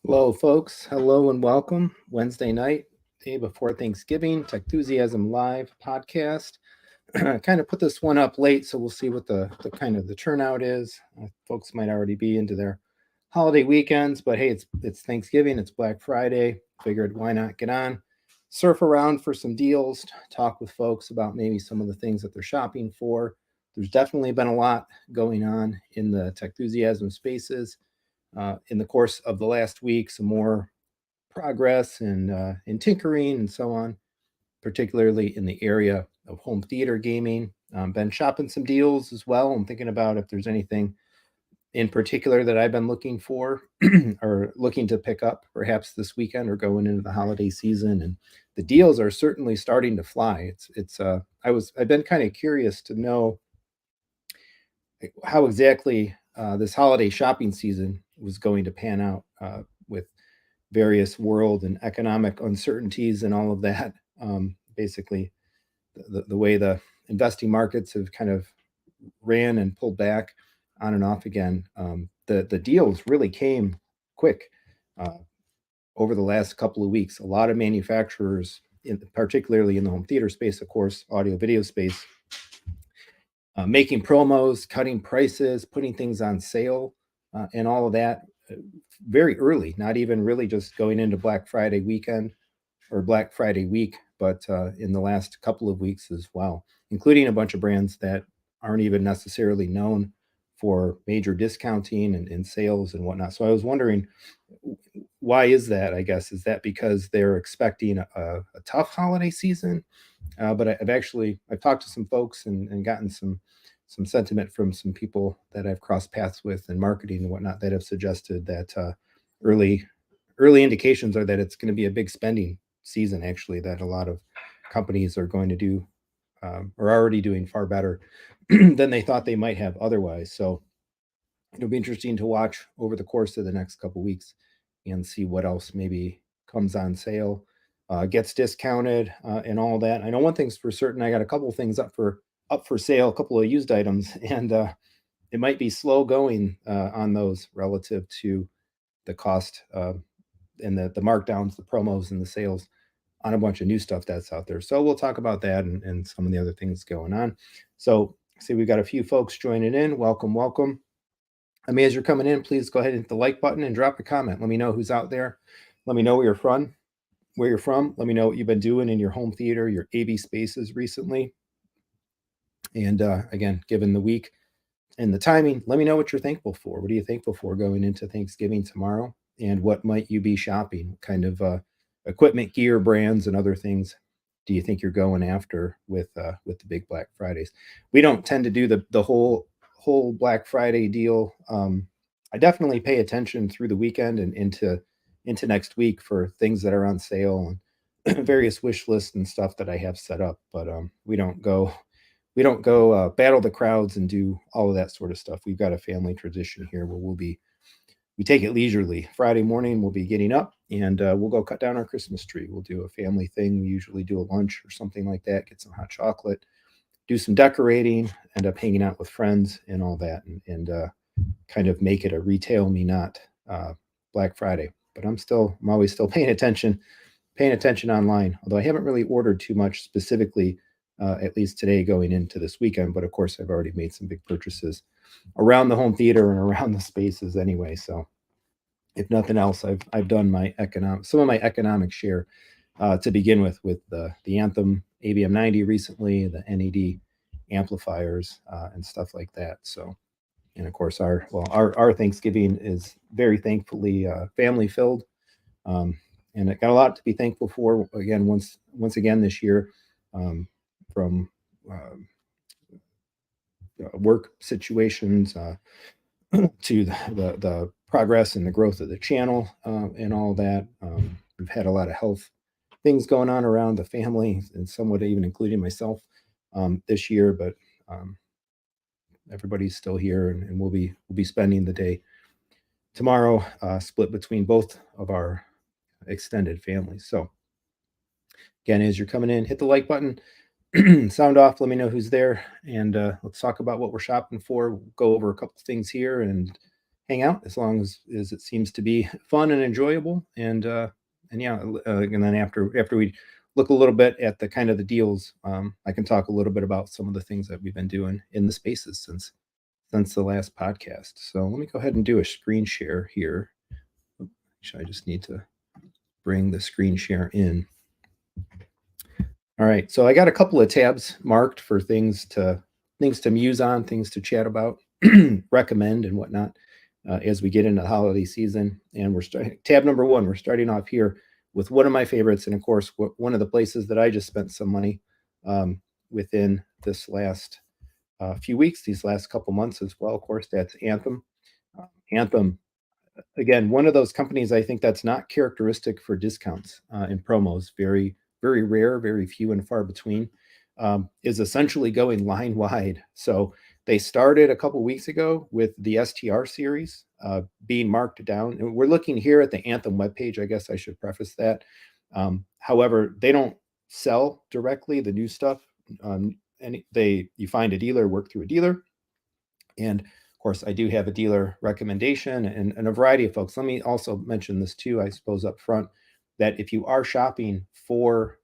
Hello, folks. Hello and welcome. Wednesday night, day before Thanksgiving, Techthusiasm Live podcast. Kind of put this one up late, so we'll see what the kind of the turnout is. Folks might already be into their holiday weekends, but hey, it's Thanksgiving, it's Black Friday. Figured why not get on, surf around for some deals, talk with folks about maybe some of the things that they're shopping for. There's definitely been a lot going on in the Techthusiasm spaces in the course of the last week, some more progress and in tinkering and so on, particularly in the area of home theater gaming. Been shopping some deals as well. I'm thinking about if there's anything in particular that I've been looking for or looking to pick up perhaps this weekend or going into the holiday season. And the deals are certainly starting to fly. I've been kind of curious to know how exactly this holiday shopping season was going to pan out with various world and economic uncertainties and all of that. Basically, the way the investing markets have kind of ran and pulled back on and off again. The deals really came quick over the last couple of weeks. A lot of manufacturers, particularly in the home theater space, of course, audio video space, making promos, cutting prices, putting things on sale, and all of that very early, not even really just going into Black Friday weekend or Black Friday week, but in the last couple of weeks as well, including a bunch of brands that aren't even necessarily known for major discounting and sales and whatnot. So I was wondering, why is that? I guess is that because they're expecting a tough holiday season? But I've talked to some folks and gotten some sentiment from some people that I've crossed paths with in marketing and whatnot that have suggested that early early indications are that it's going to be a big spending season. Actually, that a lot of companies are going to do or already doing far better than they thought they might have otherwise. So it'll be interesting to watch over the course of the next couple weeks and see what else maybe comes on sale, gets discounted, and all that. I know one thing's for certain. I got a couple things up for sale, a couple of used items, and it might be slow going on those relative to the cost and the markdowns, the promos, and the sales on a bunch of new stuff that's out there. So we'll talk about that and some of the other things going on. So see, we've got a few folks joining in. Welcome, welcome. I mean, as you're coming in, please go ahead and hit the like button and drop a comment. Let me know who's out there. Let me know where you're from. Where you're from. Let me know what you've been doing in your home theater, your AV spaces recently. And again, given the week and the timing, let me know what you're thankful for. What are you thankful for going into Thanksgiving tomorrow? And what might you be shopping? What kind of equipment, gear, brands, and other things do you think you're going after with the big Black Fridays? We don't tend to do the whole Black Friday deal. I definitely pay attention through the weekend and into next week for things that are on sale and various wish lists and stuff that I have set up. But we don't go battle the crowds and do all of that sort of stuff. We've got a family tradition here where we take it leisurely. Friday morning we'll be getting up and we'll go cut down our Christmas tree. We'll do a family thing. We usually do a lunch or something like that. Get some hot chocolate, do some decorating, end up hanging out with friends and all that, and kind of make it a retail me not Black Friday. But I'm always still paying attention online. Although I haven't really ordered too much specifically, at least today going into this weekend. But of course, I've already made some big purchases around the home theater and around the spaces anyway. So if nothing else, I've done some of my economic share to begin with the Anthem ABM 90 recently, the NED amplifiers and stuff like that. So, and of course our Thanksgiving is very thankfully family filled, and it got a lot to be thankful for. Again, once again this year, from work situations to the progress and the growth of the channel and all that. We've had a lot of health things going on around the family and somewhat even including myself this year, but everybody's still here and we'll be spending the day tomorrow split between both of our extended families. So again, as you're coming in, hit the like button, sound off, let me know who's there, and let's talk about what we're shopping for. We'll go over a couple things here and hang out as long as it seems to be fun and enjoyable. And yeah, and then after we look a little bit at the kind of the deals, I can talk a little bit about some of the things that we've been doing in the spaces since the last podcast. So let me go ahead and do a screen share here. Actually, I just need to bring the screen share in. All right, so I got a couple of tabs marked for things to muse on, things to chat about, recommend, and whatnot as we get into the holiday season. And we're starting tab number one. We're starting off here with one of my favorites, and of course, one of the places that I just spent some money within this last few weeks, these last couple months as well. Of course, that's Anthem. Anthem, again, one of those companies I think that's not characteristic for discounts and promos. Very rare, very few and far between. Is essentially going line wide. So they started a couple weeks ago with the STR series being marked down. And we're looking here at the Anthem webpage. I guess I should preface that. However, they don't sell directly the new stuff. You find a dealer, work through a dealer, and of course, I do have a dealer recommendation and a variety of folks. Let me also mention this too, I suppose, up front, that if you are shopping for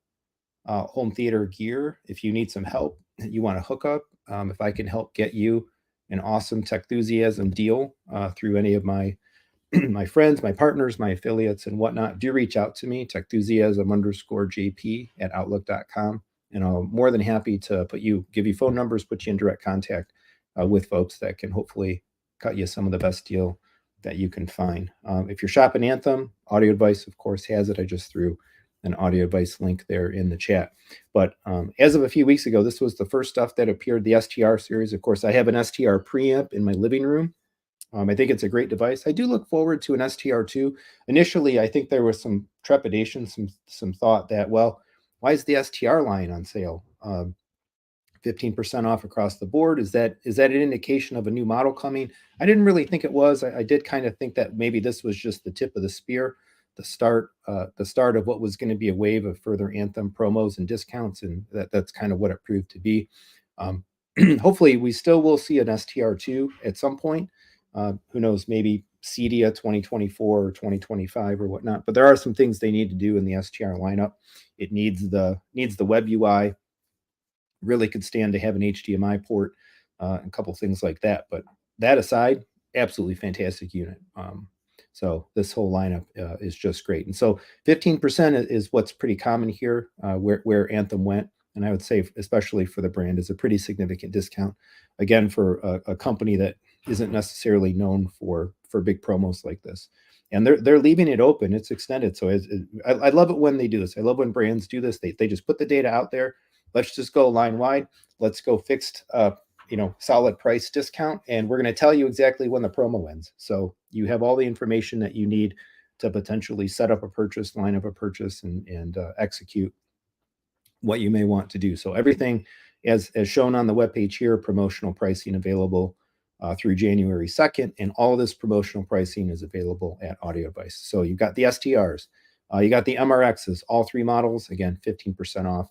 home theater gear, if you need some help, you want to hook up, if I can help get you an awesome Techthusiasm deal through any of my my friends, my partners, my affiliates, and whatnot, do reach out to me, techthusiasm_JP at outlook.com. And I'm more than happy to give you phone numbers, put you in direct contact with folks that can hopefully cut you some of the best deal that you can find. If you're shopping Anthem, Audio Advice, of course, has it. I just threw an Audio Advice link there in the chat. But as of a few weeks ago, this was the first stuff that appeared, the STR series. Of course, I have an STR preamp in my living room. I think it's a great device. I do look forward to an STR2. Initially, I think there was some trepidation, some thought that, well, why is the STR line on sale? 15% off across the board. Is that an indication of a new model coming? I didn't really think it was. I did kind of think that maybe this was just the tip of the spear, the start of what was going to be a wave of further Anthem promos and discounts, and that's kind of what it proved to be. Hopefully, we still will see an STR2 at some point. Who knows, maybe Cedia 2024 or 2025 or whatnot. But there are some things they need to do in the STR lineup. It needs the web UI. Really could stand to have an HDMI port, and a couple things like that. But that aside, absolutely fantastic unit. So this whole lineup is just great. And so 15% is what's pretty common here, where Anthem went. And I would say, especially for the brand, is a pretty significant discount. Again, for a company that isn't necessarily known for big promos like this, and they're leaving it open. It's extended, so I love it when they do this. I love when brands do this. They just put the data out there. Let's just go line wide. Let's go fixed, solid price discount, and we're going to tell you exactly when the promo ends. So you have all the information that you need to potentially set up a purchase, line up a purchase, and execute what you may want to do. So everything, as shown on the webpage here, promotional pricing available through January 2nd, and all of this promotional pricing is available at Audio Advice. So you've got the STRs, you got the MRXs, all three models, again, 15% off.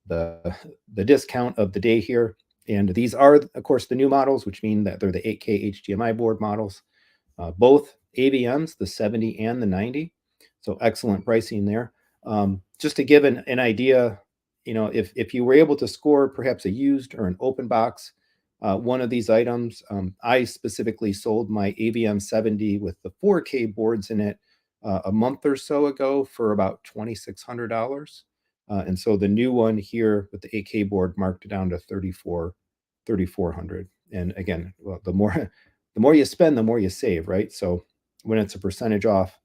The discount of the day here, and these are, of course, the new models, which mean that they're the 8K HDMI board models, both AVMs, the 70 and the 90. So excellent pricing there. Just to give an idea, if you were able to score perhaps a used or an open box, one of these items, I specifically sold my AVM 70 with the 4K boards in it a month or so ago for about $2,600. And so the new one here with the 8K board marked down to 3,400. And again, well, the more you spend, the more you save, right? So when it's a percentage off,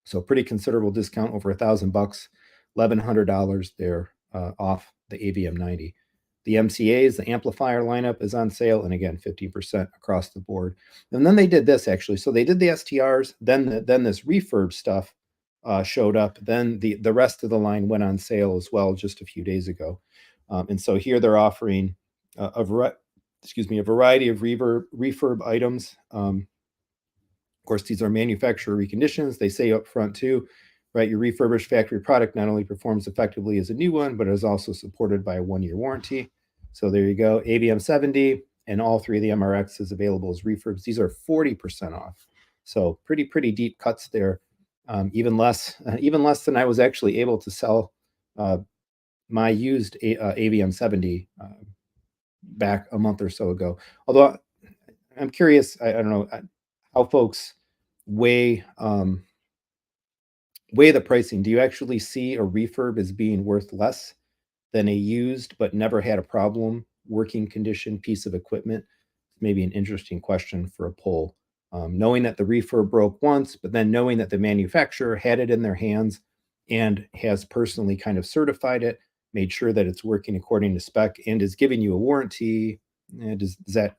so pretty considerable discount, over $1,000, $1,100 there off the AVM 90. The MCAs, the amplifier lineup is on sale, and again, 50% across the board. And then they did this actually. So they did the STRs, then this refurb stuff showed up. Then the rest of the line went on sale as well just a few days ago. And so here they're offering a variety of refurb items. Of course, these are manufacturer reconditions. They say up front too, right? Your refurbished factory product not only performs effectively as a new one, but is also supported by a 1-year warranty. So there you go, AVM 70 and all three of the MRXs available as refurbs. These are 40% off. So pretty deep cuts there. Even less than I was actually able to sell my used AVM 70 back a month or so ago. Although I'm curious, I don't know how folks weigh the pricing. Do you actually see a refurb as being worth less than a used but never had a problem working condition piece of equipment? Maybe an interesting question for a poll. Knowing that the refurb broke once, but then knowing that the manufacturer had it in their hands and has personally kind of certified it, made sure that it's working according to spec, and is giving you a warranty. Does that,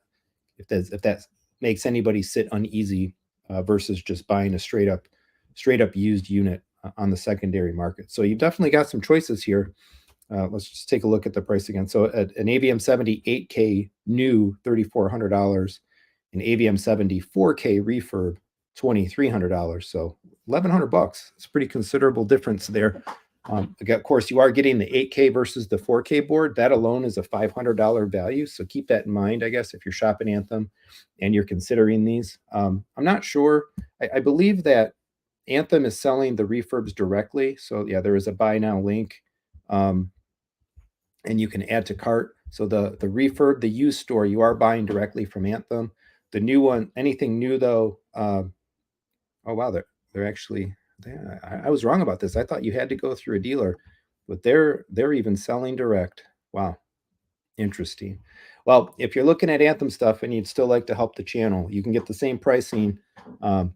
if that makes anybody sit uneasy versus just buying a straight up used unit on the secondary market? So you've definitely got some choices here. Let's just take a look at the price again. So an AVM 70 8K new, $3,400, an AVM 70 4K refurb, $2,300. So $1,100. It's a pretty considerable difference there. Of course, you are getting the 8K versus the 4K board. That alone is a $500 value. So keep that in mind, I guess, if you're shopping Anthem and you're considering these. I'm not sure. I believe that Anthem is selling the refurbs directly. So yeah, there is a buy now link. And you can add to cart. So the refurb, the used store, you are buying directly from Anthem. The new one, anything new though, oh wow, they're actually, I was wrong about this. I thought you had to go through a dealer, but they're even selling direct. Wow, interesting. Well, if you're looking at Anthem stuff and you'd still like to help the channel, you can get the same pricing at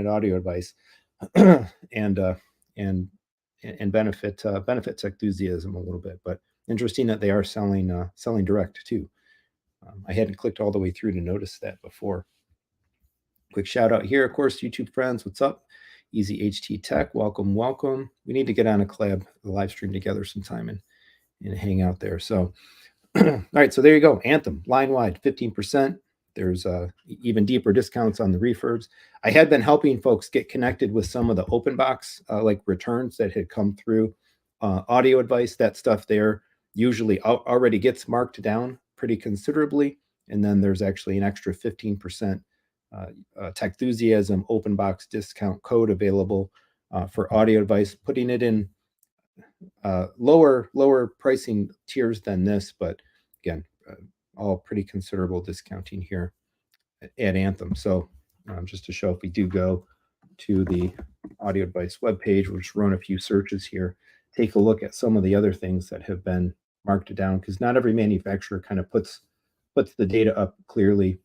Audio Advice, and benefit Techthusiasm a little bit. But interesting that they are selling direct too. I hadn't clicked all the way through to notice that before. Quick shout out here, of course, YouTube friends, what's up? Easy HT Tech, welcome. We need to get on a collab, the live stream together sometime and hang out there. So, all right, so there you go. Anthem, line wide, 15%. There's even deeper discounts on the refurbs. I had been helping folks get connected with some of the open box like returns that had come through Audio Advice. That stuff there usually already gets marked down pretty considerably. And then there's actually an extra 15% Techthusiasm open box discount code available for Audio Advice, putting it in lower pricing tiers than this, but again, all pretty considerable discounting here at Anthem. So just to show, if we do go to the Audio Advice webpage, we'll just run a few searches here, take a look at some of the other things that have been marked down, because not every manufacturer kind of puts the data up clearly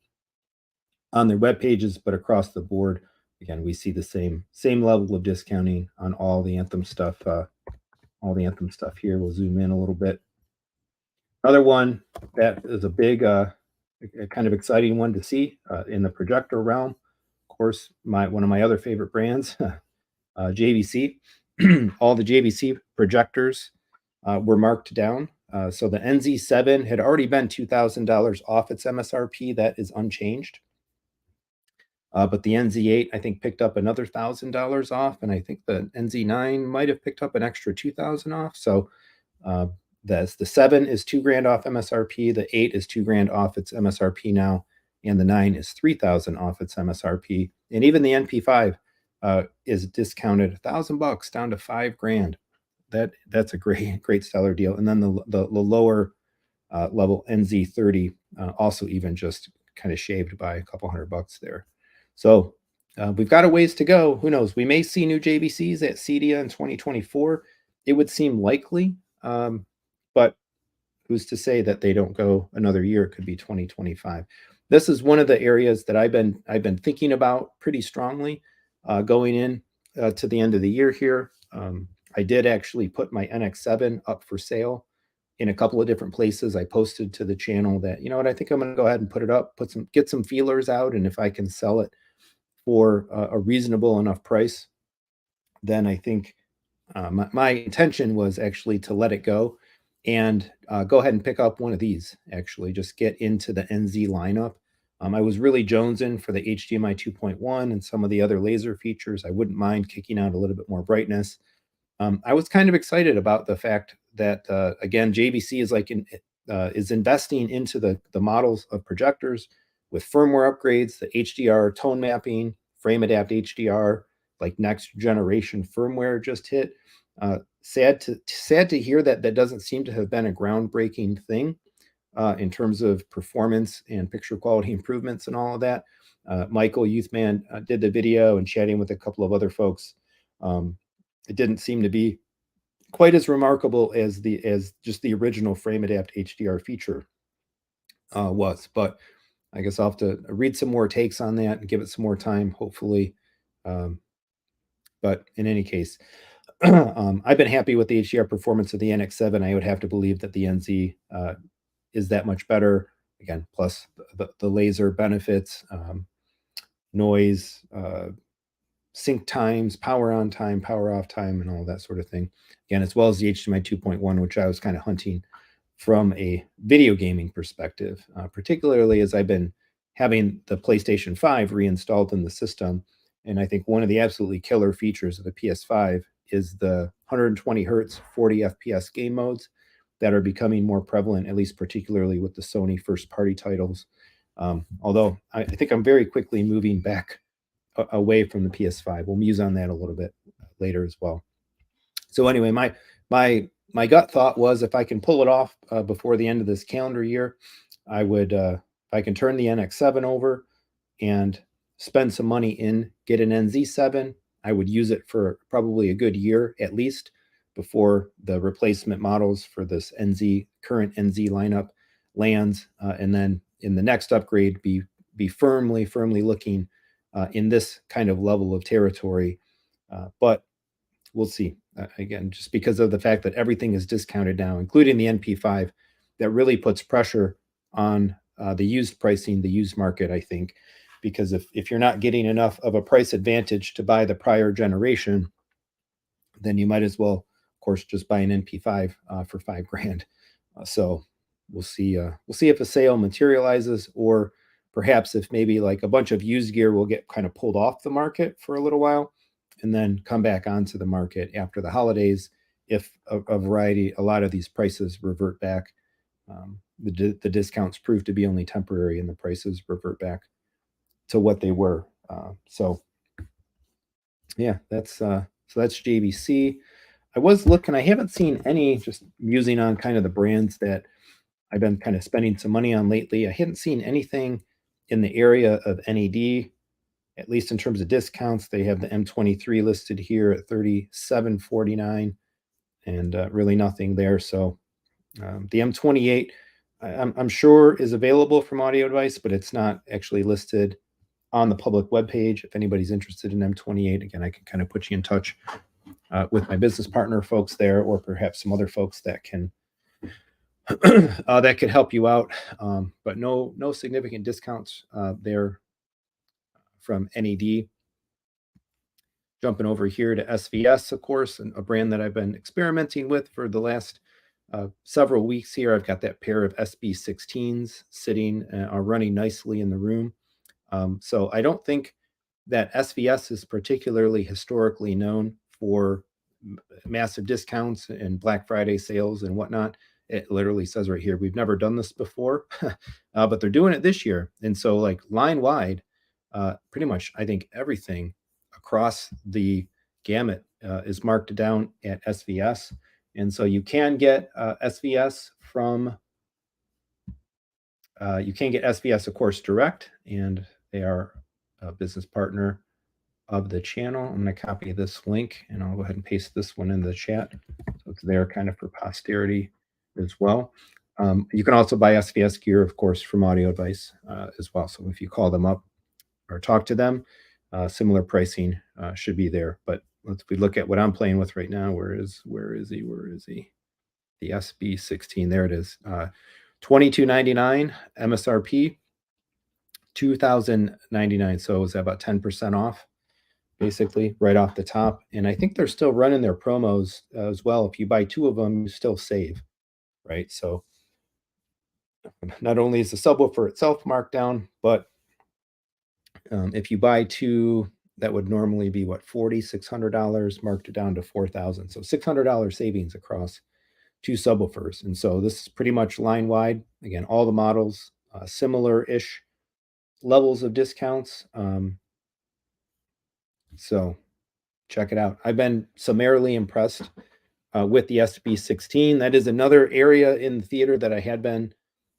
on their web pages, but across the board, again, we see the same level of discounting on all the Anthem stuff. Here. We'll zoom in a little bit. Another one that is a big, a kind of exciting one to see in the projector realm. Of course, one of my other favorite brands, JVC. All the JVC projectors were marked down. So the NZ7 had already been $2,000 off its MSRP. That is unchanged. But the NZ8, I think, picked up another $1,000 off, and I think the NZ9 might have picked up an extra $2,000 off. So the 7 is $2,000 off MSRP, the 8 is $2,000 off its MSRP now, and the 9 is $3,000 off its MSRP. And even the NP5 is discounted $1,000 down to $5,000. That's a great stellar deal. And then the lower level NZ30 also even just kind of shaved by a couple $100 there. So we've got a ways to go. Who knows? We may see new JVCs at CEDIA in 2024. It would seem likely, but who's to say that they don't go another year? It could be 2025. This is one of the areas that I've been thinking about pretty strongly going in to the end of the year here. I did actually put my NX7 up for sale in a couple of different places. I posted to the channel that, you know what, I think I'm going to go ahead and put it up, get some feelers out, and if I can sell it for a reasonable enough price, then I think my intention was actually to let it go and go ahead and pick up one of these, actually just get into the NZ lineup. I was really jonesing for the HDMI 2.1 and some of the other laser features. I wouldn't mind kicking out a little bit more brightness. I was kind of excited about the fact that, again, JVC is like is investing into the models of projectors with firmware upgrades, the HDR tone mapping, frame adapt HDR, like next generation firmware just hit. Sad to hear that that doesn't seem to have been a groundbreaking thing in terms of performance and picture quality improvements and all of that. Michael Youthman did the video and chatting with a couple of other folks. It didn't seem to be quite as remarkable as just the original frame adapt HDR feature was. But I guess I'll have to read some more takes on that and give it some more time, hopefully. But in any case, I've been happy with the HDR performance of the NX7. I would have to believe that the NZ is that much better. Again, plus the laser benefits, noise, sync times, power on time, power off time, and all that sort of thing. Again, as well as the HDMI 2.1, which I was kind of hunting from a video gaming perspective, particularly as I've been having the PlayStation 5 reinstalled in the system. And I think one of the absolutely killer features of the PS5 is the 120 hertz, 40 FPS game modes that are becoming more prevalent, at least particularly with the Sony first party titles. Although I think I'm very quickly moving back away from the PS5. We'll muse on that a little bit later as well. So anyway, my gut thought was if I can pull it off before the end of this calendar year, I would if I can turn the NX7 over and spend some money in, get an NZ7, I would use it for probably a good year at least before the replacement models for this current NZ lineup lands, and then in the next upgrade be firmly looking in this kind of level of territory. But we'll see. Again, just because of the fact that everything is discounted now, including the NP5, that really puts pressure on the used pricing, the used market, I think, because if you're not getting enough of a price advantage to buy the prior generation, then you might as well, of course, just buy an NP5 for $5,000. So we'll see. We'll see if a sale materializes, or perhaps if maybe like a bunch of used gear will get kind of pulled off the market for a little while, and then come back onto the market after the holidays. If a lot of these prices revert back, the discounts prove to be only temporary, and the prices revert back to what they were. So yeah, that's JVC. I was looking. I haven't seen any. Just musing on kind of the brands that I've been kind of spending some money on lately. I hadn't seen anything in the area of NAD, at least in terms of discounts. They have the M23 listed here at $37.49, and really nothing there. So the M28, I'm sure is available from Audio Device, but it's not actually listed on the public webpage. If anybody's interested in M28, again, I can kind of put you in touch with my business partner folks there, or perhaps some other folks that can that could help you out. But no significant discounts there from NAD. Jumping over here to SVS, of course, a brand that I've been experimenting with for the last several weeks here. I've got that pair of SB16s sitting running nicely in the room. So I don't think that SVS is particularly historically known for massive discounts and Black Friday sales and whatnot. It literally says right here, we've never done this before, but they're doing it this year. And so like line wide, pretty much, I think everything across the gamut is marked down at SVS. And so you can get SVS from, of course, direct, and they are a business partner of the channel. I'm going to copy this link and I'll go ahead and paste this one in the chat. So it's there kind of for posterity as well. You can also buy SVS gear, of course, from Audio Advice as well. So if you call them up or talk to them, similar pricing should be there. But we look at what I'm playing with right now. Where is he? The SB16. There it is. $22.99 MSRP, $2,099. So it was about 10% off, basically, right off the top. And I think they're still running their promos as well. If you buy two of them, you still save, right? So not only is the subwoofer itself marked down, but if you buy two, that would normally be what, $4,600, marked it down to $4,000. So $600 savings across two subwoofers. And so this is pretty much line wide. Again, all the models, similar-ish levels of discounts. So check it out. I've been summarily impressed with the SB16. That is another area in the theater that I had been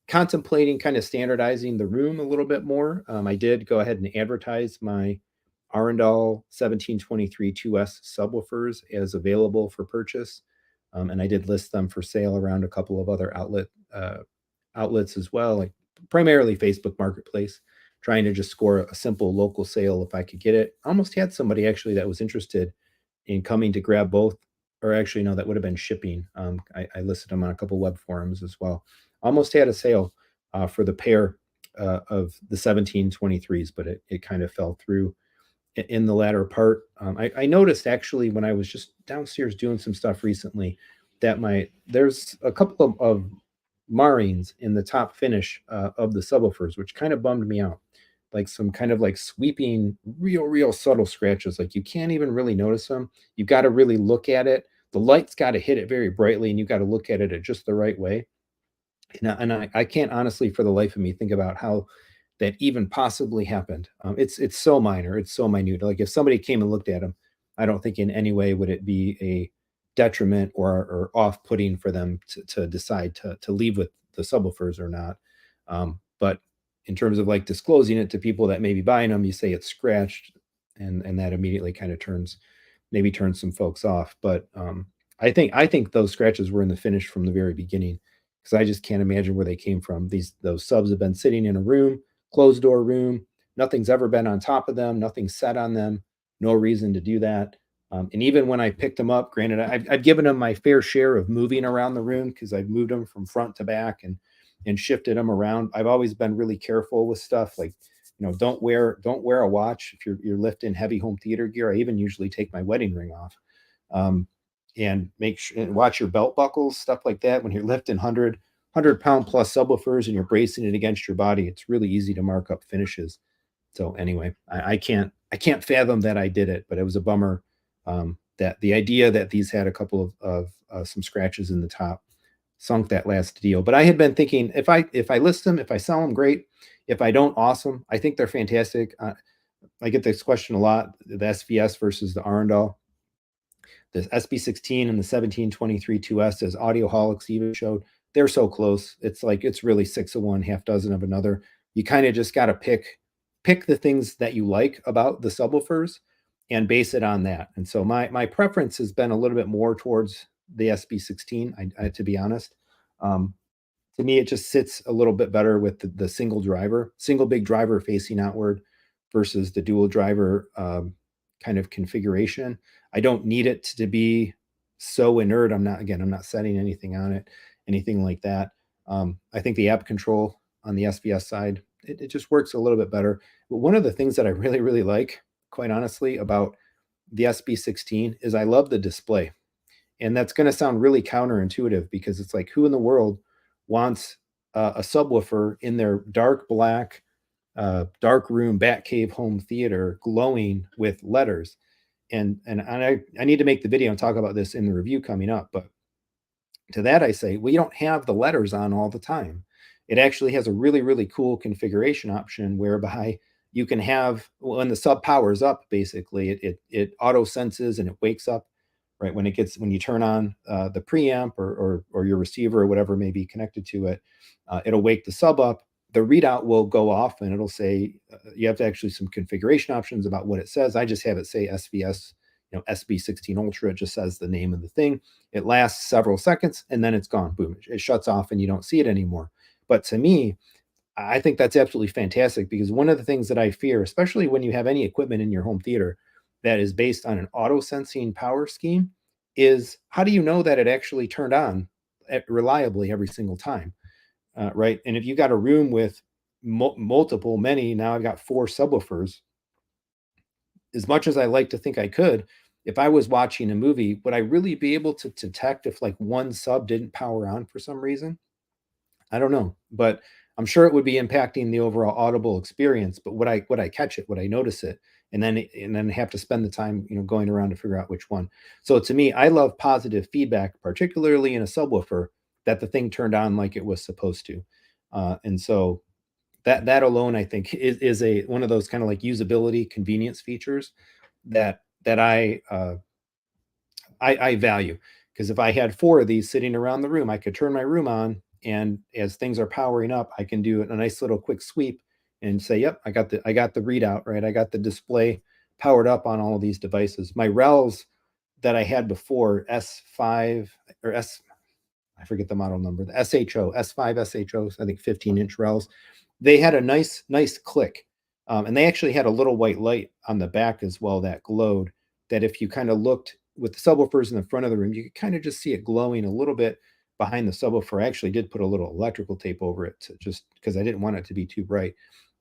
contemplating kind of standardizing the room a little bit more. I did go ahead and advertise my Arundel 1723 2S subwoofers as available for purchase. And I did list them for sale around a couple of other outlets as well, like primarily Facebook Marketplace, trying to just score a simple local sale if I could get it. I almost had somebody actually that was interested in coming to grab both, or actually, no, that would have been shipping. I listed them on a couple web forums as well. Almost had a sale for the pair of the 1723s, but it kind of fell through in the latter part. I noticed actually when I was just downstairs doing some stuff recently that there's a couple of marrings in the top finish of the subwoofers, which kind of bummed me out. Like some kind of like sweeping, real subtle scratches. Like you can't even really notice them. You've got to really look at it. The light's got to hit it very brightly, and you've got to look at it at just the right way. And I can't honestly, for the life of me, think about how that even possibly happened. It's so minor, it's so minute. Like if somebody came and looked at them, I don't think in any way would it be a detriment or off-putting for them to decide to leave with the subwoofers or not. But in terms of like disclosing it to people that may be buying them, you say it's scratched, and that immediately kind of turns some folks off. But I think those scratches were in the finish from the very beginning because I just can't imagine where they came from. Those subs have been sitting in a room, closed door room. Nothing's ever been on top of them. Nothing's set on them. No reason to do that. And even when I picked them up, granted, I've given them my fair share of moving around the room because I've moved them from front to back and shifted them around. I've always been really careful with stuff like, don't wear a watch if you're lifting heavy home theater gear. I even usually take my wedding ring off. And make sure and watch your belt buckles, stuff like that. When you're lifting 100-pound plus subwoofers and you're bracing it against your body, it's really easy to mark up finishes. So anyway, I can't fathom that I did it, but it was a bummer that the idea that these had a couple of some scratches in the top sunk that last deal. But I had been thinking if I list them, if I sell them, great. If I don't, awesome. I think they're fantastic. I get this question a lot: the SVS versus the Arundel. The SB16 and the 1723 2S, as Audioholics even showed, they're so close. It's really six of one, half dozen of another. You kind of just got to pick the things that you like about the subwoofers and base it on that. And so my preference has been a little bit more towards the SB16. To be honest, to me it just sits a little bit better with the single big driver facing outward versus the dual driver kind of configuration. I don't need it to be so inert. I'm not setting anything on it, anything like that. I think the app control on the SVS side, it just works a little bit better. But one of the things that I really like, quite honestly, about the SB16 is I love the display. And that's going to sound really counterintuitive because it's like, who in the world wants a subwoofer in their dark black, dark room, Batcave home theater glowing with letters? And I need to make the video and talk about this in the review coming up. But to that I say, well, you don't have the letters on all the time. It actually has a really cool configuration option whereby you can have, when the sub powers up, basically it auto senses and it wakes up right when you turn on the preamp or your receiver or whatever may be connected to it. It'll wake the sub up. The readout will go off and it'll say you have to actually some configuration options about what it says. I just have it say SVS, SB16 Ultra. It just says the name of the thing. It lasts several seconds and then it's gone. Boom, it shuts off and you don't see it anymore. But to me, I think that's absolutely fantastic because one of the things that I fear, especially when you have any equipment in your home theater that is based on an auto sensing power scheme, is how do you know that it actually turned on reliably every single time? Right. And if you got a room with many, now I've got 4 subwoofers, as much as I like to think I could, if I was watching a movie, would I really be able to detect if like one sub didn't power on for some reason? I don't know, but I'm sure it would be impacting the overall audible experience. But would I catch it? Would I notice it? and then have to spend the time, going around to figure out which one. So to me, I love positive feedback, particularly in a subwoofer, that the thing turned on like it was supposed to. And so that alone, I think, is a one of those kind of like usability convenience features that I value, because if I had four of these sitting around the room, I could turn my room on, and as things are powering up, I can do a nice little quick sweep and say, "Yep, I got the readout right. I got the display powered up on all of these devices." My Rels that I had before, S5 or S, I forget the model number, the SHO, S5 SHOs, I think 15-inch Rels. They had a nice click, and they actually had a little white light on the back as well that glowed. That if you kind of looked with the subwoofers in the front of the room, you could kind of just see it glowing a little bit behind the subwoofer. I actually did put a little electrical tape over it to just because I didn't want it to be too bright.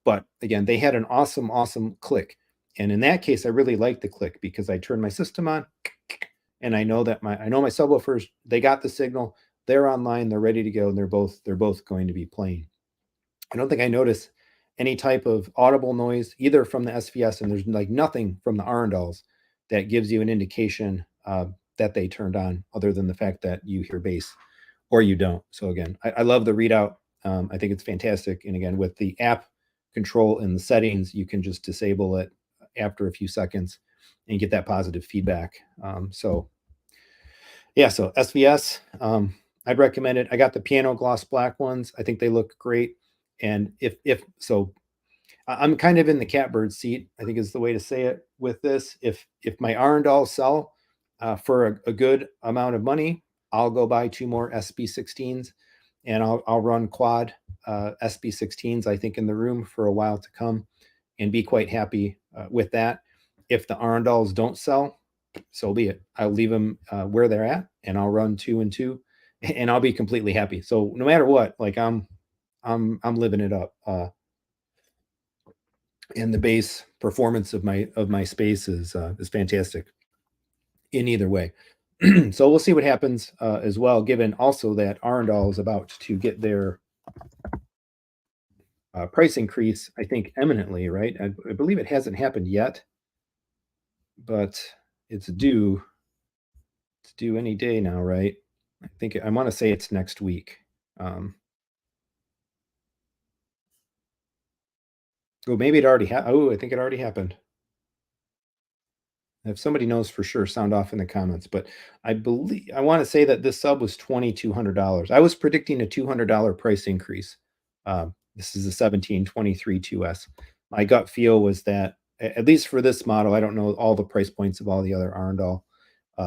But again, they had an awesome click, and in that case, I really liked the click because I turned my system on, and I know my subwoofers, they got the signal, they're online, they're ready to go, and they're both going to be playing. I don't think I notice any type of audible noise either from the SVS, and there's like nothing from the Arendals that gives you an indication that they turned on, other than the fact that you hear bass or you don't. So again, I love the readout. I think it's fantastic. And again, with the app control in the settings, you can just disable it after a few seconds and get that positive feedback. So yeah, so SVS, I'd recommend it. I got the piano gloss black ones. I think they look great. And if so, I'm kind of in the catbird seat, I think is the way to say it with this. If my Arendals sell for a good amount of money, I'll go buy two more SB16s, and I'll run quad SB16s, I think, in the room for a while to come, and be quite happy with that. If the Arendals don't sell, so be it. I'll leave them where they're at, and I'll run two and two, and I'll be completely happy. So no matter what, like I'm living it up. And the base performance of my space is fantastic in either way. So we'll see what happens as well, given also that Arendal is about to get their price increase, I think, eminently, right? I believe it hasn't happened yet, but it's due. It's due any day now, right? I want to say it's next week. Oh, maybe it already happened. Oh, I think it already happened. If somebody knows for sure, sound off in the comments. But I want to say that this sub was $2,200. I was predicting a $200 price increase. This is a 1723 2S. My gut feel was that, at least for this model, I don't know all the price points of all the other Arendal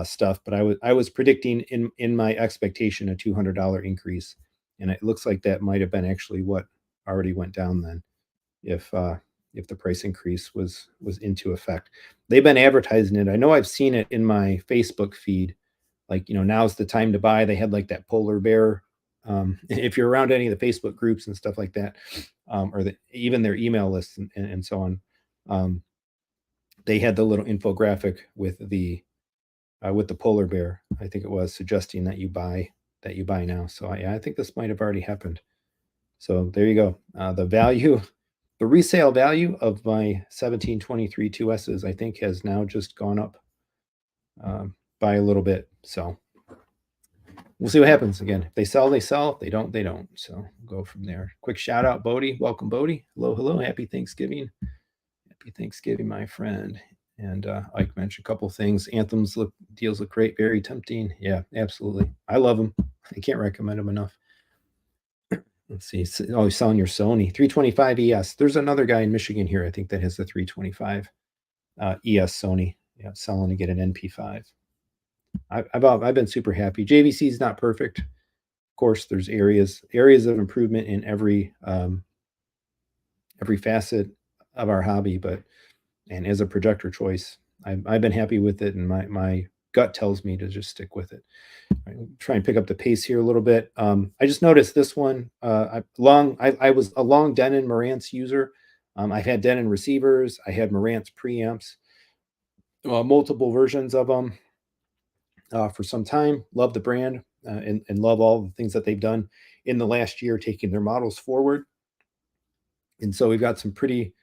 stuff, but I was predicting in my expectation a $200 increase, and it looks like that might have been actually what already went down then, if the price increase was into effect. They've been advertising it. I know I've seen it in my Facebook feed. Like, now's the time to buy. They had like that polar bear. If you're around any of the Facebook groups and stuff like that, or even their email lists and so on, they had the little infographic with the polar bear. I think it was suggesting that you buy now. So I think this might have already happened. So there you go. The resale value of my 1723 2Ss, I think, has now just gone up by a little bit. So we'll see what happens. Again, if they sell, they sell. If they don't, they don't. So we'll go from there. Quick shout out, Bodie. Welcome, Bodie. Hello. Happy Thanksgiving. Happy Thanksgiving, my friend. And Ike mentioned a couple things. Anthem's deals look great, very tempting. Yeah, absolutely. I love them. I can't recommend them enough. Let's see. Oh, he's selling your Sony 325 ES. There's another guy in Michigan here, I think, that has the 325 ES Sony. Yeah, selling to get an NP5. I've been super happy. JVC is not perfect. Of course, there's areas of improvement in every facet of our hobby, and as a projector choice, I've been happy with it, and my gut tells me to just stick with it. Right, try and pick up the pace here a little bit. I just noticed this one. I was a long Denon Marantz user. I've had Denon receivers. I had Marantz preamps, multiple versions of them for some time. Love the brand and love all the things that they've done in the last year, taking their models forward. And so we've got some pretty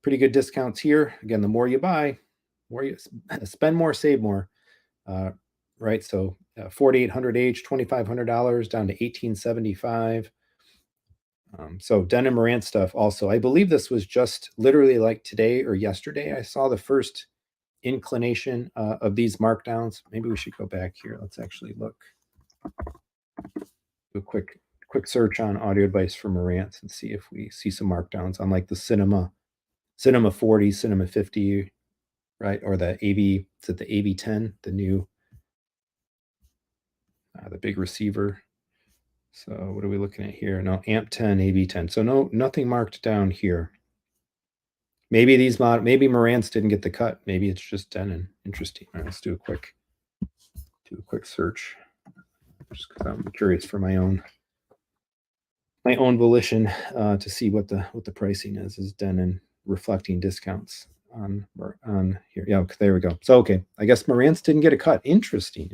pretty good discounts here. Again, the more you buy, more you spend more, save more. Right. So 4800H, $2,500 down to 1875. So Denon Marantz stuff also. I believe this was just literally like today or yesterday. I saw the first inclination of these markdowns. Maybe we should go back here. Let's actually look. Do a quick search on Audio Advice for Marantz and see if we see some markdowns on like the Cinema 40, Cinema 50, right? Or the AV, is it the AV10, the new, the big receiver. So what are we looking at here? No, AMP 10, AV10. So nothing marked down here. Maybe maybe Marantz didn't get the cut. Maybe it's just Denon. Interesting. All right, let's do a quick search, just because I'm curious for my own volition to see what the pricing is. Is Denon reflecting discounts on here? Yeah, there we go. So okay, I guess Marantz didn't get a cut. Interesting.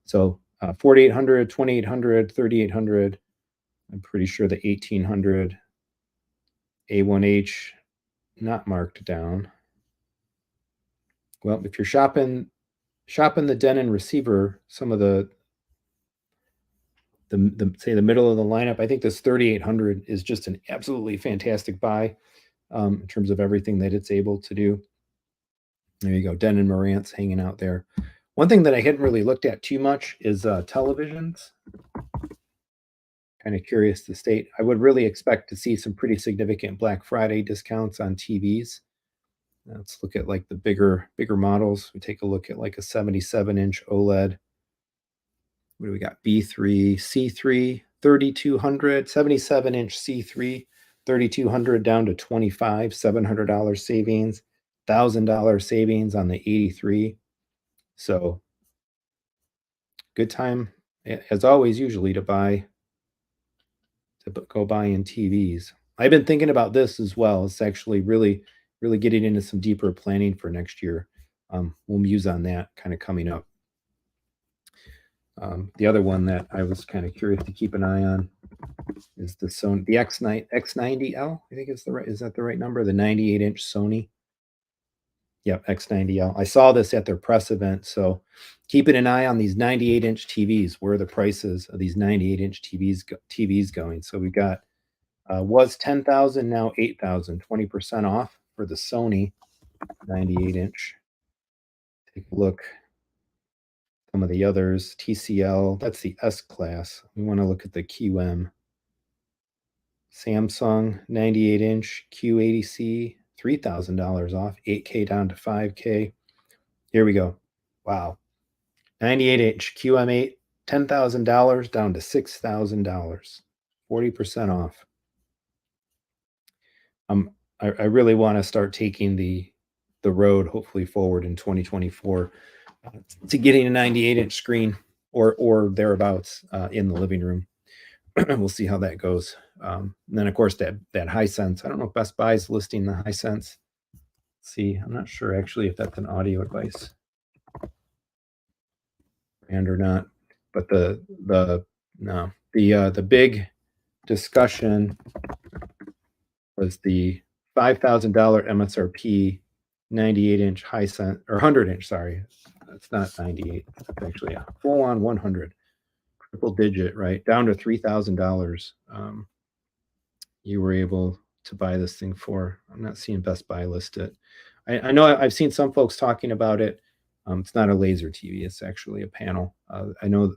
So 4800, 2800, 3800. I'm pretty sure the 1800 A1H not marked down. Well, if you're shopping the Denon receiver, some of the say the middle of the lineup, I think this 3800 is just an absolutely fantastic buy in terms of everything that it's able to do. There you go, Denon Marantz hanging out there. One thing that I hadn't really looked at too much is televisions. Kind of curious to state. I would really expect to see some pretty significant Black Friday discounts on TVs. Let's look at like the bigger models. We take a look at like a 77-inch OLED. What do we got? B3, C3, 3200, 77-inch C3, 3200 down to 25, $700 savings, $1,000 savings on the 83. So good time, as always, usually to go buy in TVs. I've been thinking about this as well. It's actually really getting into some deeper planning for next year. We'll muse on that kind of coming up. The other one that I was kind of curious to keep an eye on is the Sony, the X90L. I think is that the right number? The 98-inch Sony. Yep, X90L. I saw this at their press event, so keeping an eye on these 98-inch TVs. Where are the prices of these 98-inch TVs going? So we got was 10,000, now 8,000, 20% off for the Sony 98-inch. Take a look. Some of the others, TCL, that's the S class. We want to look at the QM. Samsung 98-inch Q80C, $3,000 off, 8K down to 5K. Here we go. Wow. 98-inch QM8, $10,000 down to $6,000, 40% off. I really want to start taking the road, hopefully forward in 2024, to getting a 98-inch screen or thereabouts in the living room. We'll see how that goes. And then, of course, that Hisense. I don't know if Best Buy is listing the Hisense. Let's see, I'm not sure actually if that's an Audio Advice brand or not. But the big discussion was the $5,000 MSRP 98-inch Hisense, or 100-inch. Sorry, it's not 98. It's actually a full-on 100. Triple digit, right? Down to $3,000. You were able to buy this thing for. I'm not seeing Best Buy list it. I know I've seen some folks talking about it. It's not a laser TV. It's actually a panel. I know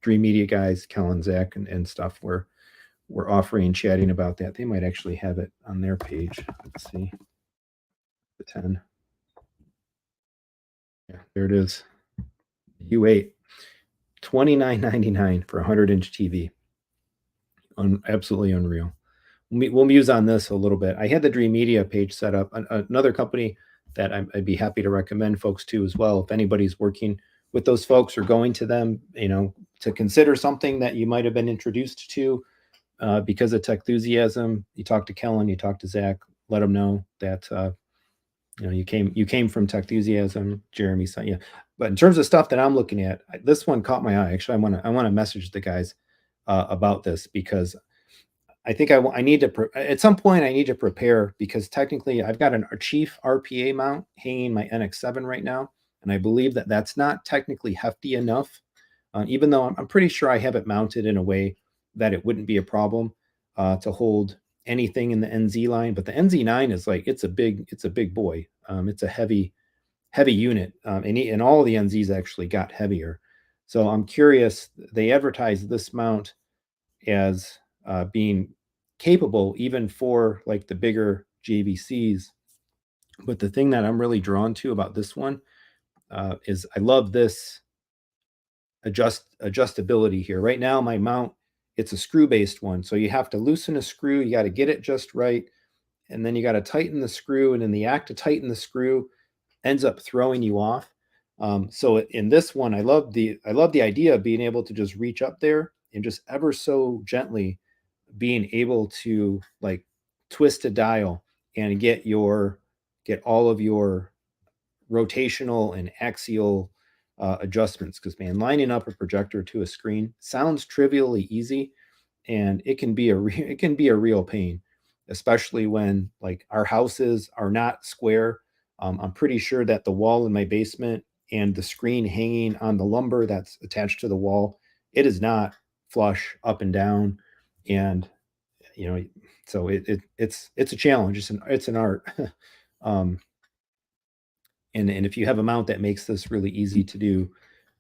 Dream Media guys, Kellen, Zach, and stuff were offering and chatting about that. They might actually have it on their page. Let's see. The 10. Yeah, there it is. U8. $29.99 for a 100-inch TV. Absolutely unreal. We'll muse on this a little bit. I had the Dream Media page set up. Another company that I'd be happy to recommend folks to as well. If anybody's working with those folks or going to them, to consider something that you might have been introduced to because of Techthusiasm. You talk to Kellen, you talk to Zach, let them know that you came from Techthusiasm. Jeremy sent you. But in terms of stuff that I'm looking at, this one caught my eye. Actually, I want to message the guys about this because I think I need to at some point I need to prepare because technically I've got a Chief RPA mount hanging my NX7 right now, and I believe that that's not technically hefty enough, even though I'm pretty sure I have it mounted in a way that it wouldn't be a problem to hold anything in the NZ line. But the NZ9 is like it's a big boy. It's a heavy unit, and all of the NZs actually got heavier. So I'm curious. They advertise this mount as being capable even for like the bigger JVCs. But the thing that I'm really drawn to about this one is I love this adjustability here. Right now, my mount, it's a screw based one, so you have to loosen a screw. You got to get it just right, and then you got to tighten the screw. And in the act to tighten the screw, ends up throwing you off. So in this one, I love the idea of being able to just reach up there and just ever so gently being able to like twist a dial and get all of your rotational and axial adjustments. Because man, lining up a projector to a screen sounds trivially easy, and it can be it can be a real pain, especially when like our houses are not square. I'm pretty sure that the wall in my basement and the screen hanging on the lumber that's attached to the wall, it is not flush up and down, and you know, so it's a challenge. It's an art. um, and if you have a mount that makes this really easy to do,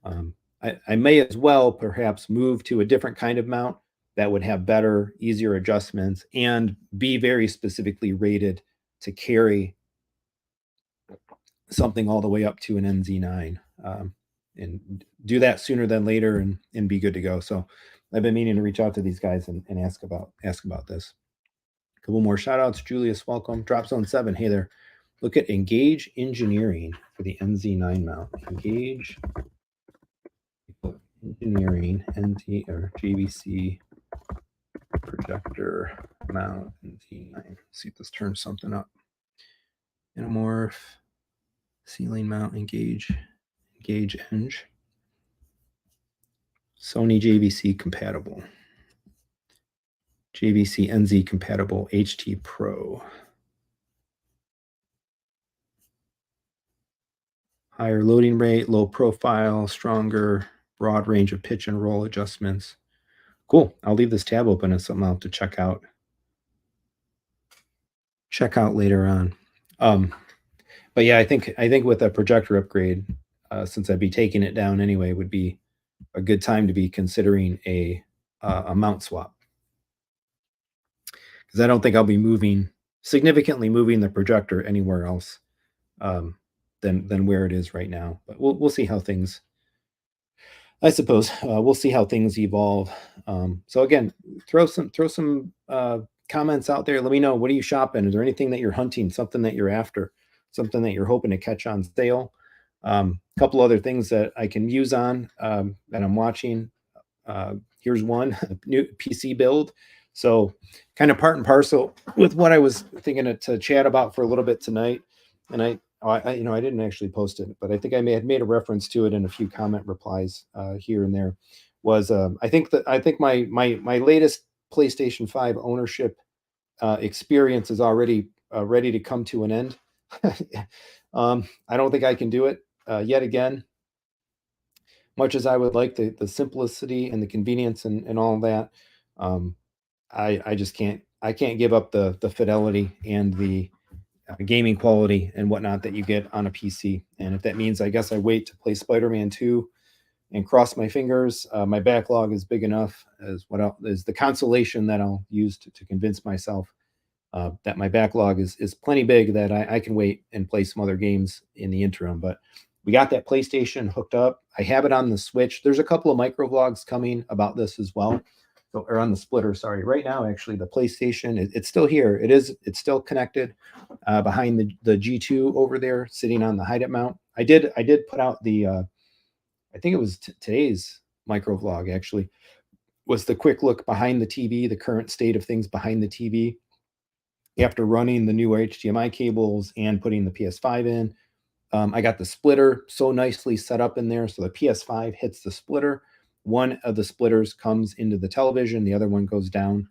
I may as well perhaps move to a different kind of mount that would have better, easier adjustments and be very specifically rated to carry something all the way up to an NZ9, and do that sooner than later and be good to go. So I've been meaning to reach out to these guys and ask about this. A couple more shout outs. Julius, welcome. Drop Zone 7. Hey there. Look at Engage Engineering for the NZ9 mount. Engage Engineering, NZ or JVC projector mount NZ9. See if this turns something up. Anamorph, ceiling mount, Engage Eng. Sony JVC compatible. JVC NZ compatible HT Pro. Higher loading rate, low profile, stronger, broad range of pitch and roll adjustments. Cool. I'll leave this tab open as something I'll have to check out. Later on. But yeah, I think with a projector upgrade, since I'd be taking it down anyway, would be a good time to be considering a mount swap. Because I don't think I'll be significantly moving the projector anywhere else than where it is right now. But we'll see how things. I suppose we'll see how things evolve. So again, throw some comments out there. Let me know, what are you shopping? Is there anything that you're hunting? Something that you're after? Something that you're hoping to catch on sale? A couple other things that I can use on that I'm watching. Here's one new PC build. So kind of part and parcel with what I was thinking to chat about for a little bit tonight. And I didn't actually post it, but I think I may have made a reference to it in a few comment replies here and there. Was I think my latest PlayStation 5 ownership experience is already ready to come to an end. I don't think I can do it yet again. Much as I would like the simplicity and the convenience and all of that, I just can't. I can't give up the fidelity and the gaming quality and whatnot that you get on a PC. And if that means, I guess I wait to play Spider-Man 2 and cross my fingers, my backlog is big enough as is the consolation that I'll use to convince myself that my backlog is plenty big, that I can wait and play some other games in the interim. But we got that PlayStation hooked up. I have it on the Switch. There's a couple of micro vlogs coming about this as well. So, or on the splitter, sorry. Right now, actually, the PlayStation, it's still here. It's still connected behind the G2 over there, sitting on the hide-up mount. I did put out the, I think it was today's micro vlog, actually, was the quick look behind the TV, the current state of things behind the TV after running the new HDMI cables and putting the PS5 in. I got the splitter so nicely set up in there. So the PS5 hits the splitter. One of the splitters comes into the television. The other one goes down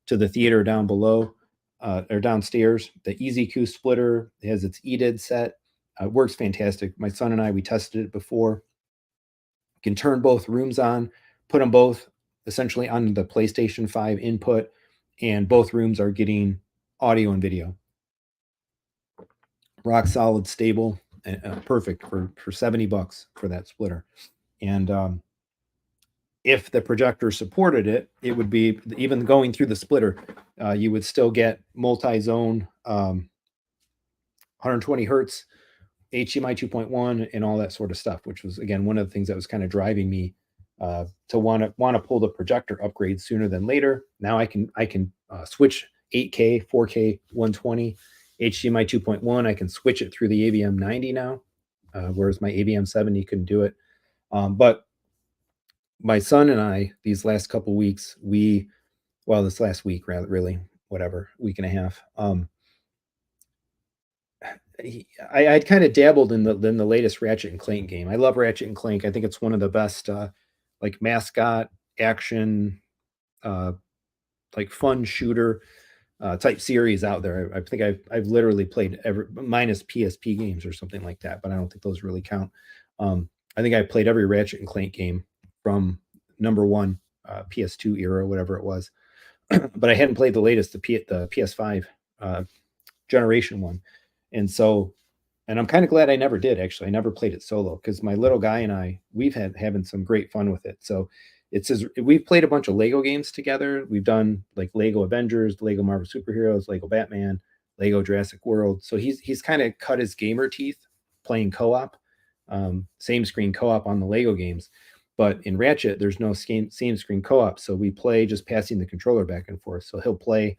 to the theater down below or downstairs. The EasyQ splitter has its EDID set. Works fantastic. My son and I, we tested it before. You can turn both rooms on, put them both essentially on the PlayStation 5 input, and both rooms are getting audio and video. Rock solid, stable, and perfect for $70 for that splitter. And if the projector supported it, it would be, even going through the splitter, you would still get multi-zone 120 hertz, HDMI 2.1, and all that sort of stuff, which was, again, one of the things that was kind of driving me to want to pull the projector upgrade sooner than later. Now I can switch 8K, 4K, 120, HDMI 2.1. I can switch it through the AVM 90 now, whereas my AVM 70 couldn't do it. But my son and I, these last couple weeks, this last week, rather, really, whatever, week and a half, I'd kind of dabbled in the latest Ratchet and Clank game. I love Ratchet and Clank. I think it's one of the best like mascot action, like fun shooter type series out there. I think I've literally played every, minus PSP games or something like that, but I don't think those really count. I think I played every Ratchet and Clank game from number one PS2 era, whatever it was, but I hadn't played the latest, the PS5 generation one. And so, and I'm kind of glad I never did, actually. I never played it solo because my little guy and I, we've had having some great fun with it. So we've played a bunch of Lego games together. We've done like Lego Avengers, Lego Marvel Superheroes, Lego Batman, Lego Jurassic World. So he's kind of cut his gamer teeth playing co-op, same screen co-op on the Lego games. But in Ratchet, there's no same screen co-op. So we play just passing the controller back and forth. So he'll play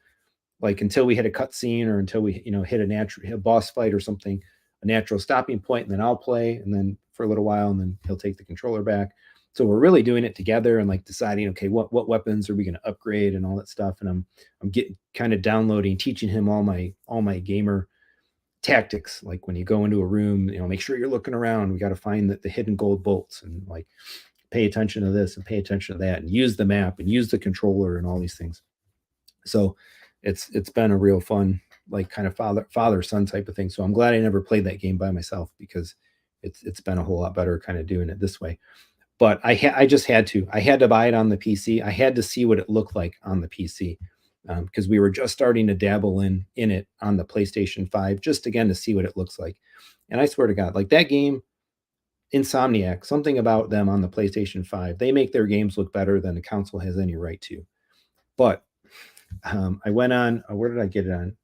like until we hit a cut scene or until we, hit a boss fight or something, a natural stopping point, and then I'll play, and then for a little while, and then he'll take the controller back. So we're really doing it together and like deciding, okay, what weapons are we going to upgrade and all that stuff. And I'm getting kind of downloading, teaching him all my gamer tactics. Like when you go into a room, make sure you're looking around. We got to find the hidden gold bolts and like pay attention to this and pay attention to that and use the map and use the controller and all these things. So it's been a real fun, like kind of father son type of thing. So I'm glad I never played that game by myself because it's been a whole lot better kind of doing it this way. But I just had to buy it on the PC. I had to see what it looked like on the PC because we were just starting to dabble in it on the PlayStation 5, just again to see what it looks like. And I swear to God, like that game, Insomniac, something about them on the PlayStation 5, they make their games look better than the console has any right to. But I went on, where did I get it on?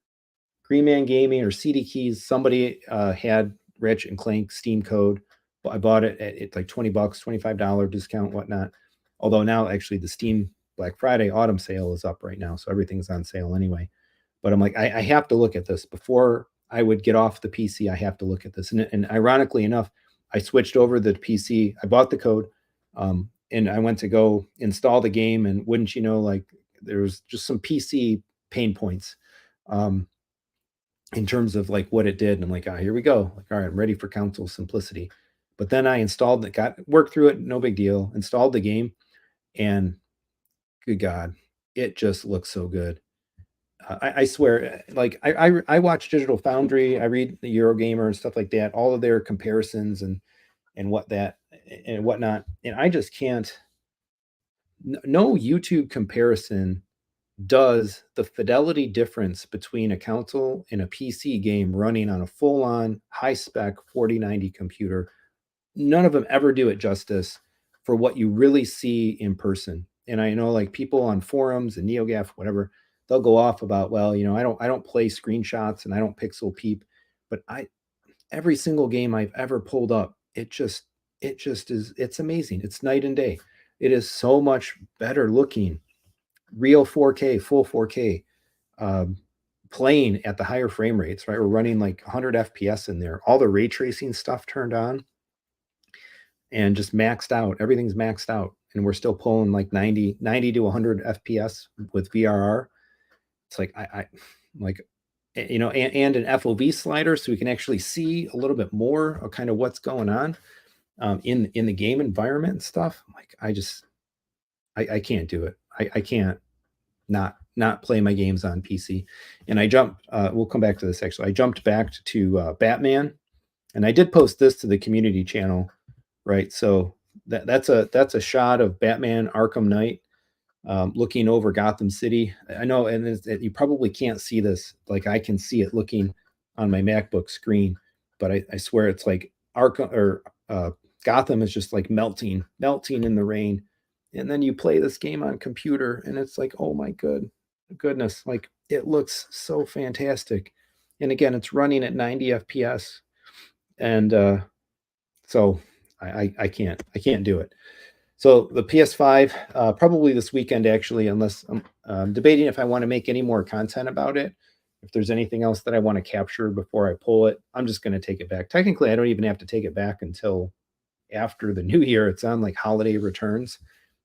Green Man Gaming or CD Keys. Somebody had Ratchet and Clank Steam code. I bought it at like $20, $25 discount, whatnot. Although now actually the Steam Black Friday autumn sale is up right now. So everything's on sale anyway. But I'm like, I have to look at this before I would get off the PC. I have to look at this. And ironically enough, I switched over the PC. I bought the code and I went to go install the game. And wouldn't you know, like there was just some PC pain points in terms of like what it did. And I'm like, here we go. Like, all right, I'm ready for console simplicity. But then I installed it, worked through it, no big deal, installed the game, and good God, it just looks so good. I swear, like I watch Digital Foundry, I read the Eurogamer and stuff like that, all of their comparisons and whatnot, and I just can't. No YouTube comparison does the fidelity difference between a console and a PC game running on a full-on high-spec 4090 computer. None of them ever do it justice for what you really see in person. And I know like people on forums and NeoGAF, whatever, they'll go off about, well, I don't play screenshots and I don't pixel peep, but every single game I've ever pulled up, it just is, it's amazing. It's night and day. It is so much better looking, real 4K, full 4K, playing at the higher frame rates, right? We're running like 100 FPS in there, all the ray tracing stuff turned on and just maxed out. Everything's maxed out. And we're still pulling like 90 to 100 FPS with VRR. It's like, I like, and an FOV slider so we can actually see a little bit more of kind of what's going on in the game environment and stuff. Like, I can't do it. I can't not not play my games on PC. And I jumped, we'll come back to this actually. I jumped back to Batman, and I did post this to the community channel, right? So that's a shot of Batman Arkham Knight looking over Gotham City. I know, and you probably can't see this like I can see it looking on my MacBook screen, but I swear it's like Arkham or Gotham is just like melting in the rain. And then you play this game on computer, and it's like, oh my goodness, like it looks so fantastic. And again, it's running at 90 FPS, and so I can't do it. So the PS5, probably this weekend, actually, unless I'm debating if I want to make any more content about it. If there's anything else that I want to capture before I pull it, I'm just going to take it back. Technically, I don't even have to take it back until after the new year. It's on like holiday returns,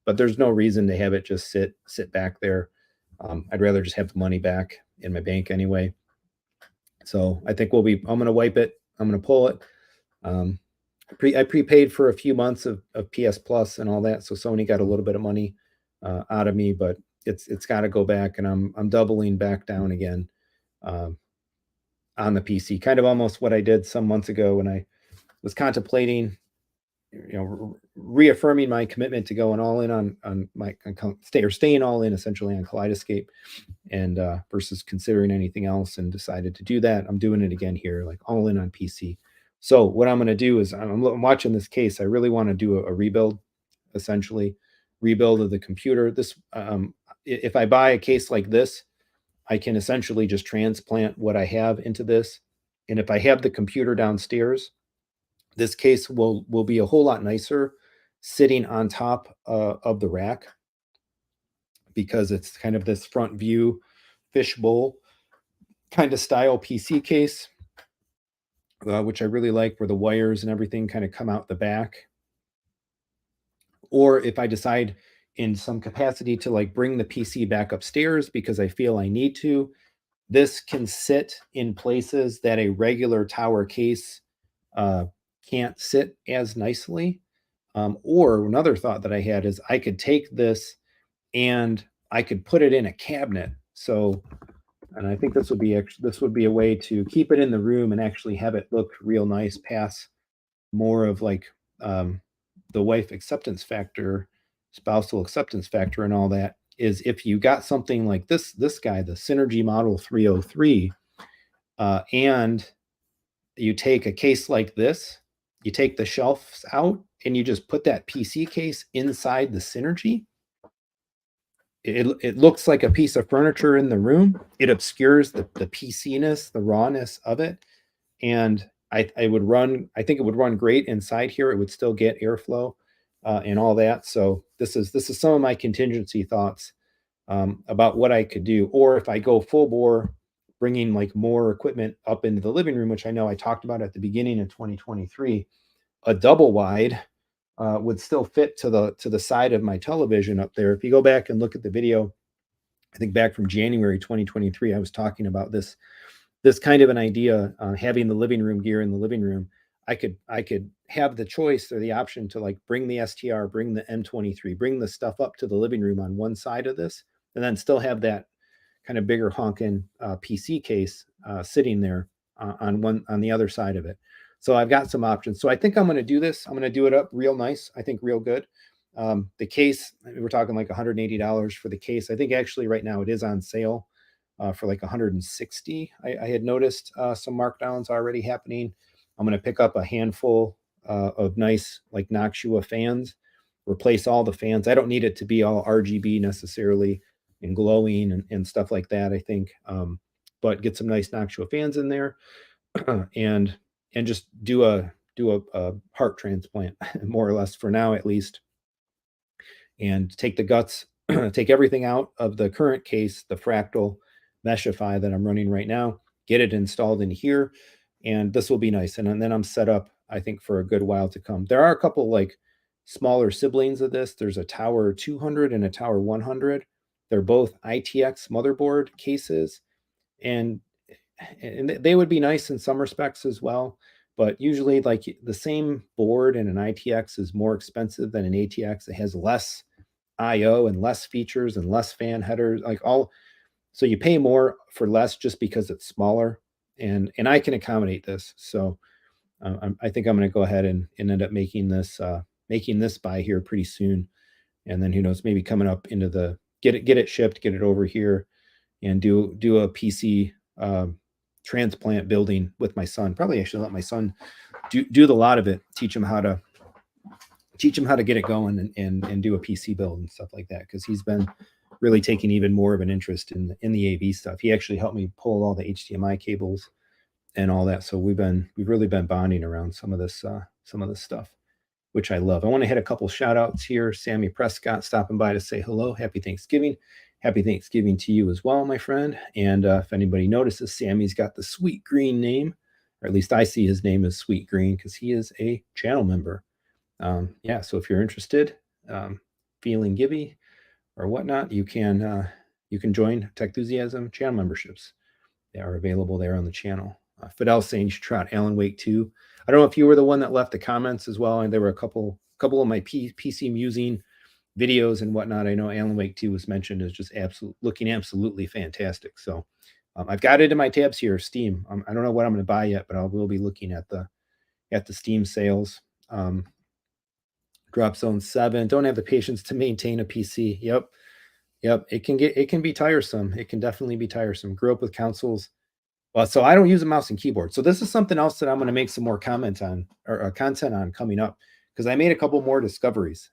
but there's no reason to have it just sit back there. I'd rather just have the money back in my bank anyway. So I think I'm going to wipe it. I'm going to pull it. I prepaid for a few months of PS Plus and all that, so Sony got a little bit of money out of me, but it's got to go back, and I'm doubling back down again on the PC. Kind of almost what I did some months ago when I was contemplating, reaffirming my commitment to going all in on my staying all in essentially on Kaleidoscape, and versus considering anything else, and decided to do that. I'm doing it again here, like all in on PC. So what I'm going to do is I'm watching this case. I really want to do a rebuild, essentially, rebuild of the computer. This, if I buy a case like this, I can essentially just transplant what I have into this. And if I have the computer downstairs, this case will be a whole lot nicer sitting on top of the rack, because it's kind of this front view fishbowl kind of style PC case. Which I really like, where the wires and everything kind of come out the back. Or if I decide in some capacity to like bring the PC back upstairs because I feel I need to, this can sit in places that a regular tower case can't sit as nicely. Or another thought that I had is I could take this and I could put it in a cabinet. So, and I think this would be a way to keep it in the room and actually have it look real nice, pass more of like the wife acceptance factor, spousal acceptance factor, and all that. Is if you got something like this guy, the Synergy Model 303, and you take a case like this, you take the shelves out and you just put that PC case inside the Synergy. It looks like a piece of furniture in the room. It obscures the PC-ness, the rawness of it. And I think it would run great inside here. It would still get airflow and all that. So this is some of my contingency thoughts about what I could do. Or if I go full bore, bringing like more equipment up into the living room, which I know I talked about at the beginning of 2023, a double wide would still fit to the side of my television up there. If you go back and look at the video, I think back from January 2023, I was talking about this kind of an idea, having the living room gear in the living room. I could have the choice or the option to like bring the STR, bring the M23, bring the stuff up to the living room on one side of this, and then still have that kind of bigger honking PC case sitting there on the other side of it. So I've got some options. So I think I'm going to do this. I'm going to do it up real nice. I think real good. The case, we're talking like $180 for the case. I think actually right now it is on sale for like 160. I had noticed some markdowns already happening. I'm going to pick up a handful of nice like Noctua fans, replace all the fans. I don't need it to be all RGB necessarily and glowing and stuff like that, I think. But get some nice Noctua fans in there and just do a heart transplant, more or less, for now at least, and take the guts, take everything out of the current case, the Fractal Meshify that I'm running right now, get it installed in here, and this will be nice. And then I'm set up, I think, for a good while to come. There are a couple like smaller siblings of this. There's a Tower 200 and a Tower 100. They're both ITX motherboard cases, and they would be nice in some respects as well. But usually, like the same board in an ITX is more expensive than an ATX. It has less IO and less features and less fan headers. Like So you pay more for less just because it's smaller, and I can accommodate this. So I think I'm going to go ahead and end up making this buy here pretty soon, and then who knows, maybe coming up into the get it shipped, get it over here, and do a PC transplant building with my son. Probably actually let my son do the lot of it, teach him how to get it going, and do a PC build and stuff like that, because he's been really taking even more of an interest in the AV stuff. He actually helped me pull all the HDMI cables and all that. So we've really been bonding around some of this stuff, which I love. I want to hit a couple shout outs here. Sammy Prescott stopping by to say hello. Happy Thanksgiving. Happy Thanksgiving to you as well, my friend. And if anybody notices, Sammy's got the Sweet Green name, or at least I see his name as Sweet Green because he is a channel member. Yeah, so if you're interested, feeling givey or whatnot, you can join Techthusiasm channel memberships. They are available there on the channel. Fidel saying you should try out Alan Wake 2. I don't know if you were the one that left the comments as well, and there were a couple of my PC musing videos and whatnot. I know Alan Wake 2 was mentioned as just looking absolutely fantastic. So I've got it in my tabs here, Steam. I don't know what I'm going to buy yet, but I will be looking at the Steam sales. Drop Zone 7. Don't have the patience to maintain a PC. Yep. It can be tiresome. It can definitely be tiresome. Grew up with consoles. Well, so I don't use a mouse and keyboard. So this is something else that I'm going to make some more comment on, or content on, coming up, because I made a couple more discoveries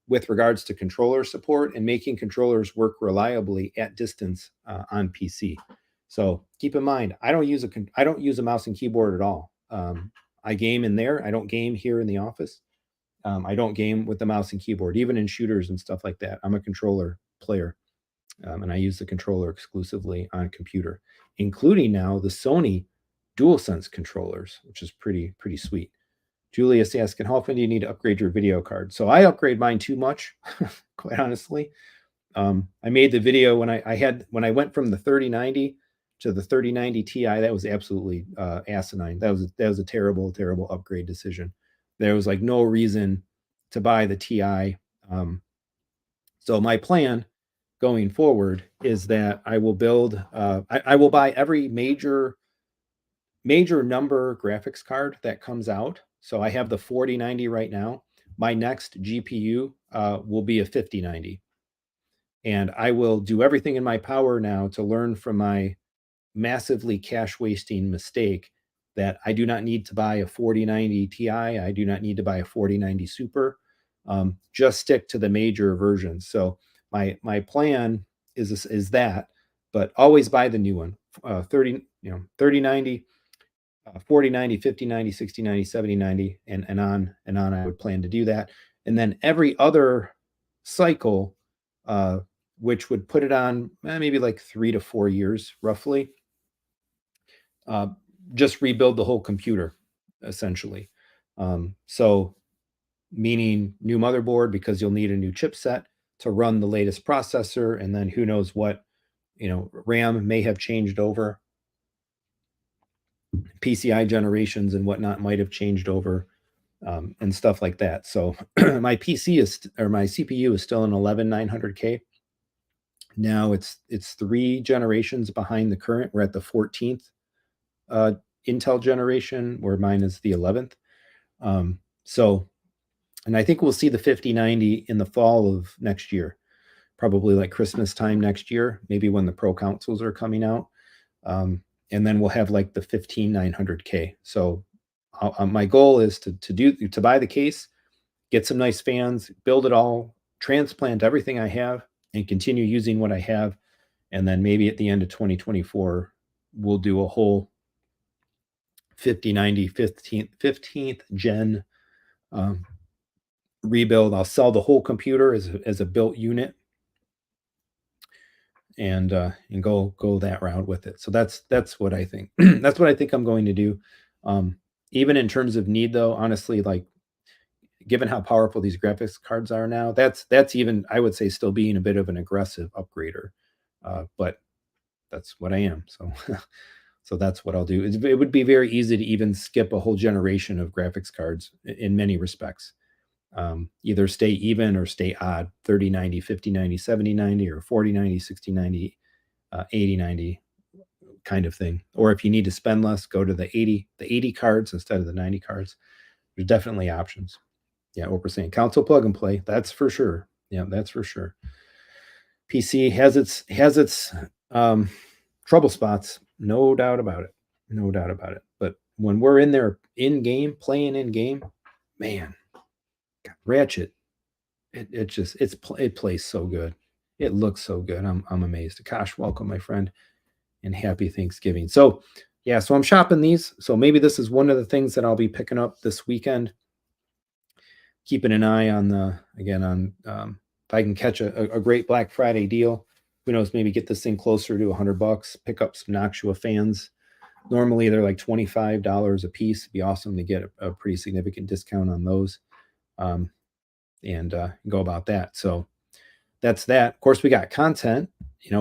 with regards to controller support and making controllers work reliably at distance on PC. So keep in mind, I don't use a mouse and keyboard at all. I game in there. I don't game here in the office. I don't game with the mouse and keyboard, even in shooters and stuff like that. I'm a controller player, and I use the controller exclusively on computer, including now the Sony DualSense controllers, which is pretty sweet. Julius asking, how often do you need to upgrade your video card? So I upgrade mine too much, quite honestly. I made the video when I went from the 3090 to the 3090 Ti. That was absolutely asinine. That was a terrible upgrade decision. There was like no reason to buy the Ti. So my plan going forward is that I will build. I will buy every major number graphics card that comes out. So I have the 4090 right now. My next GPU will be a 5090. And I will do everything in my power now to learn from my massively cash wasting mistake that I do not need to buy a 4090 Ti. I do not need to buy a 4090 Super. Just stick to the major versions. So my plan is that, but always buy the new one. 3090, 4090, 5090, 6090, 7090, and on I would plan to do that. And then every other cycle, which would put it on maybe like 3 to 4 years roughly, just rebuild the whole computer essentially. So meaning new motherboard, because you'll need a new chipset to run the latest processor, and then who knows what, RAM may have changed over. PCI generations and whatnot might have changed over, and stuff like that. So my CPU is still an 11900K. Now it's 3 generations behind the current. We're at the 14th Intel generation, where mine is the 11th. So, and I think we'll see the 5090 in the fall of next year, probably like Christmas time next year, maybe when the Pro consoles are coming out. And then we'll have like the 15900K. So my goal is to buy the case, get some nice fans, build it all, transplant everything I have, and continue using what I have. And then maybe at the end of 2024, we'll do a whole 5090 15th gen rebuild. I'll sell the whole computer as a built unit, and go that route with it. So that's what I think. That's what I think I'm going to do. Even in terms of need, though, honestly, like given how powerful these graphics cards are now, that's even, I would say, still being a bit of an aggressive upgrader. But that's what I am. So so that's what I'll do. It would be very easy to even skip a whole generation of graphics cards in many respects. Either stay even or stay odd, 3090, 5090, 7090, or 4090, 6090, 80, 90 kind of thing. Or if you need to spend less, go to the 80 cards instead of the 90 cards. There's definitely options. Yeah, what we're saying. Console plug and play. That's for sure. Yeah, that's for sure. PC has its trouble spots, no doubt about it. No doubt about it. But when we're in there in game, playing in game, man, Ratchet, it plays so good. It looks so good. I'm amazed. Akash, welcome, my friend, and happy Thanksgiving. So yeah, so I'm shopping these. So maybe this is one of the things that I'll be picking up this weekend. Keeping an eye on if I can catch a great Black Friday deal. Who knows? Maybe get this thing closer to $100. Pick up some Noxua fans. Normally they're like $25 a piece. It'd be awesome to get a pretty significant discount on those, and go about that. So that's that. Of course, we got content.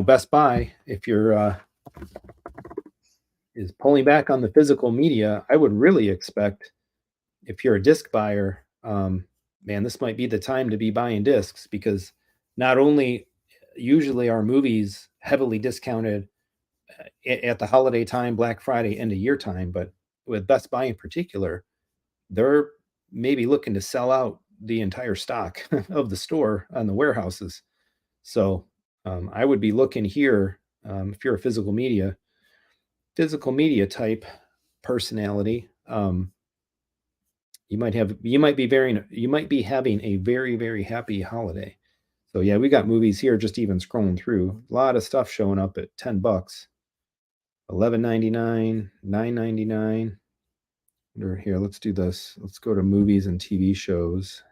Best Buy. If you're is pulling back on the physical media, I would really expect if you're a disc buyer, man, this might be the time to be buying discs because not only usually are movies heavily discounted at the holiday time, Black Friday, end of year time, but with Best Buy in particular, they're maybe looking to sell out the entire stock of the store on the warehouses. So I would be looking here if you're a physical media type personality. You might be having a very, very happy holiday. So yeah, we got movies here just even scrolling through. A lot of stuff showing up at $10, $11.99, $9.99. Here, let's do this. Let's go to movies and TV shows.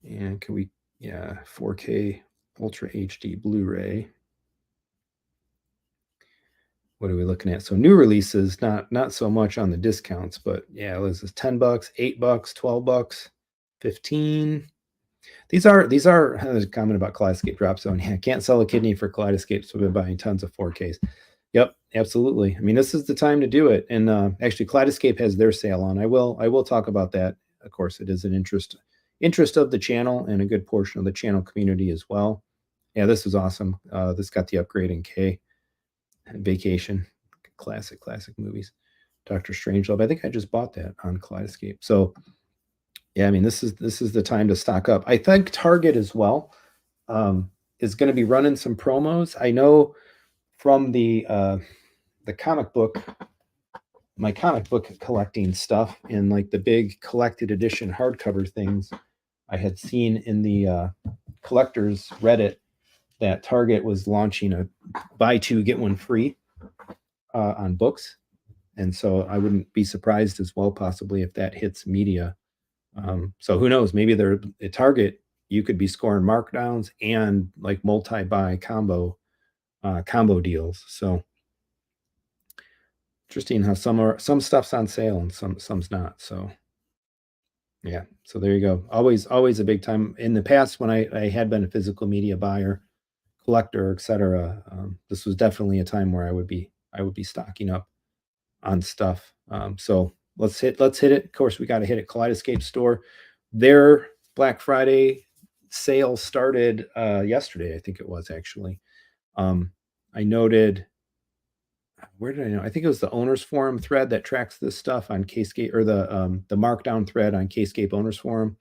And 4K Ultra HD Blu-ray. What are we looking at? So new releases, not so much on the discounts, but yeah, this is $10, $8, $12, 15. These are there's a comment about Kaleidoscape Drop Zone. Yeah, can't sell a kidney for Kaleidoscape, so we've been buying tons of 4Ks. Yep, absolutely. I mean, this is the time to do it. And actually, Kaleidoscape has their sale on. I will talk about that. Of course, it is an interest of the channel and a good portion of the channel community as well. Yeah, this is awesome. This got the upgrade in K. Vacation, classic movies. Doctor Strangelove. I think I just bought that on Kaleidoscape. So yeah, I mean, this is the time to stock up. I think Target as well is going to be running some promos. I know from the comic book, my comic book collecting stuff and like the big collected edition hardcover things, I had seen in the collectors Reddit that Target was launching a buy two get one free on books, and so I wouldn't be surprised as well possibly if that hits media. So who knows? Maybe they're at Target. You could be scoring markdowns and like multi-buy combo deals. So interesting how some stuff's on sale and some's not. So yeah. So there you go. Always a big time. In the past, when I had been a physical media buyer, collector, etc., this was definitely a time where I would be stocking up on stuff. So let's hit it. Of course, we got to hit it. Kaleidoscape store. Their Black Friday sale started yesterday. I think it was actually. I noted. Where did I know? I think it was the owners forum thread that tracks this stuff on Kscape, or the markdown thread on Kscape owners forum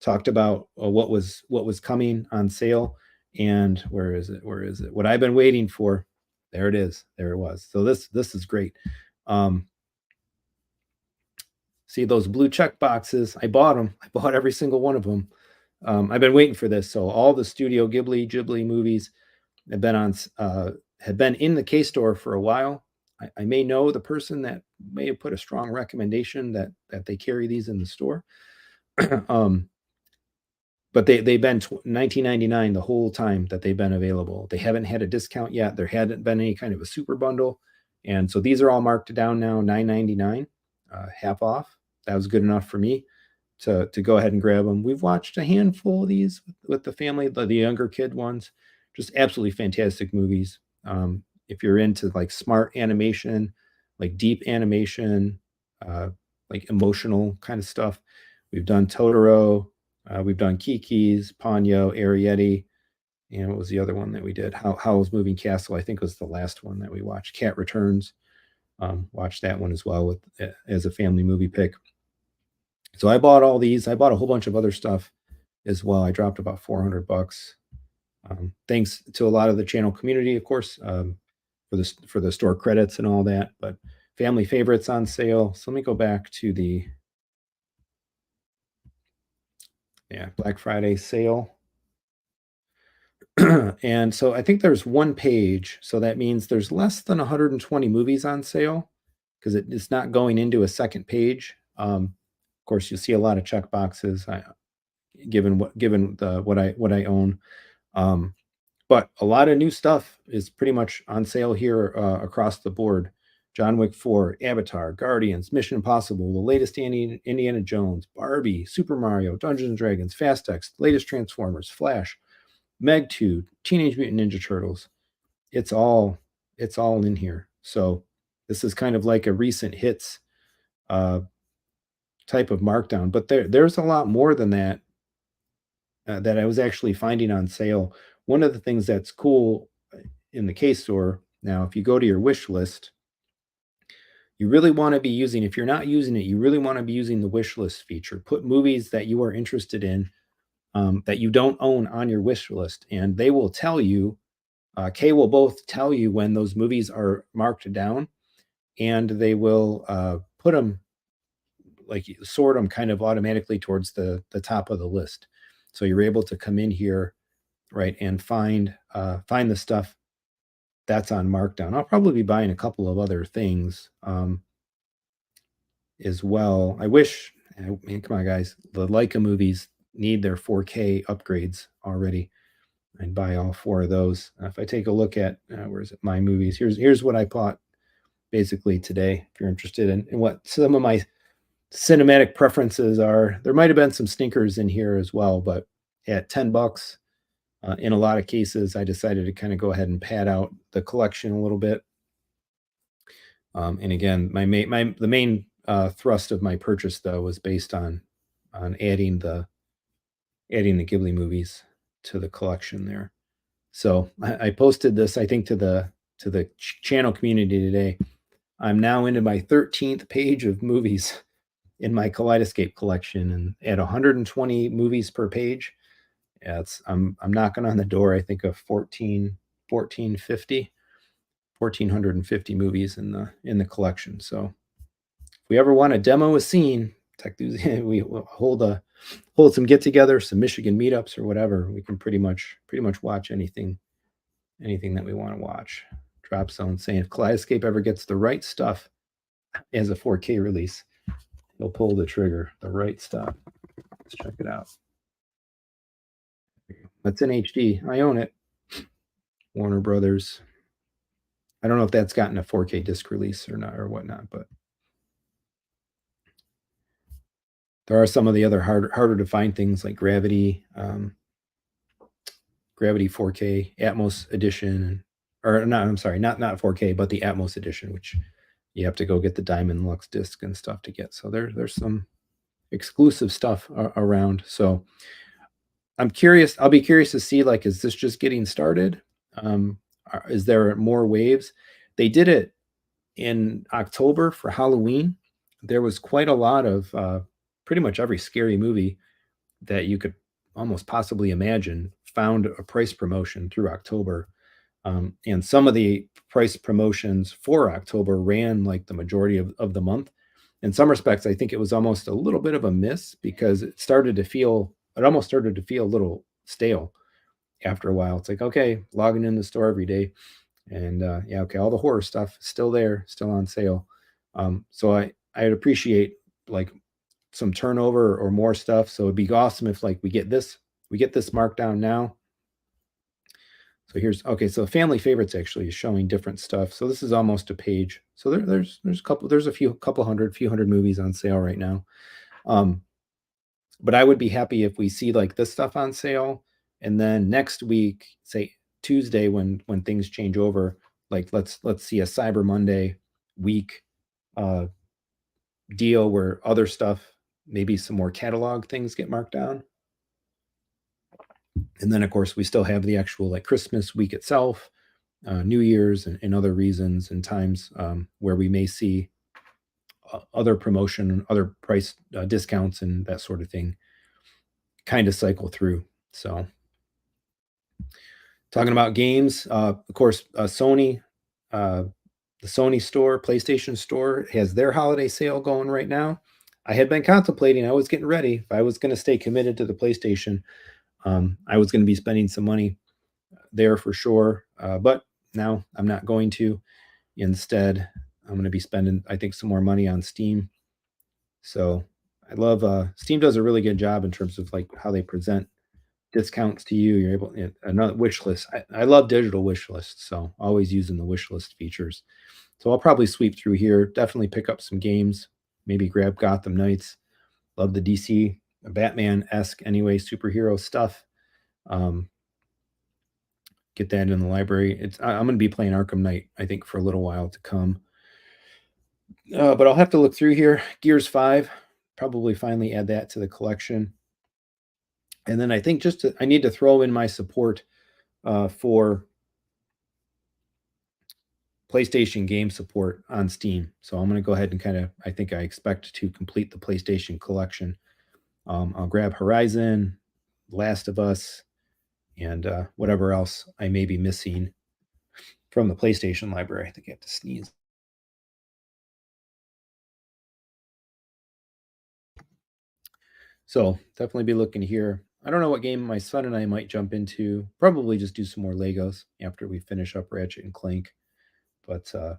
talked about what was coming on sale. And where is it? What I've been waiting for. There it is. There it was. So this is great. See those blue check boxes? I bought them. I bought every single one of them. I've been waiting for this. So all the Studio Ghibli movies have been in the K store for a while. I may know the person that may have put a strong recommendation that they carry these in the store. But they've been $19.99 the whole time that they've been available. They haven't had a discount yet. There hadn't been any kind of a super bundle. And so these are all marked down now, $9.99, half off. That was good enough for me to go ahead and grab them. We've watched a handful of these with the family, the younger kid ones. Just absolutely fantastic movies. If you're into like smart animation, like deep animation, like emotional kind of stuff, we've done Totoro, we've done Kiki's, Ponyo, Arrietty, And what was the other one that we did? Howl's Moving Castle, I think, was the last one that we watched. Cat Returns. Watched that one as well with as a family movie pick. So I bought all these. I bought a whole bunch of other stuff as well. I dropped about $400. Thanks to a lot of the channel community, of course, for the store credits and all that. But family favorites on sale. So let me go back to the Black Friday sale. And so I think there's one page. So that means there's less than 120 movies on sale because it's not going into a second page. Of course, you'll see a lot of check boxes. Given what I own. But a lot of new stuff is pretty much on sale here across the board. John Wick 4, Avatar, Guardians, Mission Impossible, the latest Indiana Jones, Barbie, Super Mario, Dungeons and Dragons, Fast X, latest Transformers, Flash, Meg 2, Teenage Mutant Ninja Turtles. It's all in here. So this is kind of like a recent hits type of markdown, but there's a lot more than that that I was actually finding on sale. One of the things that's cool in the case store now, if you go to your wish list, you really want to be using, if you're not using it, you really want to be using the wish list feature. Put movies that you are interested in that you don't own on your wish list, and they will tell you, Kay will both tell you when those movies are marked down, and they will put them, like sort them kind of automatically towards the top of the list. So you're able to come in here, right, and find the stuff that's on markdown. I'll probably be buying a couple of other things as well. I wish, I mean, come on, guys, the Leica movies need their 4K upgrades already. I'd buy all 4 of those. If I take a look at where is it? My movies. Here's what I bought basically today. If you're interested in what some of my cinematic preferences are, there might have been some stinkers in here as well, but at $10, in a lot of cases, I decided to kind of go ahead and pad out the collection a little bit. And again, the main thrust of my purchase though was based on adding the Ghibli movies to the collection there. So I posted this, I think, to the channel community today. I'm now into my 13th page of movies in my Kaleidoscape collection, and at 120 movies per page, yeah, I'm knocking on the door, I think, of 1,450 movies in the collection. So if we ever want to demo a scene, Techthusiasm, we hold some get-together, some Michigan meetups or whatever. We can pretty much watch anything that we want to watch. Drop Zone saying if Kaleidoscape ever gets the right stuff as a 4K release, he'll pull the trigger. The right stuff. Let's check it out. That's in HD. I own it. Warner Brothers. I don't know if that's gotten a 4K disc release or not or whatnot, but there are some of the other harder to find things like Gravity, Gravity 4K Atmos edition, or not. I'm sorry, not 4K, but the Atmos edition, which you have to go get the Diamond Lux disc and stuff to get. So there's some exclusive stuff around. So I'm curious. I'll be curious to see, like, is this just getting started? Is there more waves? They did it in October for Halloween. There was quite a lot of pretty much every scary movie that you could almost possibly imagine found a price promotion through October. And some of the price promotions for October ran like the majority of the month. In some respects, I think it was almost a little bit of a miss because it almost started to feel a little stale after a while. It's like, okay, logging in the store every day. And yeah, okay, all the horror stuff is still there, still on sale. So I'd appreciate like some turnover or more stuff. So it'd be awesome if like we get this marked down now. So so family favorites actually is showing different stuff. So this is almost a page. So there's a few hundred movies on sale right now. But I would be happy if we see like this stuff on sale, and then next week, say Tuesday, when things change over, like let's see a Cyber Monday week deal where other stuff, maybe some more catalog things get marked down. And then, of course, we still have the actual like Christmas week itself, New Year's, and other reasons and times where we may see other promotion, other price discounts, and that sort of thing kind of cycle through. So, talking about games, of course, Sony, uh, the Sony store, PlayStation store has their holiday sale going right now. I had been contemplating, I was getting ready. If I was going to stay committed to the PlayStation, I was going to be spending some money there for sure. But now I'm not going to. Instead, I'm going to be spending, I think, some more money on Steam. So I love Steam does a really good job in terms of like how they present discounts to you. You're able another wish list. I love digital wish lists, so always using the wish list features. So I'll probably sweep through here. Definitely pick up some games. Maybe grab Gotham Knights. Love the DC Batman esque anyway superhero stuff. Um, get that in the library. I'm going to be playing Arkham Knight I think for a little while to come. But I'll have to look through here. Gears 5, probably finally add that to the collection. And then I think I need to throw in my support for PlayStation game support on Steam. So I'm going to go ahead and I think I expect to complete the PlayStation collection. I'll grab Horizon, Last of Us, and whatever else I may be missing from the PlayStation library. I think I have to sneeze. So definitely be looking here. I don't know what game my son and I might jump into. Probably just do some more Legos after we finish up Ratchet and Clank. But I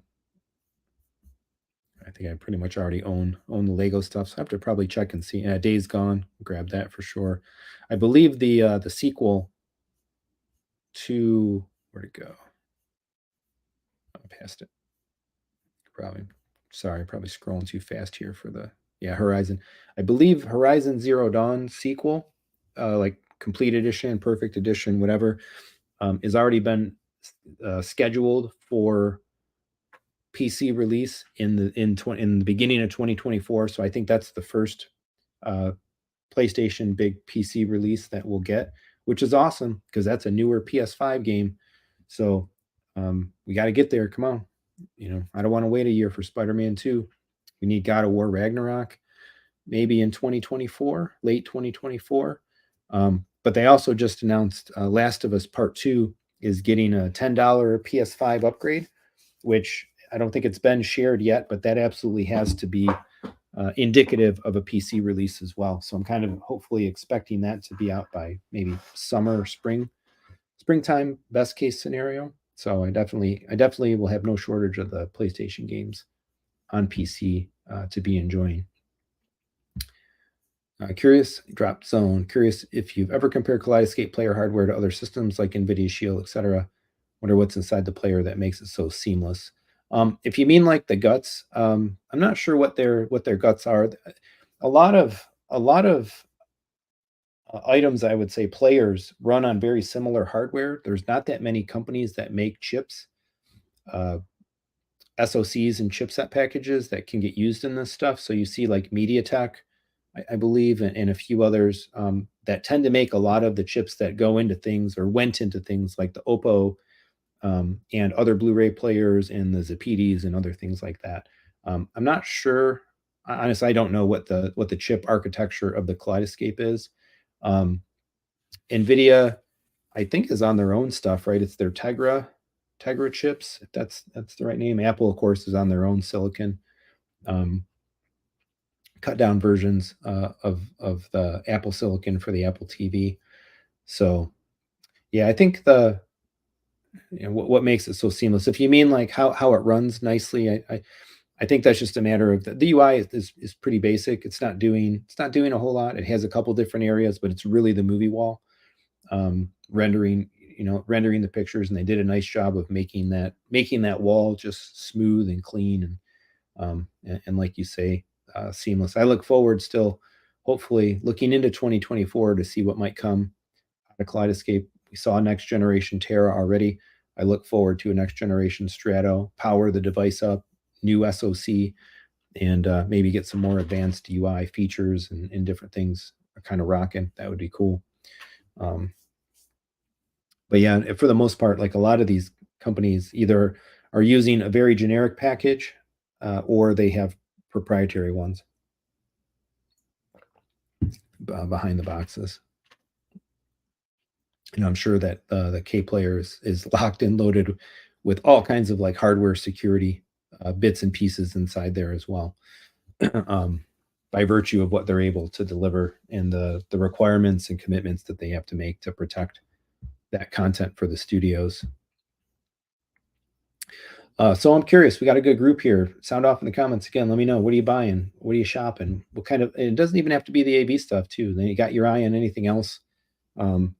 think I pretty much already own the Lego stuff. So I have to probably check and see. Days Gone, grab that for sure. I believe the sequel to where'd it go? I passed it. Probably sorry, probably scrolling too fast here for the Horizon. I believe Horizon Zero Dawn sequel, like complete edition, perfect edition, whatever, is already been scheduled for PC release in the beginning of 2024. So I think that's the first uh, PlayStation big PC release that we'll get, which is awesome because that's a newer PS5 game. So we got to get there. Come on, I don't want to wait a year for Spider-Man 2. We need God of War Ragnarok, maybe in 2024, late 2024. But they also just announced Last of Us Part 2 is getting a $10 PS5 upgrade, which I don't think it's been shared yet, but that absolutely has to be indicative of a PC release as well. So I'm kind of hopefully expecting that to be out by maybe summer or springtime, best case scenario. So I definitely will have no shortage of the PlayStation games on PC to be enjoying. Curious, drop zone. Curious if you've ever compared Kaleidoscape player hardware to other systems like NVIDIA Shield, etc. Wonder what's inside the player that makes it so seamless. If you mean like the guts, I'm not sure what their guts are. A lot of items, I would say, players run on very similar hardware. There's not that many companies that make chips, uh, SoCs, and chipset packages that can get used in this stuff. So you see like MediaTek, I believe, and a few others that tend to make a lot of the chips that go into things or went into things like the Oppo and other Blu-ray players and the Zapidis and other things like that. I'm not sure. Honestly, I don't know what the chip architecture of the Kaleidoscape is. NVIDIA, I think, is on their own stuff, right? It's their Tegra chips, if that's the right name. Apple, of course, is on their own silicon. Cut down versions of the Apple Silicon for the Apple TV. So, yeah, I think what makes it so seamless. If you mean like how it runs nicely, I think that's just a matter of the UI is pretty basic. It's not doing a whole lot. It has a couple different areas, but it's really the movie wall rendering the pictures, and they did a nice job of making that wall just smooth and clean and like you say, seamless. I look forward still, hopefully looking into 2024 to see what might come out of Kaleidoscape. We saw next generation Terra already. I look forward to a next generation Strato, power the device up, new SoC, and maybe get some more advanced UI features and different things are kind of rocking. That would be cool. Um, But yeah, for the most part, like a lot of these companies either are using a very generic package, or they have proprietary ones behind the boxes. And I'm sure that the K player is locked and loaded with all kinds of like hardware security bits and pieces inside there as well, um, by virtue of what they're able to deliver and the requirements and commitments that they have to make to protect that content for the studios. So I'm curious. We got a good group here. Sound off in the comments again. Let me know. What are you buying? What are you shopping? What kind of? And it doesn't even have to be the AB stuff too. Then you got your eye on anything else, um,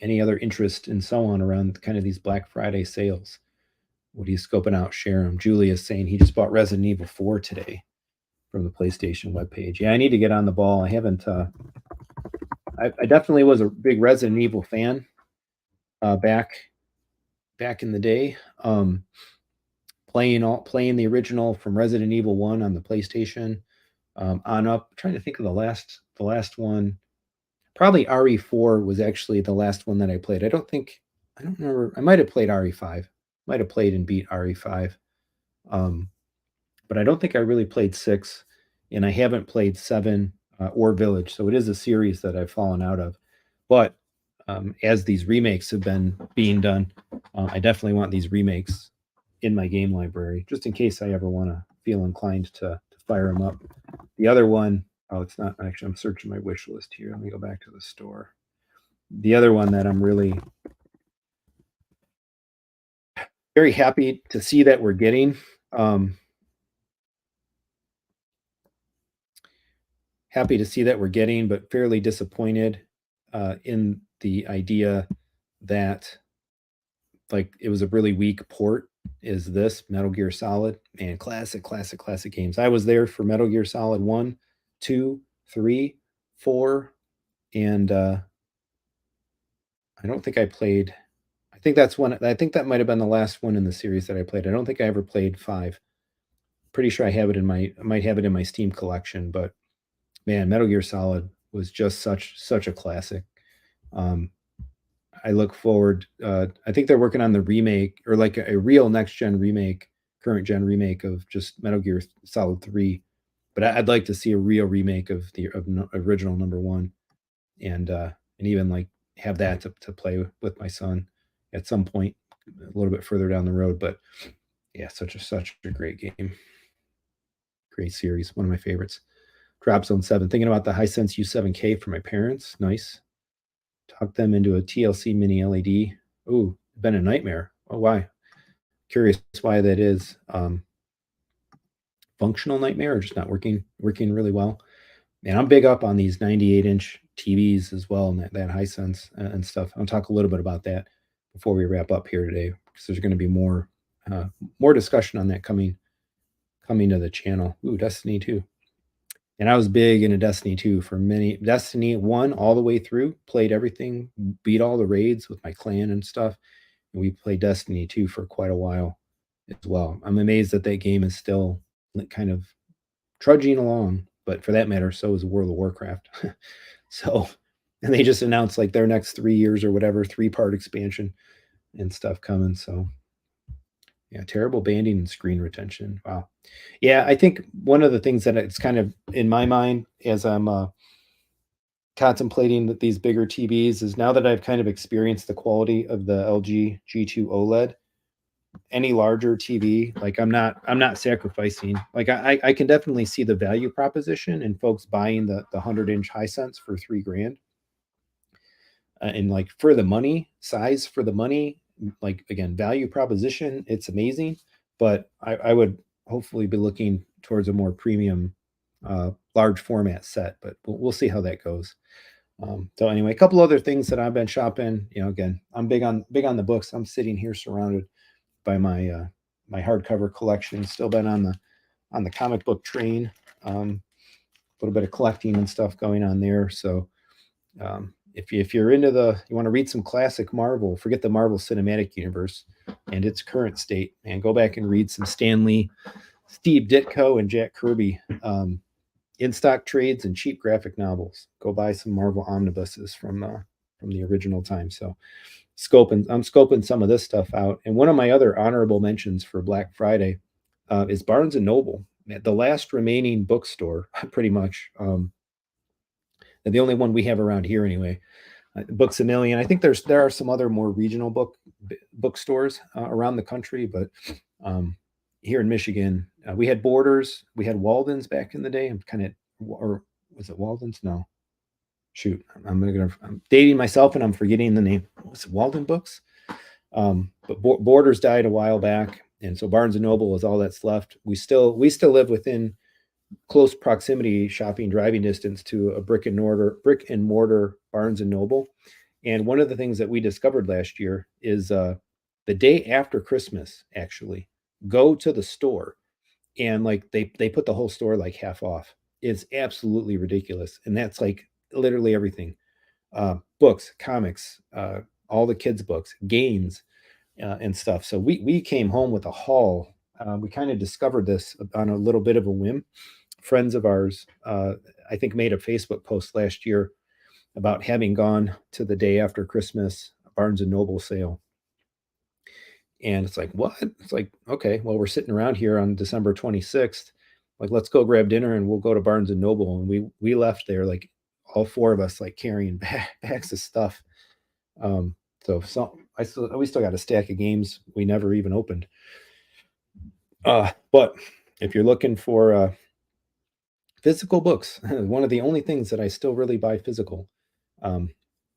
any other interest and so on around kind of these Black Friday sales. What are you scoping out? Share them. Julia's saying he just bought Resident Evil 4 today from the PlayStation webpage. Yeah, I need to get on the ball. I haven't. I definitely was a big Resident Evil fan back in the day. Playing the original from Resident Evil 1 on the PlayStation, on up. I'm trying to think of the last one. Probably RE4 was actually the last one that I played. I don't remember. I might have played RE5. Might have played and beat RE5. Um, but I don't think I really played 6, and I haven't played 7 or Village. So it is a series that I've fallen out of. But as these remakes have been being done, I definitely want these remakes in my game library, just in case I ever want to feel inclined to fire them up. The other one, oh, it's not actually. I'm searching my wish list here. Let me go back to the store. The other one that I'm really very happy to see that we're getting. Happy to see that we're getting, but fairly disappointed in the idea that like it was a really weak port. Is this Metal Gear Solid? Man, classic games. I was there for Metal Gear Solid 1, 2, 3, 4, and I don't think I played. I think that's one. I think that might have been the last one in the series that I played. I don't think I ever played 5. Pretty sure I have it in my. I might have it in my Steam collection, but man, Metal Gear Solid was just such a classic. Um, I look forward. I think they're working on the remake or like a real next gen remake, current gen remake of just Metal Gear Solid 3. But I'd like to see a real remake of the original number 1, and even like have that to play with my son at some point, a little bit further down the road. But yeah, such a great game, great series, one of my favorites. Drop Zone 7. Thinking about the Hisense U7K for my parents. Nice. Talk them into a TLC mini LED. Ooh, been a nightmare. Oh, why? Curious why that is. Functional nightmare or just not working really well. Man, I'm big up on these 98-inch TVs as well, and that Hisense and stuff. I'll talk a little bit about that before we wrap up here today, because there's going to be more discussion on that coming to the channel. Ooh, Destiny 2. And I was big into Destiny 2 for many. Destiny 1 all the way through, played everything, beat all the raids with my clan and stuff. And we played Destiny 2 for quite a while as well. I'm amazed that that game is still kind of trudging along, but for that matter, so is World of Warcraft. So, and they just announced like their next 3 years or whatever, 3-part expansion and stuff coming. So, yeah, terrible banding and screen retention. Wow. Yeah, I think one of the things that it's kind of in my mind as I'm contemplating that these bigger TVs is now that I've kind of experienced the quality of the LG G2 OLED, any larger TV, like I'm not sacrificing. Like I can definitely see the value proposition in folks buying the 100-inch Hisense for $3,000. And like for the money, size for the money, like again, value proposition, it's amazing. But I would hopefully be looking towards a more premium, large format set. But we'll see how that goes. So anyway, a couple other things that I've been shopping. Again, I'm big on the books. I'm sitting here surrounded by my hardcover collection. Still been on the comic book train. A little bit of collecting and stuff going on there. So if you're into you want to read some classic Marvel, forget the Marvel Cinematic Universe and its current state, and go back and read some Stan Lee, Steve Ditko, and Jack Kirby in stock trades and cheap graphic novels. Go buy some Marvel omnibuses from from the original time. So I'm scoping some of this stuff out. And one of my other honorable mentions for Black Friday is Barnes and Noble, the last remaining bookstore, pretty much. The only one we have around here anyway. Books a Million. I think there are some other more regional bookstores around the country, but here in Michigan, we had Borders, we had Walden's back in the day. Or was it Walden's? No, shoot, I'm dating myself and I'm forgetting the name. Was it Walden Books? But Borders died a while back, and so Barnes and Noble is all that's left. We still live within close proximity, shopping driving distance to a brick and mortar Barnes and Noble. And one of the things that we discovered last year is the day after Christmas, actually, go to the store and like they put the whole store like half off. It's absolutely ridiculous. And that's like literally everything. Books, comics, all the kids' books, games, and stuff. So we came home with a haul. We kind of discovered this on a little bit of a whim. Friends of ours, I think, made a Facebook post last year about having gone to the day after Christmas Barnes and Noble sale. And it's like, what? It's like, okay, well, we're sitting around here on December 26th. Like, let's go grab dinner and we'll go to Barnes and Noble. And we left there, like all four of us, like carrying bags of stuff. So we still got a stack of games we never even opened. But if you're looking for physical books, one of the only things that I still really buy physical,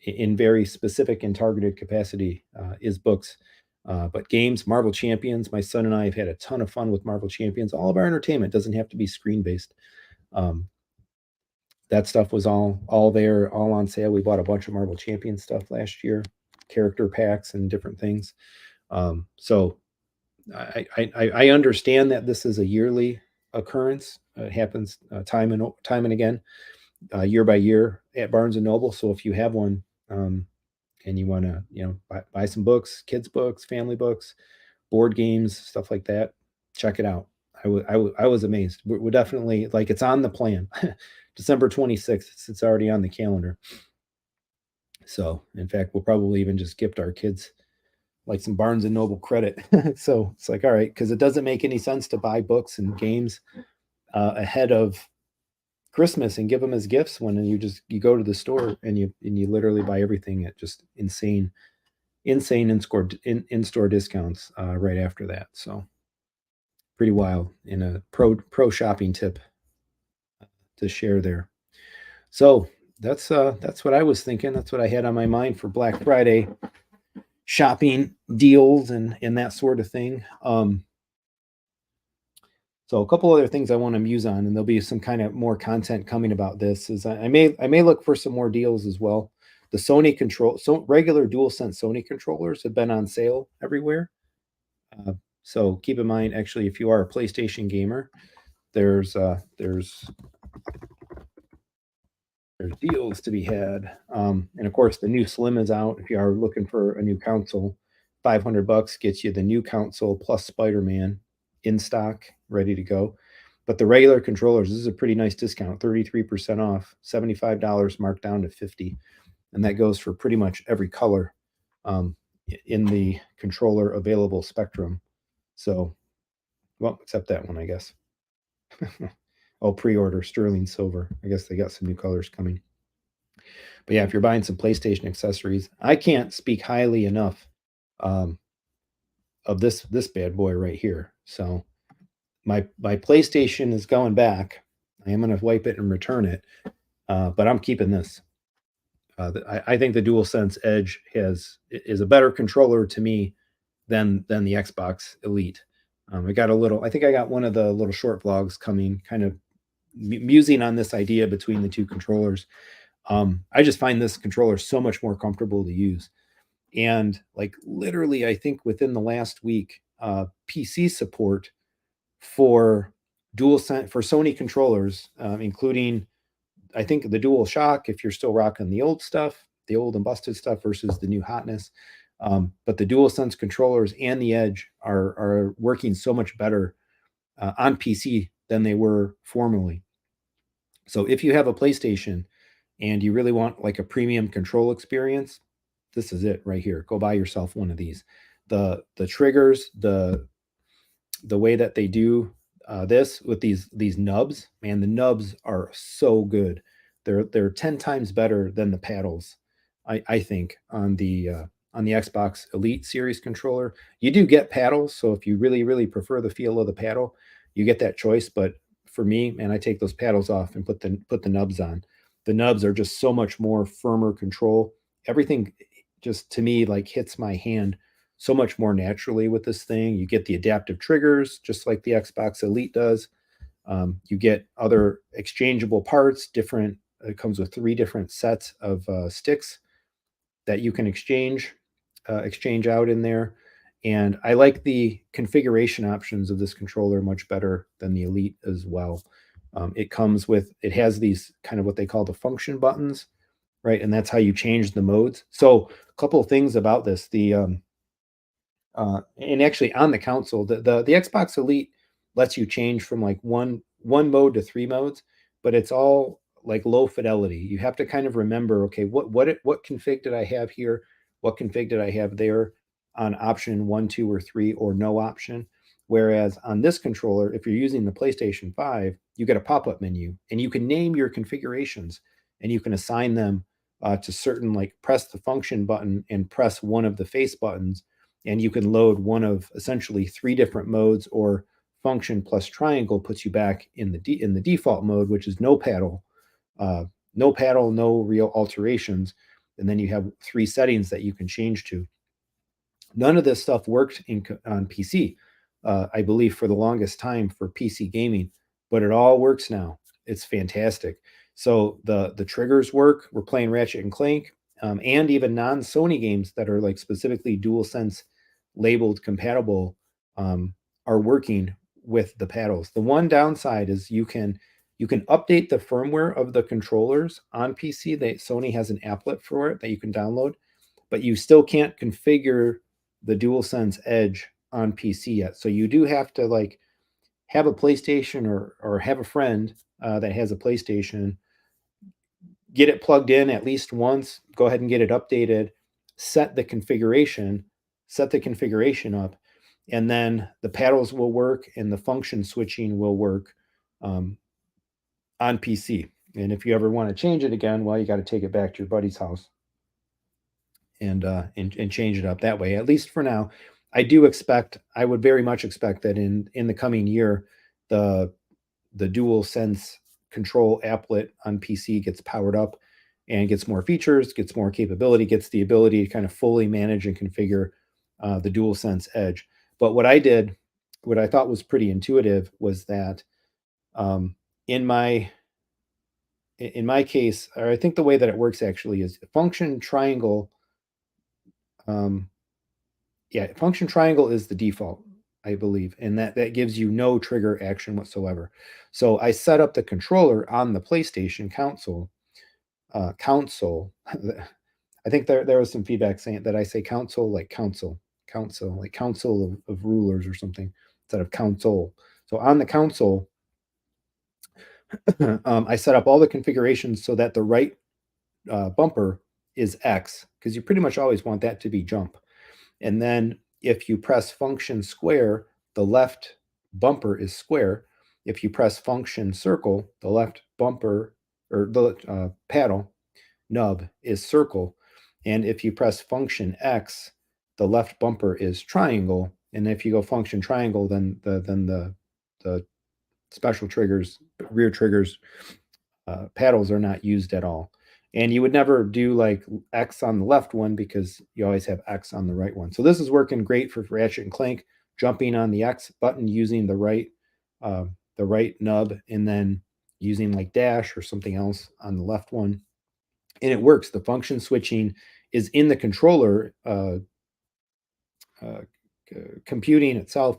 in very specific and targeted capacity, is books. But games, Marvel Champions, my son and I have had a ton of fun with Marvel Champions. All of our entertainment doesn't have to be screen based. That stuff was all there, all on sale. We bought a bunch of Marvel Champions stuff last year, character packs and different things. So I understand that this is a yearly occurrence. It happens time and again, year by year at Barnes and Noble. So if you have one, and you want to, buy some books, kids books, family books, board games, stuff like that, check it out. I was amazed. We're definitely, like, it's on the plan. December 26th, it's already on the calendar. So in fact, we'll probably even just gift our kids like some Barnes and Noble credit. So it's like, all right, because it doesn't make any sense to buy books and games ahead of Christmas and give them as gifts when you go to the store and you literally buy everything at just insane in-store discounts right after that. So pretty wild, in a pro shopping tip to share there. So that's what I was thinking. That's what I had on my mind for Black Friday shopping deals and that sort of thing. So a couple other things I want to muse on, and there'll be some kind of more content coming about this. Is I may look for some more deals as well. The regular DualSense Sony controllers have been on sale everywhere. So keep in mind, actually, if you are a PlayStation gamer, there's deals to be had. And of course, the new Slim is out. If you are looking for a new console, $500 gets you the new console plus Spider-Man in stock, ready to go. But the regular controllers, this is a pretty nice discount, 33% off, $75 marked down to $50. And that goes for pretty much every color in the controller available spectrum. So, well, except that one, I guess. Oh, pre-order sterling silver. I guess they got some new colors coming. But yeah, if you're buying some PlayStation accessories, I can't speak highly enough of this bad boy right here. So my PlayStation is going back. I am going to wipe it and return it, but I'm keeping this. I think the DualSense Edge is a better controller to me than the Xbox Elite. I think I got one of the little short vlogs coming, kind of musing on this idea between the two controllers. I just find this controller so much more comfortable to use. And like literally, I think within the last week, PC support for Sony controllers, including, I think, the Dual Shock, if you're still rocking the old stuff, the old and busted stuff versus the new hotness. But the DualSense controllers and the Edge are working so much better on PC than they were formerly. So if you have a PlayStation, and you really want like a premium control experience, this is it right here. Go buy yourself one of these. The triggers, the way that they do this with these nubs, man, the nubs are so good. They're 10 times better than the paddles. I think on the Xbox Elite Series controller, you do get paddles. So if you really prefer the feel of the paddle, you get that choice. But for me, man, I take those paddles off and put the nubs on. The nubs are just so much more firmer control. Everything just to me like hits my hand so much more naturally with this thing. You get the adaptive triggers, just like the Xbox Elite does. You get other exchangeable parts, different. It comes with 3 different sets of sticks that you can exchange out in there. And I like the configuration options of this controller much better than the Elite as well. It has these kind of what they call the function buttons, right? And that's how you change the modes. So a couple of things about this. And actually on the console, the Xbox Elite lets you change from like one mode to 3 modes, but it's all like low fidelity. You have to kind of remember, okay, what config did I have here? What config did I have there on option 1, 2, or 3, or no option? Whereas on this controller, if you're using the PlayStation 5, you get a pop-up menu and you can name your configurations and you can assign them to certain, like press the function button and press one of the face buttons, and you can load one of essentially 3 different modes, or function plus triangle puts you back in the default mode, which is uh, no paddle, no real alterations, and then you have 3 settings that you can change to. None of this stuff worked on PC, I believe, for the longest time for PC gaming, but it all works now. It's fantastic. So the triggers work. We're playing Ratchet and Clank, and even non-Sony games that are like specifically DualSense labeled compatible are working with the paddles. The one downside is you can update the firmware of the controllers on PC. Sony has an applet for it that you can download, but you still can't configure the DualSense Edge on PC yet. So you do have to like have a PlayStation, or have a friend that has a PlayStation, get it plugged in at least once, go ahead and get it updated, set the configuration, set the configuration up, and then the paddles will work and the function switching will work um, on PC. And if you ever want to change it again, well, you got to take it back to your buddy's house and change it up that way. At least for now, I would very much expect that in the coming year, the the dual sense control applet on PC gets powered up and gets more features, gets more capability, gets the ability to kind of fully manage and configure the dual sense edge. But what I thought was pretty intuitive was that um, in my case, or I think the way that it works actually is function triangle. Um, yeah, function triangle is the default, I believe, and that gives you no trigger action whatsoever. So I set up the controller on the PlayStation console. Console. I think there was some feedback saying that I say council like council like council of rulers or something instead of console. So on the console, I set up all the configurations so that the right bumper is X, because you pretty much always want that to be jump. And then if you press function square, the left bumper is square. If you press function circle, the left bumper, or the paddle nub is circle. And if you press function X, the left bumper is triangle. And if you go function triangle, then the special triggers, rear triggers, paddles are not used at all. And you would never do like X on the left one because you always have X on the right one. So this is working great for Ratchet and Clank, jumping on the X button using the right nub, and then using like dash or something else on the left one. And it works. The function switching is in the controller. Uh, Computing itself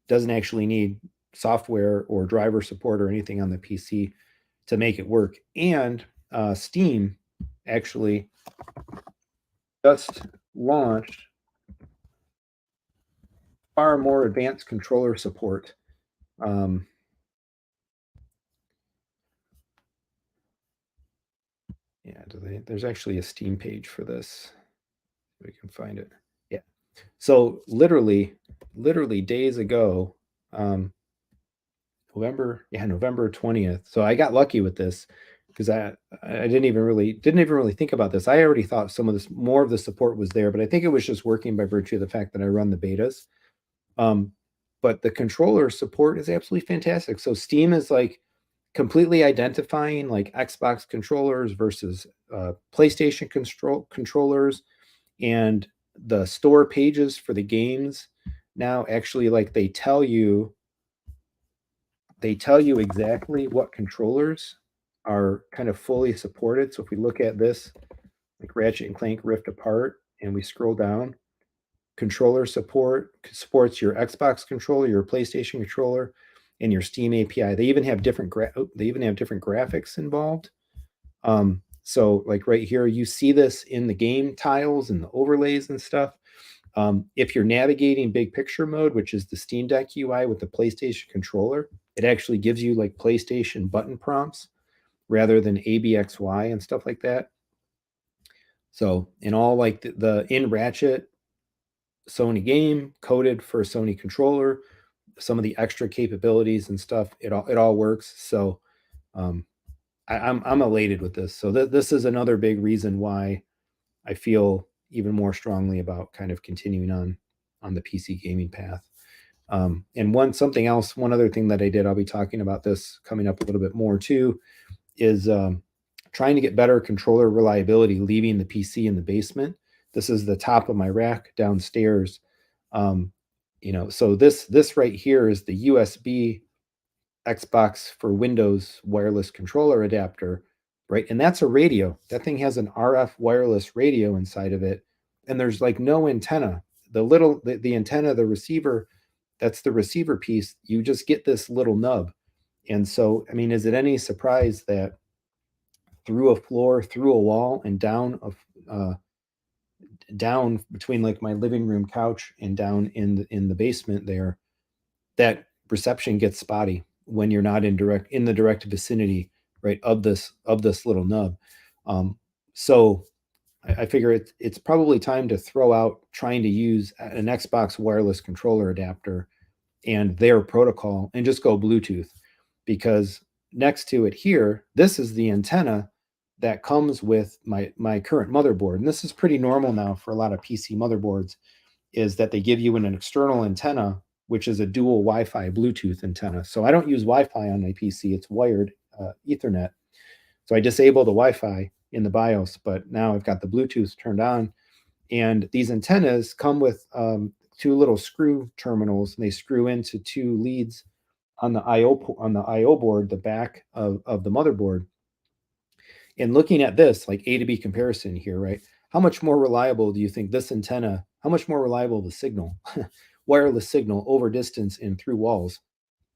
doesn't actually need software or driver support or anything on the PC to make it work. And Steam actually just launched far more advanced controller support. Um, There's actually a Steam page for this. We can find it. Yeah. So literally days ago, November 20th. So I got lucky with this because I didn't even really think about this. I already thought some of this more of the support was there, but I think it was just working by virtue of the fact that I run the betas. Um, but the controller support is absolutely fantastic. So Steam is like completely identifying like Xbox controllers versus PlayStation controllers, and the store pages for the games now actually like they tell you exactly what controllers are kind of fully supported. So if we look at this, like Ratchet and Clank Rift Apart, and we scroll down, controller support supports your Xbox controller, your PlayStation controller, and your Steam API. They even have different graphics involved. So like right here, you see this in the game tiles and the overlays and stuff. If you're navigating big picture mode, which is the Steam Deck UI with the PlayStation controller, it actually gives you like PlayStation button prompts rather than ABXY and stuff like that. So in all like the in Ratchet Sony game coded for a Sony controller, some of the extra capabilities and stuff, it all works. So um, I'm elated with this. So this is another big reason why I feel even more strongly about kind of continuing on the PC gaming path. And one other thing that I did, I'll be talking about this coming up a little bit more too, is trying to get better controller reliability, leaving the PC in the basement. This is the top of my rack downstairs. Um, so this right here is the USB Xbox for Windows wireless controller adapter, right? And that's a radio. That thing has an RF wireless radio inside of it, and there's like no antenna. The antenna, the receiver, that's the receiver piece. You just get this little nub. And so, I mean, is it any surprise that through a floor, through a wall, and down between like my living room couch and down in the basement there, that reception gets spotty when you're not in the direct vicinity, right, of this little nub. So I figure it's probably time to throw out trying to use an Xbox wireless controller adapter and their protocol and just go Bluetooth, because next to it here, this is the antenna that comes with my current motherboard. And this is pretty normal now for a lot of PC motherboards, is that they give you an external antenna, which is a dual Wi-Fi Bluetooth antenna. So I don't use Wi-Fi on my PC. It's wired Ethernet. So I disable the Wi-Fi in the BIOS, but now I've got the Bluetooth turned on. And these antennas come with two little screw terminals, and they screw into two leads on the IO board, the back of the motherboard. And looking at this, like A to B comparison here, right? How much more reliable do you think this antenna, how much more reliable the signal, wireless signal over distance and through walls,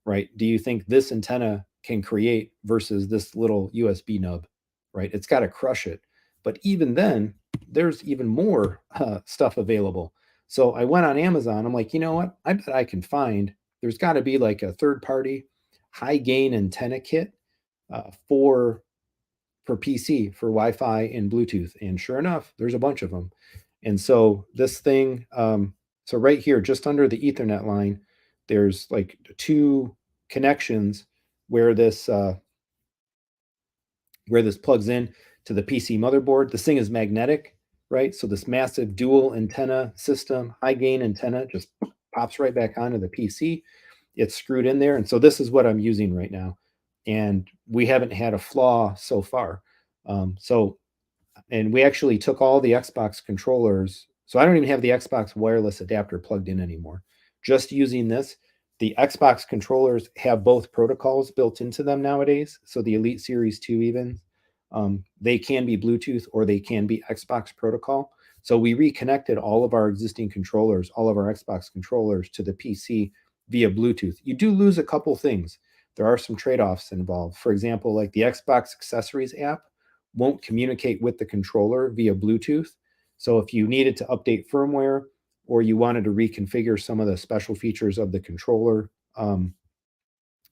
right? Do you think this antenna can create versus this little USB nub, right? It's got to crush it. But even then, there's even more stuff available. So I went on Amazon. I'm like, you know what? I bet I can find, there's got to be like a third party high gain antenna kit for PC for Wi-Fi and Bluetooth. And sure enough, there's a bunch of them. And so this thing, so right here, just under the Ethernet line, there's like two connections where this plugs in to the PC motherboard. This thing is magnetic, right? So this massive dual antenna system, high gain antenna, just pops right back onto the PC. It's screwed in there. And so this is what I'm using right now. And we haven't had a flaw so far. And we actually took all the Xbox controllers. So I don't even have the Xbox wireless adapter plugged in anymore. Just using this. The Xbox controllers have both protocols built into them nowadays. So the Elite Series 2 even, they can be Bluetooth or they can be Xbox protocol. So we reconnected all of our existing controllers, all of our Xbox controllers to the PC via Bluetooth. You do lose a couple things. There are some trade-offs involved. For example, like the Xbox accessories app won't communicate with the controller via Bluetooth. So if you needed to update firmware or you wanted to reconfigure some of the special features of the controller,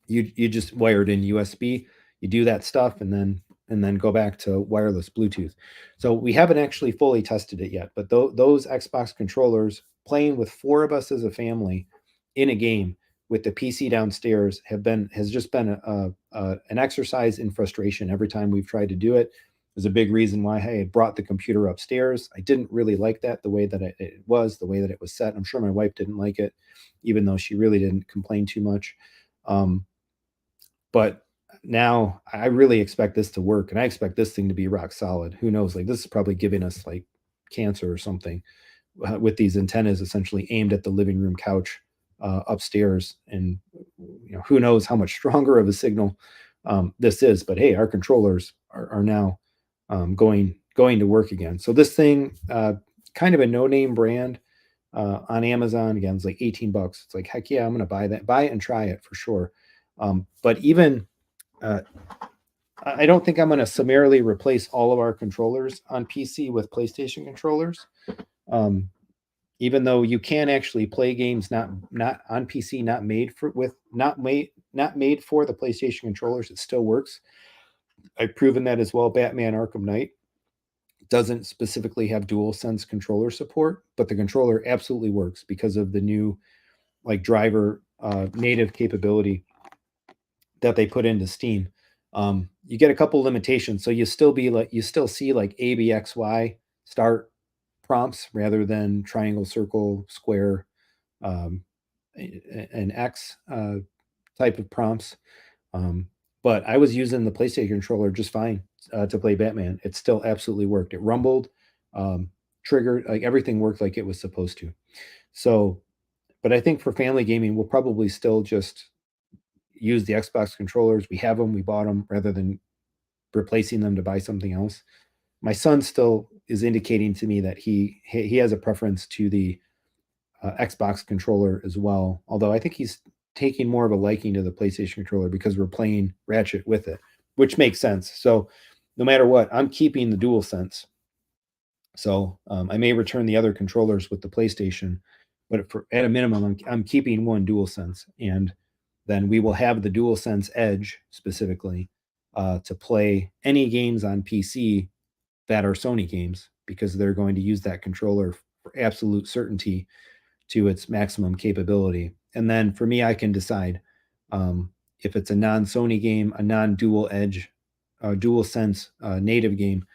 you just wired in USB. You do that stuff, and then and then go back to wireless Bluetooth. So we haven't actually fully tested it yet, but those Xbox controllers, playing with 4 of us as a family in a game with the PC downstairs, has just been an exercise in frustration every time we've tried to do it. There's a big reason why I had brought the computer upstairs. I didn't really like that, the way that it was, the way that it was set. I'm sure my wife didn't like it, even though she really didn't complain too much. But now I really expect this to work, and I expect this thing to be rock solid. Who knows? Like, this is probably giving us like cancer or something, with these antennas essentially aimed at the living room couch upstairs. And who knows how much stronger of a signal this is. But hey, our controllers are now going to work again. So this thing, kind of a no name brand on Amazon. Again, it's like 18 bucks. It's like, heck yeah, I'm going to buy it and try it for sure. But even I don't think I'm going to summarily replace all of our controllers on PC with PlayStation controllers. Even though you can actually play games not on PC, not made for the PlayStation controllers, it still works. I've proven that as well. Batman Arkham Knight doesn't specifically have DualSense controller support, but the controller absolutely works because of the new like driver native capability that they put into Steam. You get a couple limitations, so you still see like ABXY start prompts rather than triangle, circle, square, and X type of prompts. But I was using the PlayStation controller just fine to play Batman. It still absolutely worked. It rumbled, triggered, like everything worked like it was supposed to. So, but I think for family gaming, we'll probably still just use the Xbox controllers. We have them, we bought them, rather than replacing them to buy something else. My son still is indicating to me that he has a preference to the Xbox controller as well. Although I think he's taking more of a liking to the PlayStation controller because we're playing Ratchet with it, which makes sense. So no matter what, I'm keeping the DualSense. So I may return the other controllers with the PlayStation, but at a minimum, I'm keeping one DualSense, and then we will have the DualSense Edge specifically to play any games on PC that are Sony games, because they're going to use that controller for absolute certainty to its maximum capability. And then for me, I can decide if it's a non-Sony game, a non-Dual Edge, DualSense native game.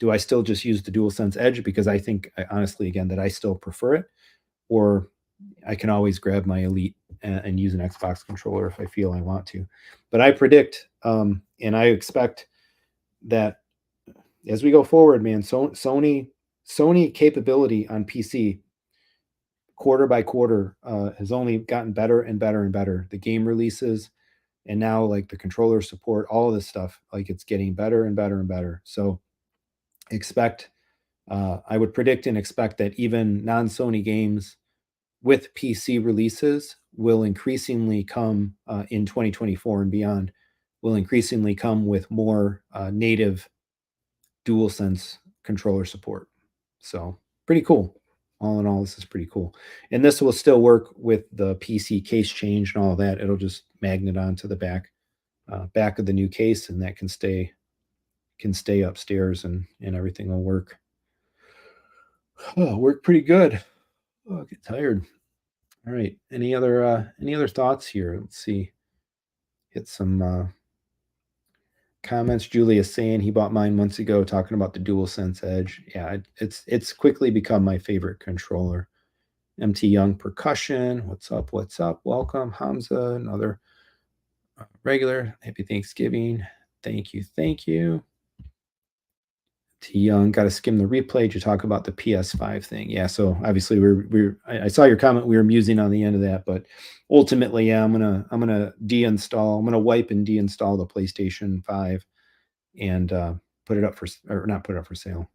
Do I still just use the DualSense Edge because I think, honestly, again, that I still prefer it, or I can always grab my Elite and use an Xbox controller if I feel I want to. But I predict and I expect that as we go forward, man, Sony capability on PC quarter by quarter has only gotten better and better and better. The game releases, and now like the controller support, all of this stuff, like it's getting better and better and better. So expect, I would predict and expect that even non-Sony games with PC releases will increasingly come in 2024 and beyond, will increasingly come with more native DualSense controller support. So pretty cool. All in all, this is pretty cool. And this will still work with the PC case change and all of that. It'll just magnet onto the back of the new case, and that can stay upstairs, and everything will work. Oh, work pretty good. Oh, I get tired. All right. Any other thoughts here? Let's see. Hit some comments. Julius saying he bought mine months ago, talking about the DualSense Edge. Yeah, it's quickly become my favorite controller. MT Young Percussion. What's up? What's up? Welcome, Hamza. Another regular. Happy Thanksgiving. Thank you. Thank you. T Young, got to skim the replay to talk about the PS5 thing. Yeah, so obviously I saw your comment. We were musing on the end of that, but ultimately, yeah, I'm gonna deinstall. I'm gonna wipe and deinstall the PlayStation 5 and put it up for, or not put it up for sale.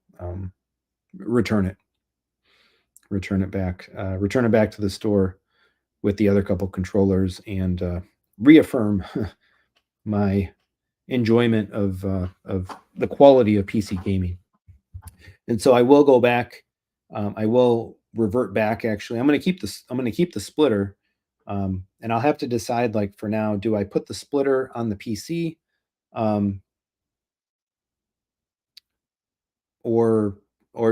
Return it. Return it back. Return it back to the store with the other couple controllers, and reaffirm my enjoyment of the quality of PC gaming. And so I will go back. I will revert back. Actually, I'm going to keep this. I'm going to keep the splitter, and I'll have to decide. Like for now, do I put the splitter on the PC, or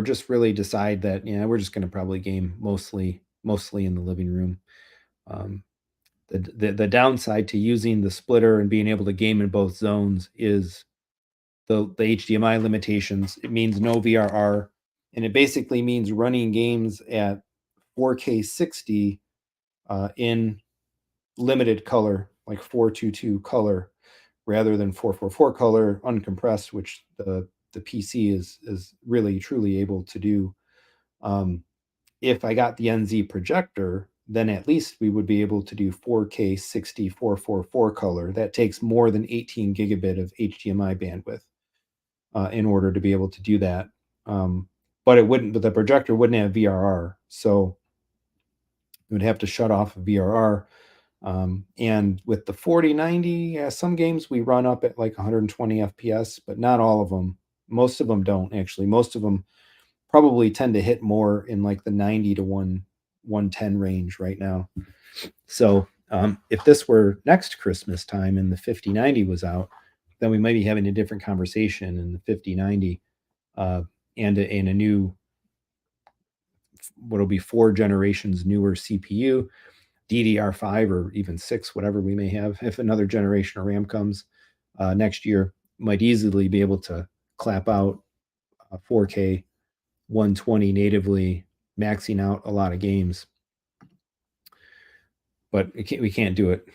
just really decide that, yeah, we're just going to probably game mostly in the living room. Um, the downside to using the splitter and being able to game in both zones is the HDMI limitations. It means no VRR, and it basically means running games at 4K 60 in limited color, like 422 color, rather than 444 color uncompressed, which the PC is really truly able to do. Um, if I got the NZ projector, then at least we would be able to do 4K 60 444 color. That takes more than 18 gigabit of HDMI bandwidth in order to be able to do that. But it wouldn't. But the projector wouldn't have VRR, so it would have to shut off VRR. And with the 4090, yeah, some games we run up at like 120 FPS, but not all of them. Most of them don't actually. Most of them probably tend to hit more in like the 90 to 110 range right now. So if this were next Christmas time and the 5090 was out, then we might be having a different conversation in the 5090 uh, and in a new, what'll be 4 generations newer CPU, DDR5 or even 6, whatever we may have. If another generation of RAM comes next year, might easily be able to clap out 4K 120 natively, maxing out a lot of games. But we can't do it.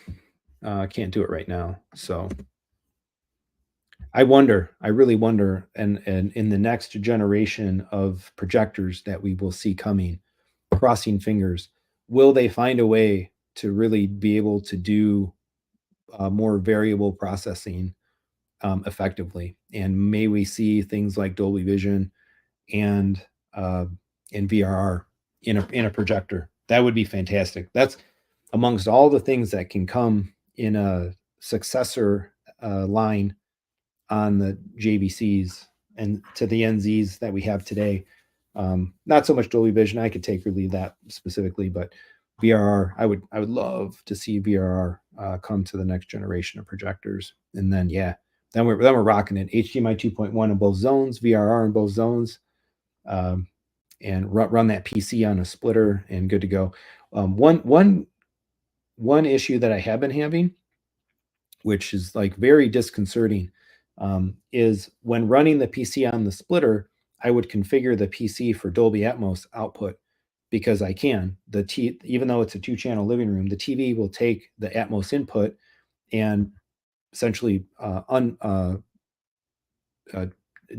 Can't do it right now. So I wonder, I really wonder, and in the next generation of projectors that we will see coming, crossing fingers, will they find a way to really be able to do more variable processing effectively? And may we see things like Dolby Vision and uh, in VRR in a projector? That would be fantastic. That's amongst all the things that can come in a successor line on the JVCs and to the NZs that we have today. Not so much Dolby Vision. I could take or leave that specifically, but VRR, I would love to see VRR come to the next generation of projectors. And then yeah, then we're rocking it. HDMI 2.1 in both zones, VRR in both zones, and run that PC on a splitter and good to go. One issue that I have been having, which is like very disconcerting, is when running the PC on the splitter, I would configure the PC for Dolby Atmos output because I can. Even though it's a 2-channel living room, the TV will take the Atmos input and essentially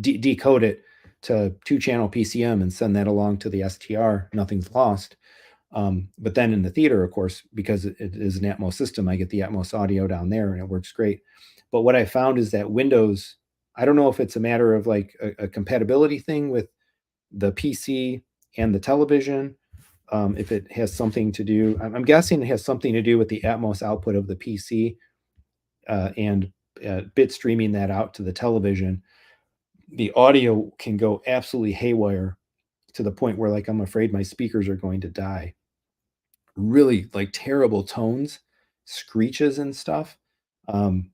decode it to 2-channel PCM and send that along to the STR. Nothing's lost. But then in the theater, of course, because it is an Atmos system, I get the Atmos audio down there and it works great. But what I found is that Windows, I don't know if it's a matter of like a compatibility thing with the PC and the television. If it has something to do, I'm guessing it has something to do with the Atmos output of the PC and bit streaming that out to the television. The audio can go absolutely haywire to the point where like I'm afraid my speakers are going to die. Really like terrible tones, screeches and stuff. Um,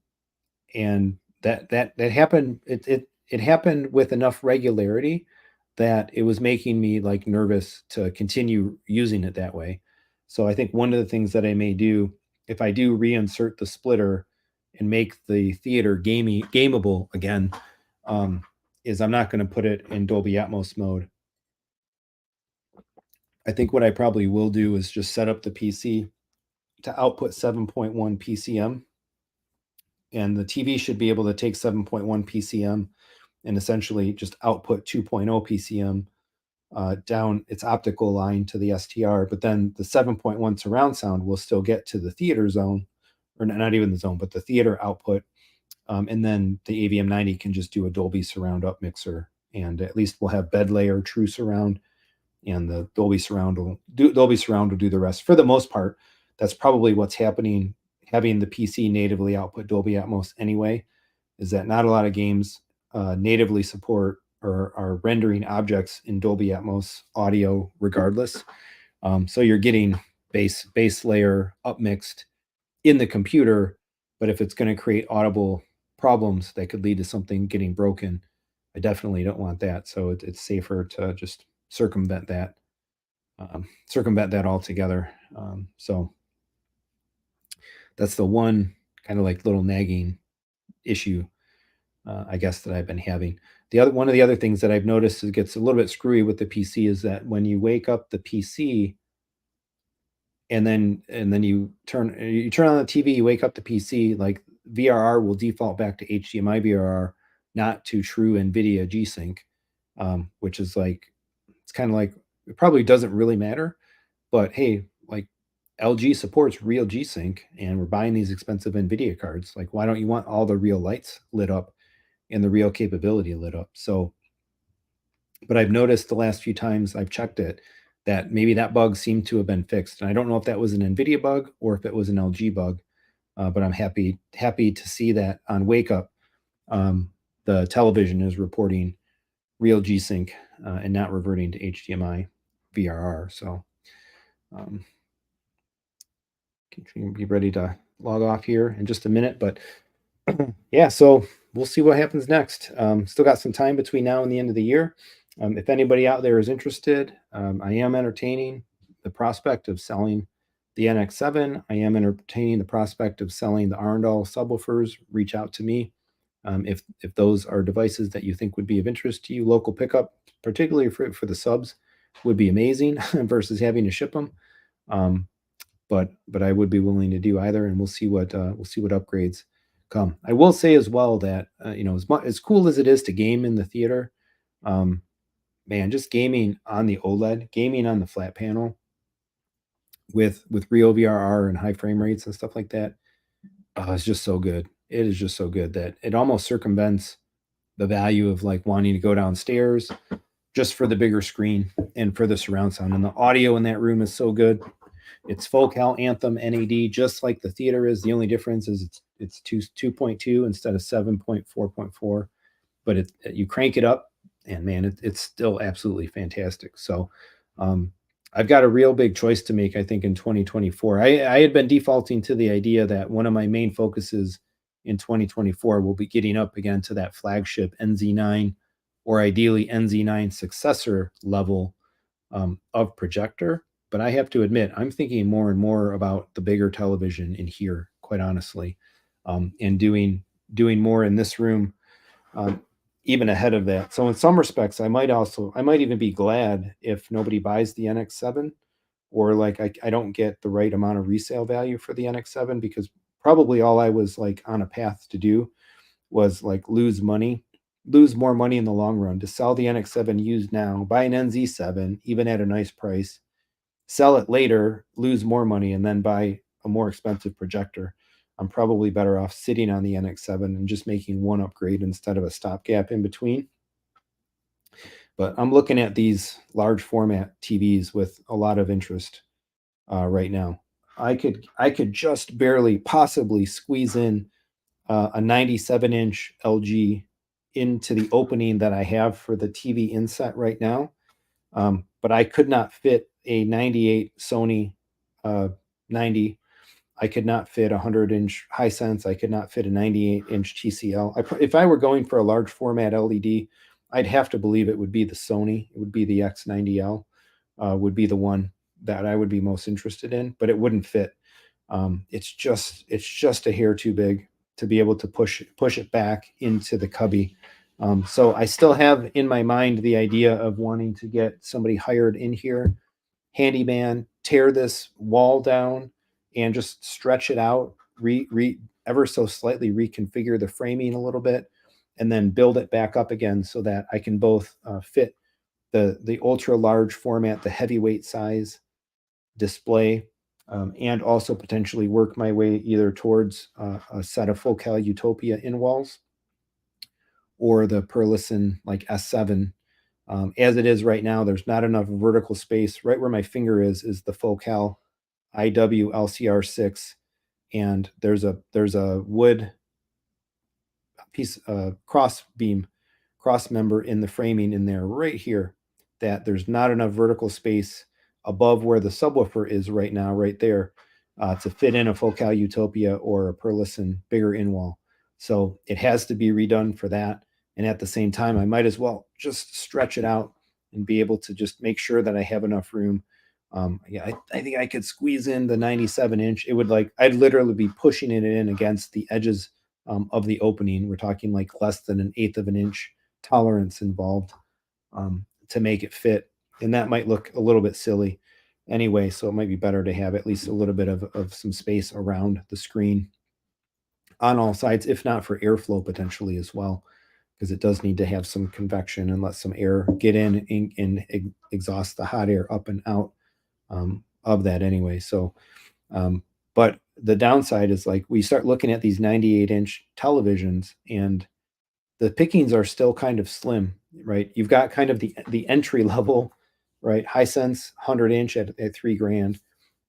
and that happened. It happened with enough regularity that it was making me like nervous to continue using it that way. So I think one of the things that I may do if I do reinsert the splitter and make the theater gameable again, is I'm not going to put it in Dolby Atmos mode. I think what I probably will do is just set up the PC to output 7.1 PCM, and the TV should be able to take 7.1 PCM and essentially just output 2.0 PCM down its optical line to the STR. But then the 7.1 surround sound will still get to the theater zone, or not even the zone, but the theater output. And then the AVM 90 can just do a Dolby surround up mixer, and at least we'll have bed layer true surround, and the Dolby surround will do the rest for the most part. That's probably what's happening. Having the PC natively output Dolby Atmos anyway, is that not a lot of games natively support or are rendering objects in Dolby Atmos audio regardless. So you're getting base layer upmixed in the computer, but if it's going to create audible problems that could lead to something getting broken, I definitely don't want that. So it's safer to just circumvent that altogether. So that's the one kind of like little nagging issue, I guess, that I've been having. One of the other things that I've noticed is gets a little bit screwy with the PC is that when you wake up the PC and then you turn on the TV, you wake up the PC, like VRR will default back to HDMI VRR, not to true NVIDIA G-Sync, which is like it's kind of like it probably doesn't really matter, but hey, like LG supports real G-Sync, and we're buying these expensive NVIDIA cards. Like, why don't you want all the real lights lit up and the real capability lit up? So, but I've noticed the last few times I've checked it that maybe that bug seemed to have been fixed. And I don't know if that was an NVIDIA bug or if it was an LG bug, but I'm happy to see that on Wake Up, the television is reporting real G-Sync and not reverting to HDMI VRR. So be ready to log off here in just a minute, but yeah, so we'll see what happens next. Still got some time between now and the end of the year. If anybody out there is interested, I am entertaining the prospect of selling the NX7. I am entertaining the prospect of selling the Arundel subwoofers. Reach out to me if those are devices that you think would be of interest to you. Local pickup, particularly for the subs, would be amazing versus having to ship them. But I would be willing to do either, and we'll see what upgrades come. I will say as well that as cool as it is to game in the theater, man, just gaming on the OLED, gaming on the flat panel with real VRR and high frame rates and stuff like that, it's just so good. It is just so good that it almost circumvents the value of like wanting to go downstairs just for the bigger screen and for the surround sound. And the audio in that room is so good. It's Focal Anthem NAD, just like the theater is. The only difference is it's 2.2 instead of 7.4.4. But you crank it up, and man, it's still absolutely fantastic. So I've got a real big choice to make, I think, in 2024. I had been defaulting to the idea that one of my main focuses in 2024 will be getting up again to that flagship NZ9 or ideally NZ9 successor level of projector. But I have to admit, I'm thinking more and more about the bigger television in here, quite honestly, and doing more in this room, even ahead of that. So in some respects, I might even be glad if nobody buys the NX7, or like I don't get the right amount of resale value for the NX7, because probably all I was like on a path to do was like lose more money in the long run, to sell the NX7 used now, buy an NZ7 even at a nice price, sell it later, lose more money, and then buy a more expensive projector. I'm probably better off sitting on the NX7 and just making one upgrade instead of a stopgap in between. But I'm looking at these large format TVs with a lot of interest right now. I could just barely possibly squeeze in a 97-inch LG into the opening that I have for the TV inset right now. But I could not fit a 98 Sony 90. I could not fit a 100-inch Hisense. I could not fit a 98-inch TCL. If I were going for a large format LED, I'd have to believe it would be the Sony. It would be the X90L, would be the one that I would be most interested in, but it wouldn't fit. It's just a hair too big to be able to push it back into the cubby. So I still have in my mind the idea of wanting to get somebody hired in here, handyman, tear this wall down and just stretch it out, ever so slightly reconfigure the framing a little bit, and then build it back up again so that I can both fit the ultra large format, the heavyweight size display, and also potentially work my way either towards a set of Focal Utopia in walls or the Perlison like S7. As it is right now, there's not enough vertical space. Right where my finger is the Focal IW LCR6, and there's a wood piece, cross member in the framing in there right here, that there's not enough vertical space above where the subwoofer is right now, right there, to fit in a Focal Utopia or a Perlison bigger in wall. So it has to be redone for that. And at the same time, I might as well just stretch it out and be able to just make sure that I have enough room. Yeah, I think I could squeeze in the 97-inch. It would like, I'd literally be pushing it in against the edges of the opening. We're talking like less than an eighth of an inch tolerance involved to make it fit. And that might look a little bit silly anyway. So it might be better to have at least a little bit of some space around the screen on all sides, if not for airflow potentially as well, because it does need to have some convection and let some air get in and exhaust the hot air up and out of that anyway. So, but the downside is like we start looking at these 98-inch televisions and the pickings are still kind of slim, right? You've got kind of the entry level, right? Hisense 100-inch at $3,000.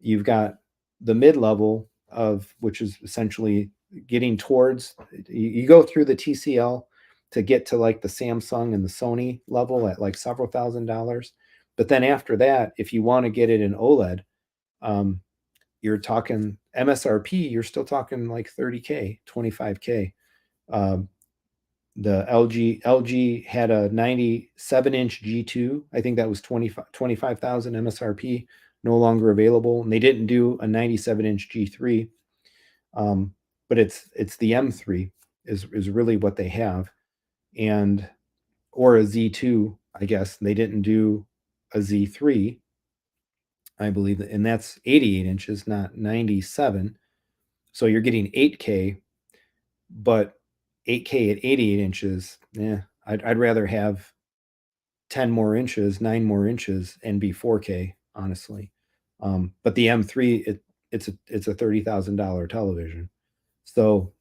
You've got the mid level of which is essentially getting towards you go through the TCL to get to like the Samsung and the Sony level at like several $1,000s. But then after that, if you want to get it in OLED, um, you're talking MSRP, you're still talking like 30K, 25K. Um, the LG had a 97-inch G2. I think that was 25,000 MSRP, no longer available. And they didn't do a 97-inch G3. But it's the M3 is really what they have. And or a Z2, I guess. They didn't do a Z3, I believe, and that's 88 inches, not 97. So you're getting 8K, but 8K at 88 inches, yeah, I'd rather have 10 more inches, 9 more inches, and be 4K, honestly. But the M3, it's a $30,000 television. So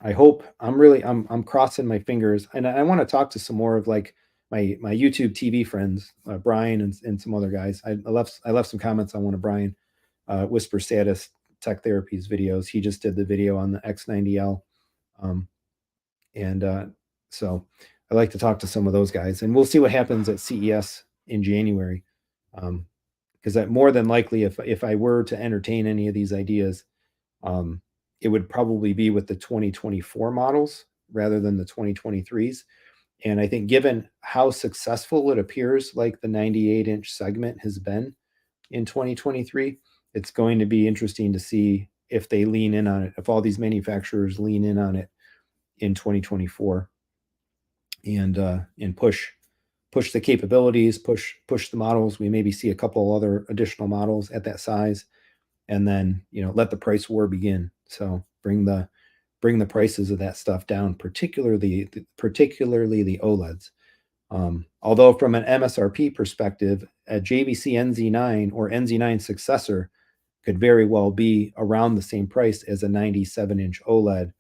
I hope I'm crossing my fingers, and I want to talk to some more of like my YouTube TV friends, Brian and some other guys. I left some comments on one of Brian Whisper Status Tech Therapies videos. He just did the video on the X90L. Um, and so I like to talk to some of those guys, and we'll see what happens at CES in January. Because that more than likely, if I were to entertain any of these ideas, it would probably be with the 2024 models rather than the 2023s. And I think given how successful it appears like the 98-inch segment has been in 2023, it's going to be interesting to see if they lean in on it, if all these manufacturers lean in on it in 2024 and push the capabilities, push the models. We maybe see a couple other additional models at that size, and then let the price war begin. So bring the prices of that stuff down, particularly the OLEDs. Although from an MSRP perspective, a JVC NZ9 or NZ9 successor could very well be around the same price as a 97-inch OLED.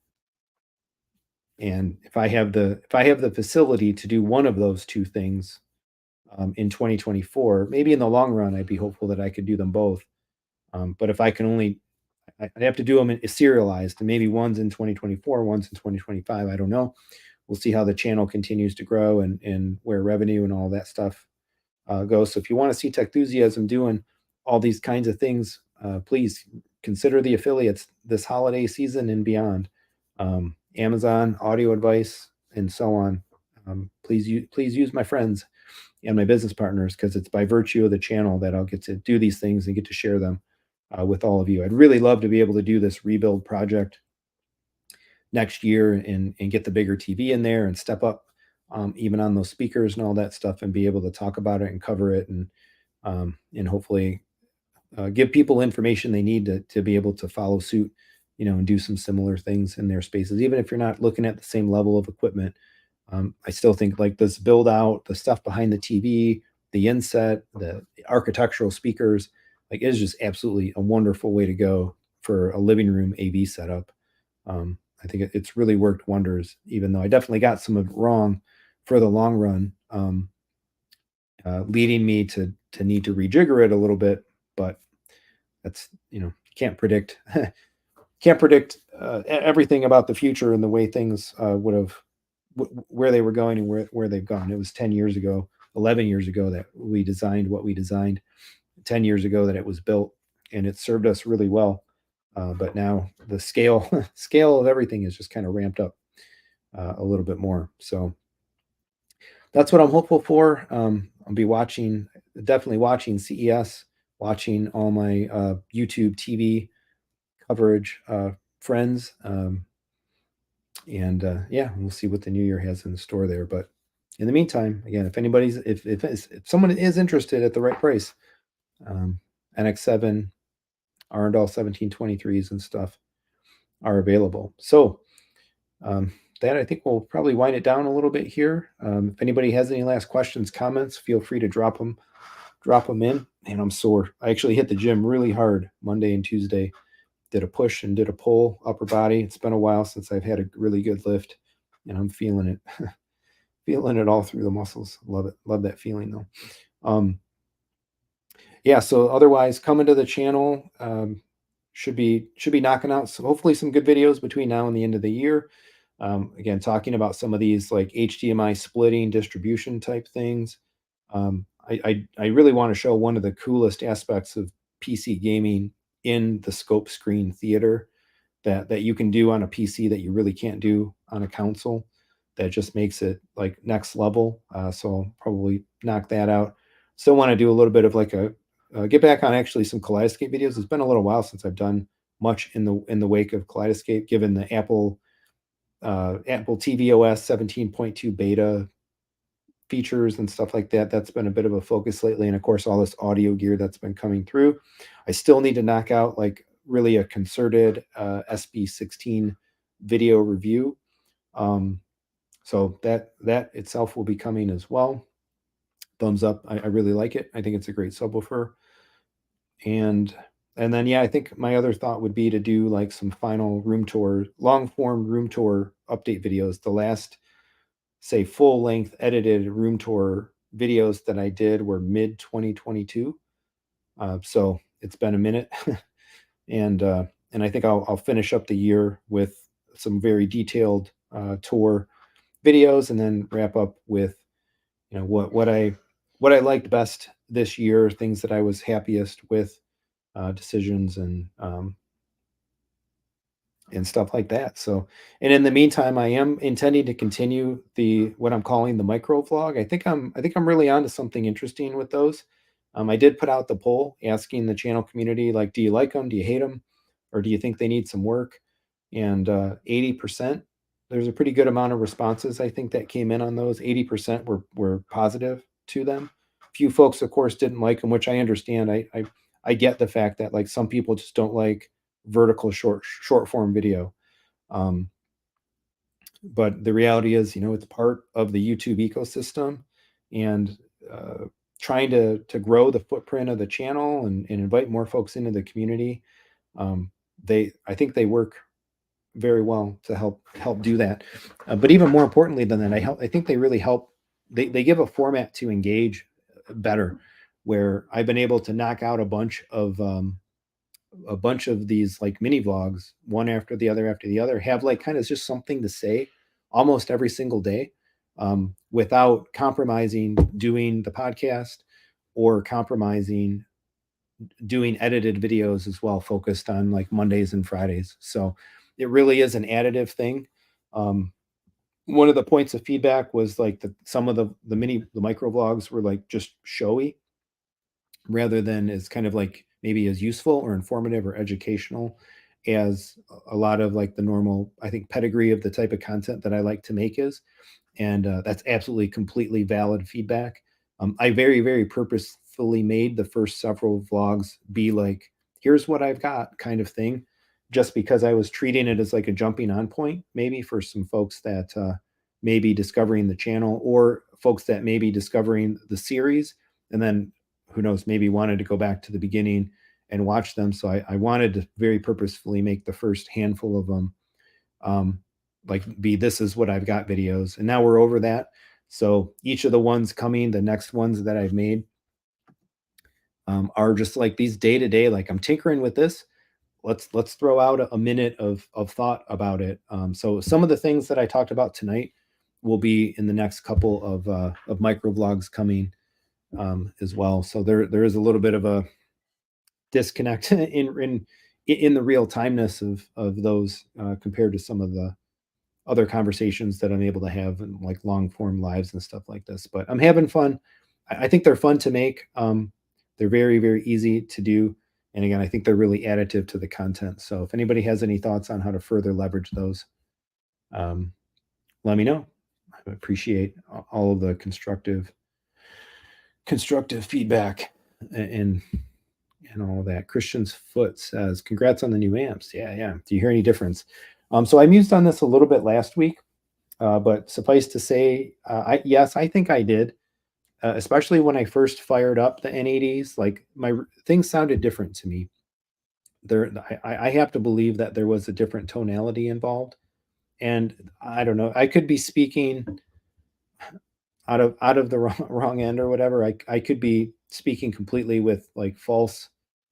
And if I have the facility to do one of those two things in 2024, maybe in the long run, I'd be hopeful that I could do them both. But if I can only, I'd have to do them serialized, and maybe one's in 2024, one's in 2025. I don't know. We'll see how the channel continues to grow and where revenue and all that stuff goes. So if you want to see Techthusiasm doing all these kinds of things, please consider the affiliates this holiday season and beyond. Amazon, Audio Advice, and so on. Please use my friends and my business partners, because it's by virtue of the channel that I'll get to do these things and get to share them with all of you. I'd really love to be able to do this rebuild project next year and get the bigger TV in there and step up even on those speakers and all that stuff, and be able to talk about it and cover it and hopefully give people information they need to be able to follow suit, and do some similar things in their spaces, even if you're not looking at the same level of equipment. I still think like this build out, the stuff behind the TV, the inset, the architectural speakers, like it is just absolutely a wonderful way to go for a living room AV setup. I think it's really worked wonders, even though I definitely got some of it wrong for the long run, leading me to need to rejigger it a little bit. But that's, can't predict everything about the future and the way things would have where they were going and where they've gone. It was 10 years ago, 11 years ago that we designed what we designed, 10 years ago that it was built, and it served us really well. But now the scale of everything is just kind of ramped up. a little bit more. So that's what I'm hopeful for. I'll be definitely watching CES, watching all my YouTube TV coverage, friends, and yeah, we'll see what the new year has in store there. But in the meantime, again, if someone is interested at the right price, um, NX7, Arendal 1723s and stuff are available. So that I think we'll probably wind it down a little bit here. If anybody has any last questions, comments, feel free to drop them in. And I'm sore. I actually hit the gym really hard Monday and Tuesday. Did a push and did a pull upper body. It's been a while since I've had a really good lift, and I'm feeling it, feeling it all through the muscles. Love it. Love that feeling though. Yeah. So otherwise, coming to the channel, should be knocking out hopefully some good videos between now and the end of the year. Again, talking about some of these like HDMI splitting distribution type things. I really want to show one of the coolest aspects of PC gaming in the scope screen theater that you can do on a PC that you really can't do on a console. That just makes it like next level. So I'll probably knock that out. Still want to do a little bit of like get back on actually some Kaleidoscape videos. It's been a little while since I've done much in the wake of Kaleidoscape, given the Apple tvOS 17.2 beta features and stuff like that. That's been a bit of a focus lately, and of course all this audio gear that's been coming through. I still need to knock out like really a concerted SB16 video review. So that itself will be coming as well. Thumbs up. I really like it. I think it's a great subwoofer. And then yeah, I think my other thought would be to do like some final room tour, long form room tour update videos. The last, say, full length edited room tour videos that I did were mid 2022. So it's been a minute, and I think I'll finish up the year with some very detailed tour videos, and then wrap up with what I liked best this year, things that I was happiest with, decisions and stuff like that. So, and in the meantime, I am intending to continue what I'm calling the micro vlog. I think I'm really onto something interesting with those. I did put out the poll asking the channel community, like, do you like them? Do you hate them? Or do you think they need some work? And 80%, there's a pretty good amount of responses, I think, that came in on those. 80% were positive to them. A few folks, of course, didn't like them, which I understand. I get the fact that like some people just don't like vertical short form video. Um, but the reality is, it's part of the YouTube ecosystem, and trying to grow the footprint of the channel and invite more folks into the community. I think they work very well to help do that. But even more importantly than that, I think they really help. They give a format to engage better, where I've been able to knock out a bunch of these like mini vlogs, one after the other, have like kind of just something to say almost every single day, without compromising doing the podcast or compromising doing edited videos as well, focused on like Mondays and Fridays. So it really is an additive thing. One of the points of feedback was like that some of the micro vlogs were like just showy rather than as kind of like maybe as useful or informative or educational as a lot of like the normal, I think, pedigree of the type of content that I like to make is. And that's absolutely completely valid feedback. I very, very purposefully made the first several vlogs be like, here's what I've got kind of thing, just because I was treating it as like a jumping on point, maybe for some folks that may be discovering the channel, or folks that may be discovering the series, and then who knows, maybe wanted to go back to the beginning and watch them. So I wanted to very purposefully make the first handful of them like be this is what I've got videos. And now we're over that. So each of the ones coming, the next ones that I've made, are just like these day to day, like I'm tinkering with this. Let's throw out a minute of thought about it. So some of the things that I talked about tonight will be in the next couple of micro vlogs coming as well. So there is a little bit of a disconnect in the real timeness of those compared to some of the other conversations that I'm able to have in like long form lives and stuff like this. But I'm having fun. I think they're fun to make. They're very, very easy to do. And again, I think they're really additive to the content. So if anybody has any thoughts on how to further leverage those, um, let me know. I appreciate all of the constructive feedback and all of that. Christian's Foot says, "Congrats on the new amps." Yeah, yeah. Do you hear any difference? So I mused on this a little bit last week, but suffice to say, yes, I think I did. Especially when I first fired up the N80s, like things sounded different to me. There, I have to believe that there was a different tonality involved, and I don't know. I could be speaking out of the wrong end or whatever. I could be speaking completely with like false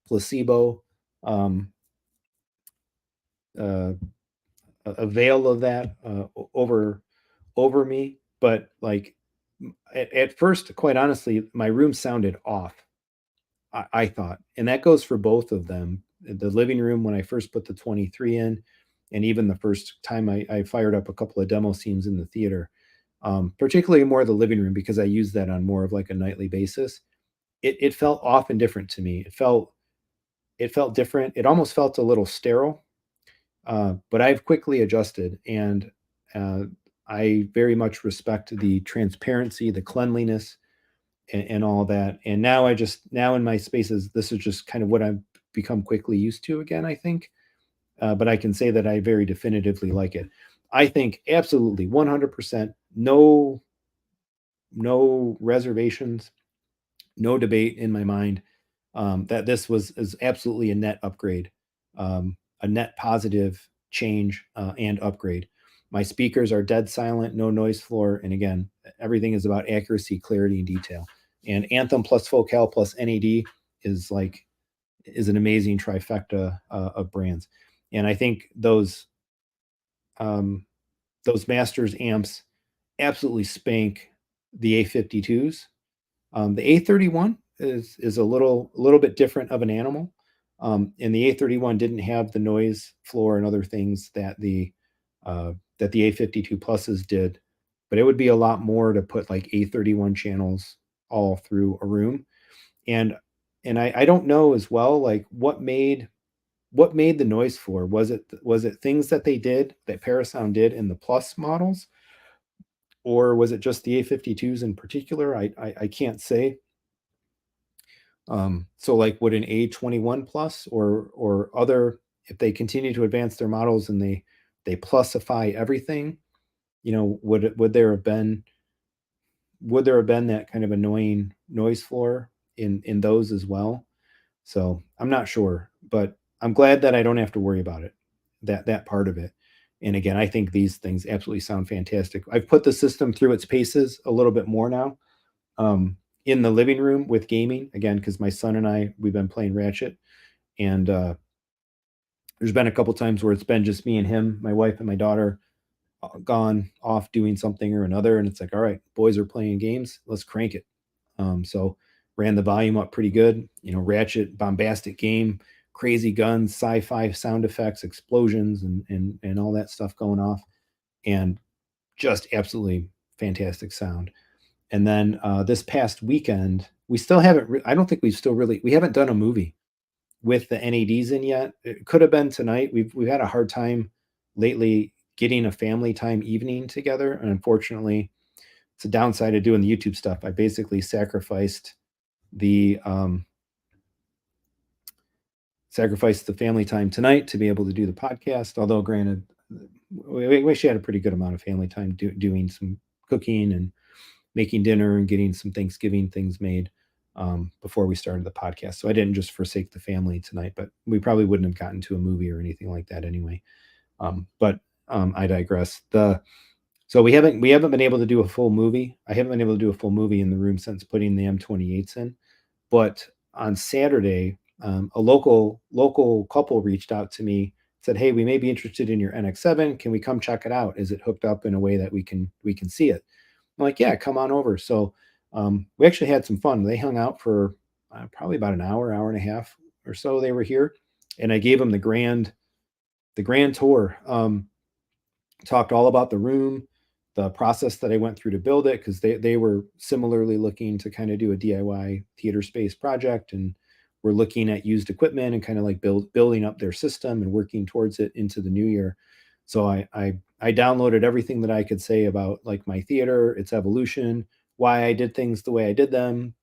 placebo, um, uh, a veil of that over me. But like at first, quite honestly, my room sounded off. I thought, and that goes for both of them. The living room when I first put the 23 in, and even the first time I fired up a couple of demo scenes in the theater, particularly more the living room because I use that on more of like a nightly basis. It felt off and different to me. It felt different. It almost felt a little sterile, but I've quickly adjusted, and uh, I very much respect the transparency, the cleanliness, and all that. And now in my spaces, this is just kind of what I've become quickly used to again. I think, but I can say that I very definitively like it. I think absolutely 100%, no reservations, no debate in my mind, that this is absolutely a net upgrade, a net positive change and upgrade. My speakers are dead silent, no noise floor, and again, everything is about accuracy, clarity, and detail. And Anthem plus Focal plus NAD is like is an amazing trifecta of brands. And I think um, those Masters amps absolutely spank the A52s. The A31 is a little bit different of an animal, and the A31 didn't have the noise floor and other things that the A52 pluses did, but it would be a lot more to put like A31 channels all through a room, and I don't know as well like what made the noise floor. Was it things that they did that Parasound did in the plus models, or was it just the A52s in particular? I can't say. So like would an A21 plus or other, if they continue to advance their models and they plusify everything, would there have been that kind of annoying noise floor in those as well? So I'm not sure, but I'm glad that I don't have to worry about it, that part of it. And again, I think these things absolutely sound fantastic. I've put the system through its paces a little bit more now, in the living room with gaming again because my son and we've been playing Ratchet, and there's been a couple times where it's been just me and him, my wife and my daughter, gone off doing something or another, and it's like, all right, boys are playing games, let's crank it. So ran the volume up pretty good. Ratchet, bombastic game, crazy guns, sci-fi sound effects, explosions, and all that stuff going off, and just absolutely fantastic sound. And then this past weekend, we still haven't. I don't think we haven't done a movie with the NADs in yet. It could have been tonight. We've had a hard time lately getting a family time evening together, and unfortunately, it's a downside of doing the YouTube stuff. I basically the sacrificed the family time tonight to be able to do the podcast. Although, granted, we actually had a pretty good amount of family time doing some cooking and making dinner and getting some Thanksgiving things made before we started the podcast. So I didn't just forsake the family tonight, but we probably wouldn't have gotten to a movie or anything like that anyway. But I digress. So we haven't been able to do a full movie. I haven't been able to do a full movie in the room since putting the M28s in. But on Saturday, a local couple reached out to me, said, "Hey, we may be interested in your NX7. Can we come check it out? Is it hooked up in a way that we can see it?" I'm like, "Yeah, come on over." So we actually had some fun. They hung out for probably about an hour and a half or so. They were here, and I gave them the grand tour. talked all about the room, the process that I went through to build it, because they were similarly looking to kind of do a DIY theater space project, and we're looking at used equipment and kind of like building up their system and working towards it into the new year. So I downloaded everything that I could say about like my theater, its evolution, why I did things the way I did them,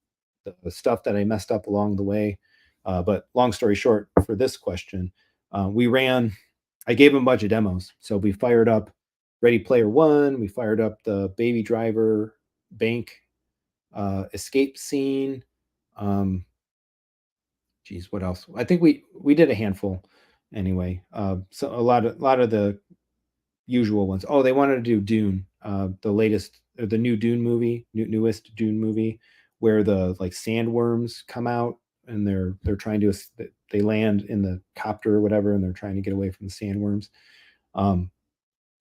the stuff that I messed up along the way. But long story short, for this question, we ran. I gave him a bunch of demos. So we fired up Ready Player One. We fired up the Baby Driver bank escape scene. Um, geez, what else? I think we did a handful anyway. So a lot of the usual ones. Oh, they wanted to do Dune, the latest, or the new Dune movie, newest Dune movie, where the like sandworms come out and they're trying to they land in the copter or whatever, and they're trying to get away from the sandworms. Um,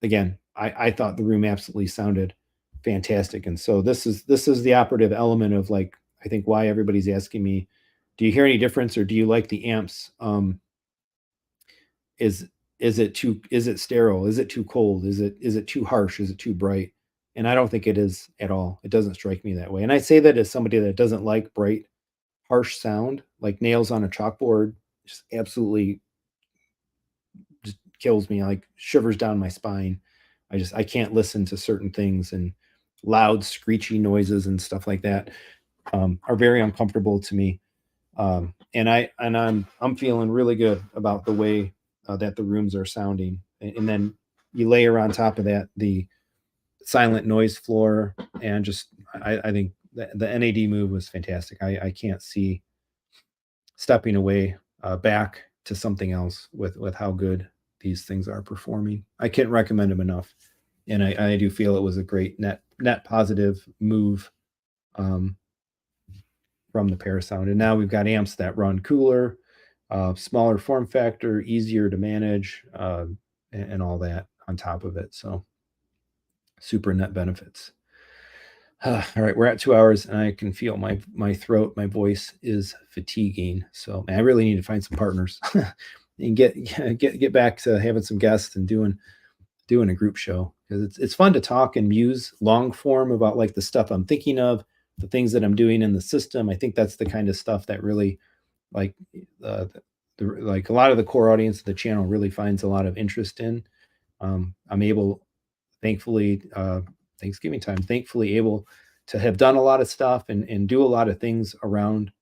Again, I thought the room absolutely sounded fantastic, and so this is the operative element of like I think why everybody's asking me, do you hear any difference or do you like the amps? Is is it sterile? Is it too cold? Is it too harsh? Is it too bright? And I don't think it is at all. It doesn't strike me that way. And I say that as somebody that doesn't like bright, harsh sound, like nails on a chalkboard, just absolutely just kills me, like shivers down my spine. I can't listen to certain things, and loud screechy noises and stuff like that are very uncomfortable to me. And I'm feeling really good about the way that the rooms are sounding. And then you layer on top of that the silent noise floor, and just I think the NAD move was fantastic. I can't see stepping away back to something else with how good these things are performing. I can't recommend them enough, and I do feel it was a great net positive move um, from the Parasound. And now we've got amps that run cooler, smaller form factor, easier to manage, and all that on top of it. So super net benefits. All right, we're at 2 hours, and I can feel my throat, my voice is fatiguing. So man, I really need to find some partners and get back to having some guests and doing a group show, because it's fun to talk and muse long form about like the stuff I'm thinking of, the things that I'm doing in the system. I think that's the kind of stuff that really like like a lot of the core audience of the channel really finds a lot of interest in. I'm able, thankfully, Thanksgiving time, thankfully able to have done a lot of stuff and do a lot of things around,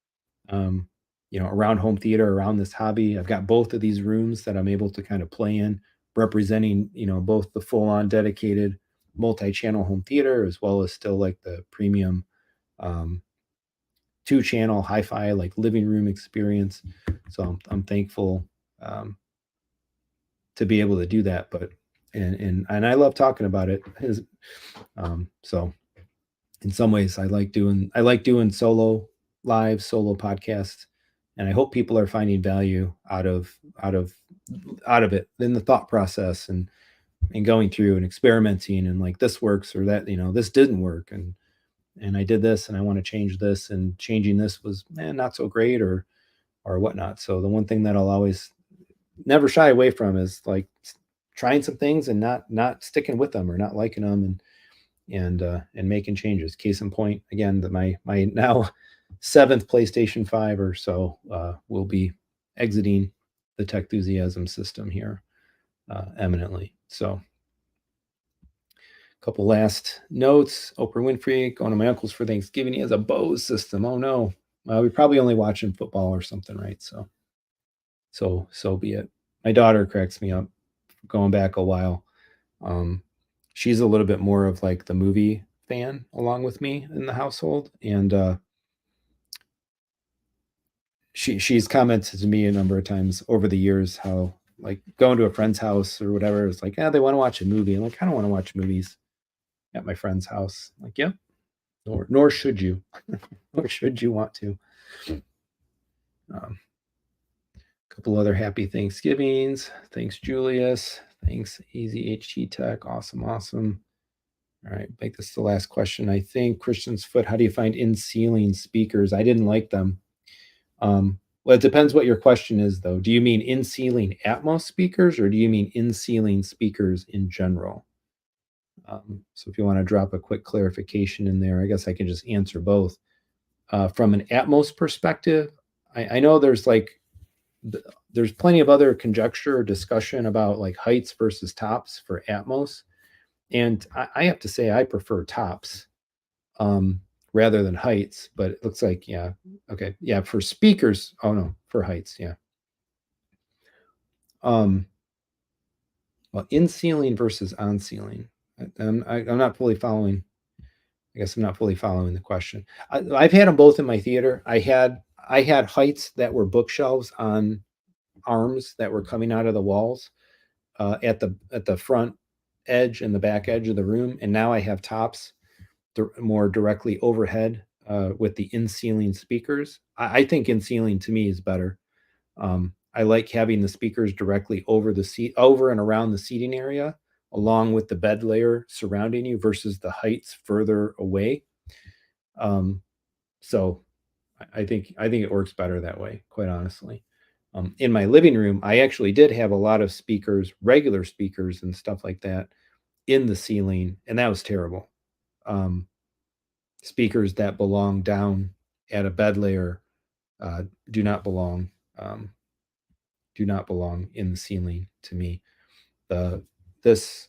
um, around home theater, around this hobby. I've got both of these rooms that I'm able to kind of play in, representing, both the full on dedicated multi-channel home theater, as well as still like the premium, um, two-channel HiFi like living room experience. So I'm thankful, um, to be able to do that. But and I love talking about it. So in some ways, I like doing solo podcasts, and I hope people are finding value out of it in the thought process, and going through and experimenting, and like this works or that, this didn't work, and I did this and I want to change this, and changing this was not so great, or whatnot. So the one thing that I'll always never shy away from is like trying some things and not sticking with them or not liking them, and making changes. Case in point, again, that my now seventh PlayStation 5 or so will be exiting the Techthusiasm system here eminently. So a couple last notes. Oprah Winfrey going to my uncle's for Thanksgiving. He has a Bose system. Oh no. Well, we probably only watching football or something, right? So be it. My daughter cracks me up going back a while. Um, she's a little bit more of like the movie fan along with me in the household, and she's commented to me a number of times over the years how like going to a friend's house or whatever is like, yeah, they want to watch a movie. I'm like, I don't want to watch movies at my friend's house. I'm like, yep, nor should you, nor should you want to. Um, Couple other happy Thanksgivings. Thanks, Julius. Thanks, Easy HT Tech. Awesome. All right, make this the last question. I think Christian's Foot. How do you find in ceiling speakers? I didn't like them. Well, it depends what your question is, though. Do you mean in-ceiling Atmos speakers, or do you mean in-ceiling speakers in general? So if you want to drop a quick clarification in there, I guess I can just answer both. From an Atmos perspective, I know there's plenty of other conjecture or discussion about like heights versus tops for Atmos, and I have to say I prefer tops rather than heights. But it looks like, yeah, okay, yeah, for speakers. Oh no, for heights, yeah. Well, in ceiling versus on ceiling. I'm not fully following. I guess I'm not fully following the question. I've had them both in my theater. I had heights that were bookshelves on arms that were coming out of the walls at the front edge and the back edge of the room, and now I have tops more directly overhead with the in ceiling speakers. I think in ceiling to me is better. I like having the speakers directly over and around the seating area, along with the bed layer surrounding you versus the heights further away. Um, so I think it works better that way, quite honestly. In my living room, I actually did have a lot of speakers, regular speakers and stuff like that, in the ceiling, and that was terrible. Um, Speakers that belong down at a bed layer uh, do not belong. Um, do not belong in the ceiling to me. This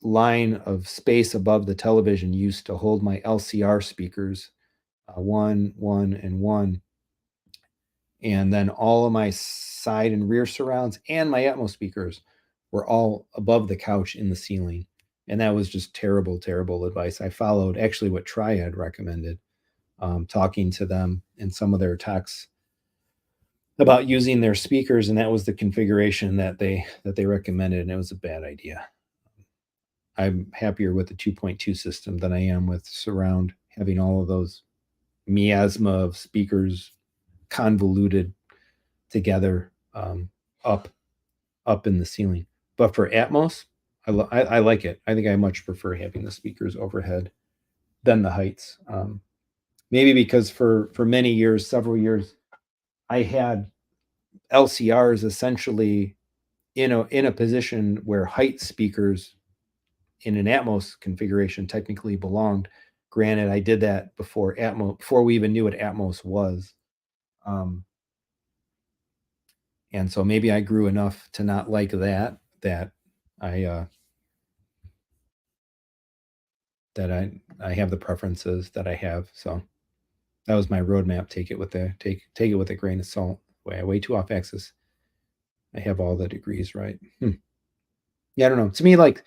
line of space above the television used to hold my LCR speakers, one, and one, and then all of my side and rear surrounds and my Atmos speakers were all above the couch in the ceiling. And that was just terrible, terrible advice. I followed actually what Triad recommended, talking to them in some of their texts about using their speakers, and that was the configuration that they recommended, and it was a bad idea. I'm happier with the 2.2 system than I am with surround, having all of those miasma of speakers convoluted together, up up in the ceiling. But for Atmos, I like it. I think I much prefer having the speakers overhead than the heights. Maybe because for many years, several years, I had LCRs essentially in a position where height speakers in an Atmos configuration technically belonged. Granted, I did that before we even knew what Atmos was. Um, and so maybe I grew enough to not like that I I have the preferences that I have. So that was my roadmap. Take it with a grain of salt. Way too off axis. I have all the degrees right. Yeah, I don't know. To me, like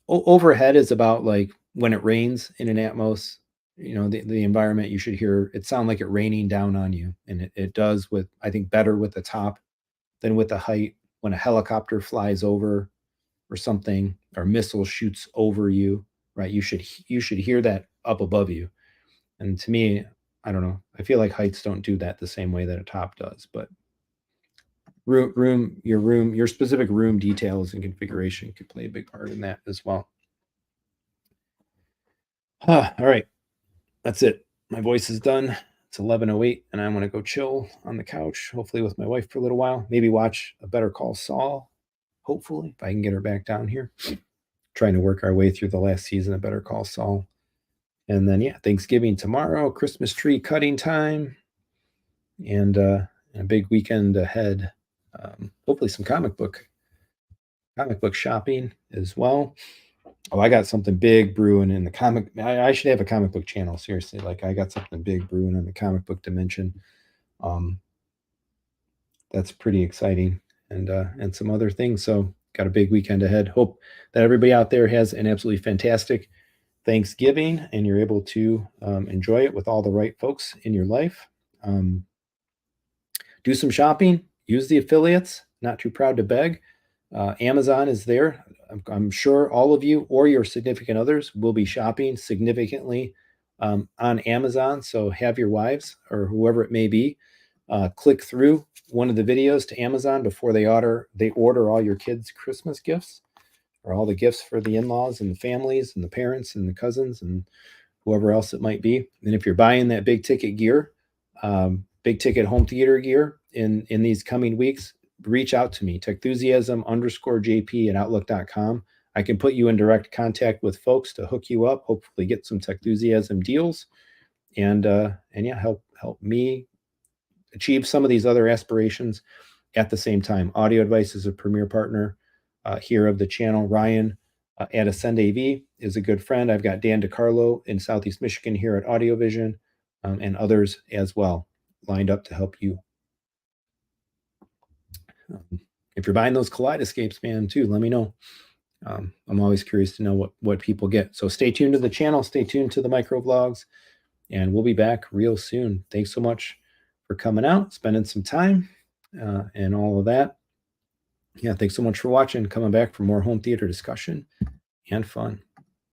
overhead is about like when it rains in an Atmos. The environment you should hear it sound like it raining down on you, and it does with I think better with the top than with the height. When a helicopter flies over or something, or missile shoots over you, right? You should hear that up above you. And to me, I don't know. I feel like heights don't do that the same way that a top does. But your specific room details and configuration could play a big part in that as well. All right, that's it. My voice is done. It's 11:08, and I want to go chill on the couch, hopefully with my wife for a little while. Maybe watch a Better Call Saul. Hopefully, if I can get her back down here. Trying to work our way through the last season of Better Call Saul. And then, yeah, Thanksgiving tomorrow, Christmas tree cutting time, and a big weekend ahead. Hopefully, some comic book shopping as well. Oh, I got something big brewing in the comic. I should have a comic book channel. Seriously, like I got something big brewing in the comic book dimension. Um, that's pretty exciting, and some other things. So, got a big weekend ahead. Hope that everybody out there has an absolutely fantastic Thanksgiving and you're able to enjoy it with all the right folks in your life. Um, do some shopping, use the affiliates, not too proud to beg. Amazon is there. I'm sure all of you or your significant others will be shopping significantly on Amazon. So have your wives or whoever it may be click through one of the videos to Amazon before they order all your kids' Christmas gifts or all the gifts for the in-laws and the families and the parents and the cousins and whoever else it might be. And if you're buying that big ticket gear, big ticket home theater gear, in these coming weeks, reach out to me, techthusiasm_jp@outlook.com. I can put you in direct contact with folks to hook you up, hopefully get some Techthusiasm deals, and yeah, help me achieve some of these other aspirations at the same time. Audio Advice is a premier partner here of the channel. Ryan at Ascend AV is a good friend. I've got Dan DiCarlo in Southeast Michigan here at Audiovision, and others as well lined up to help you. If you're buying those Kaleidoscapes, man, too, let me know. I'm always curious to know what people get. So stay tuned to the channel, stay tuned to the micro vlogs, and we'll be back real soon. Thanks so much for coming out, spending some time, and all of that. Yeah, thanks so much for watching, coming back for more home theater discussion and fun.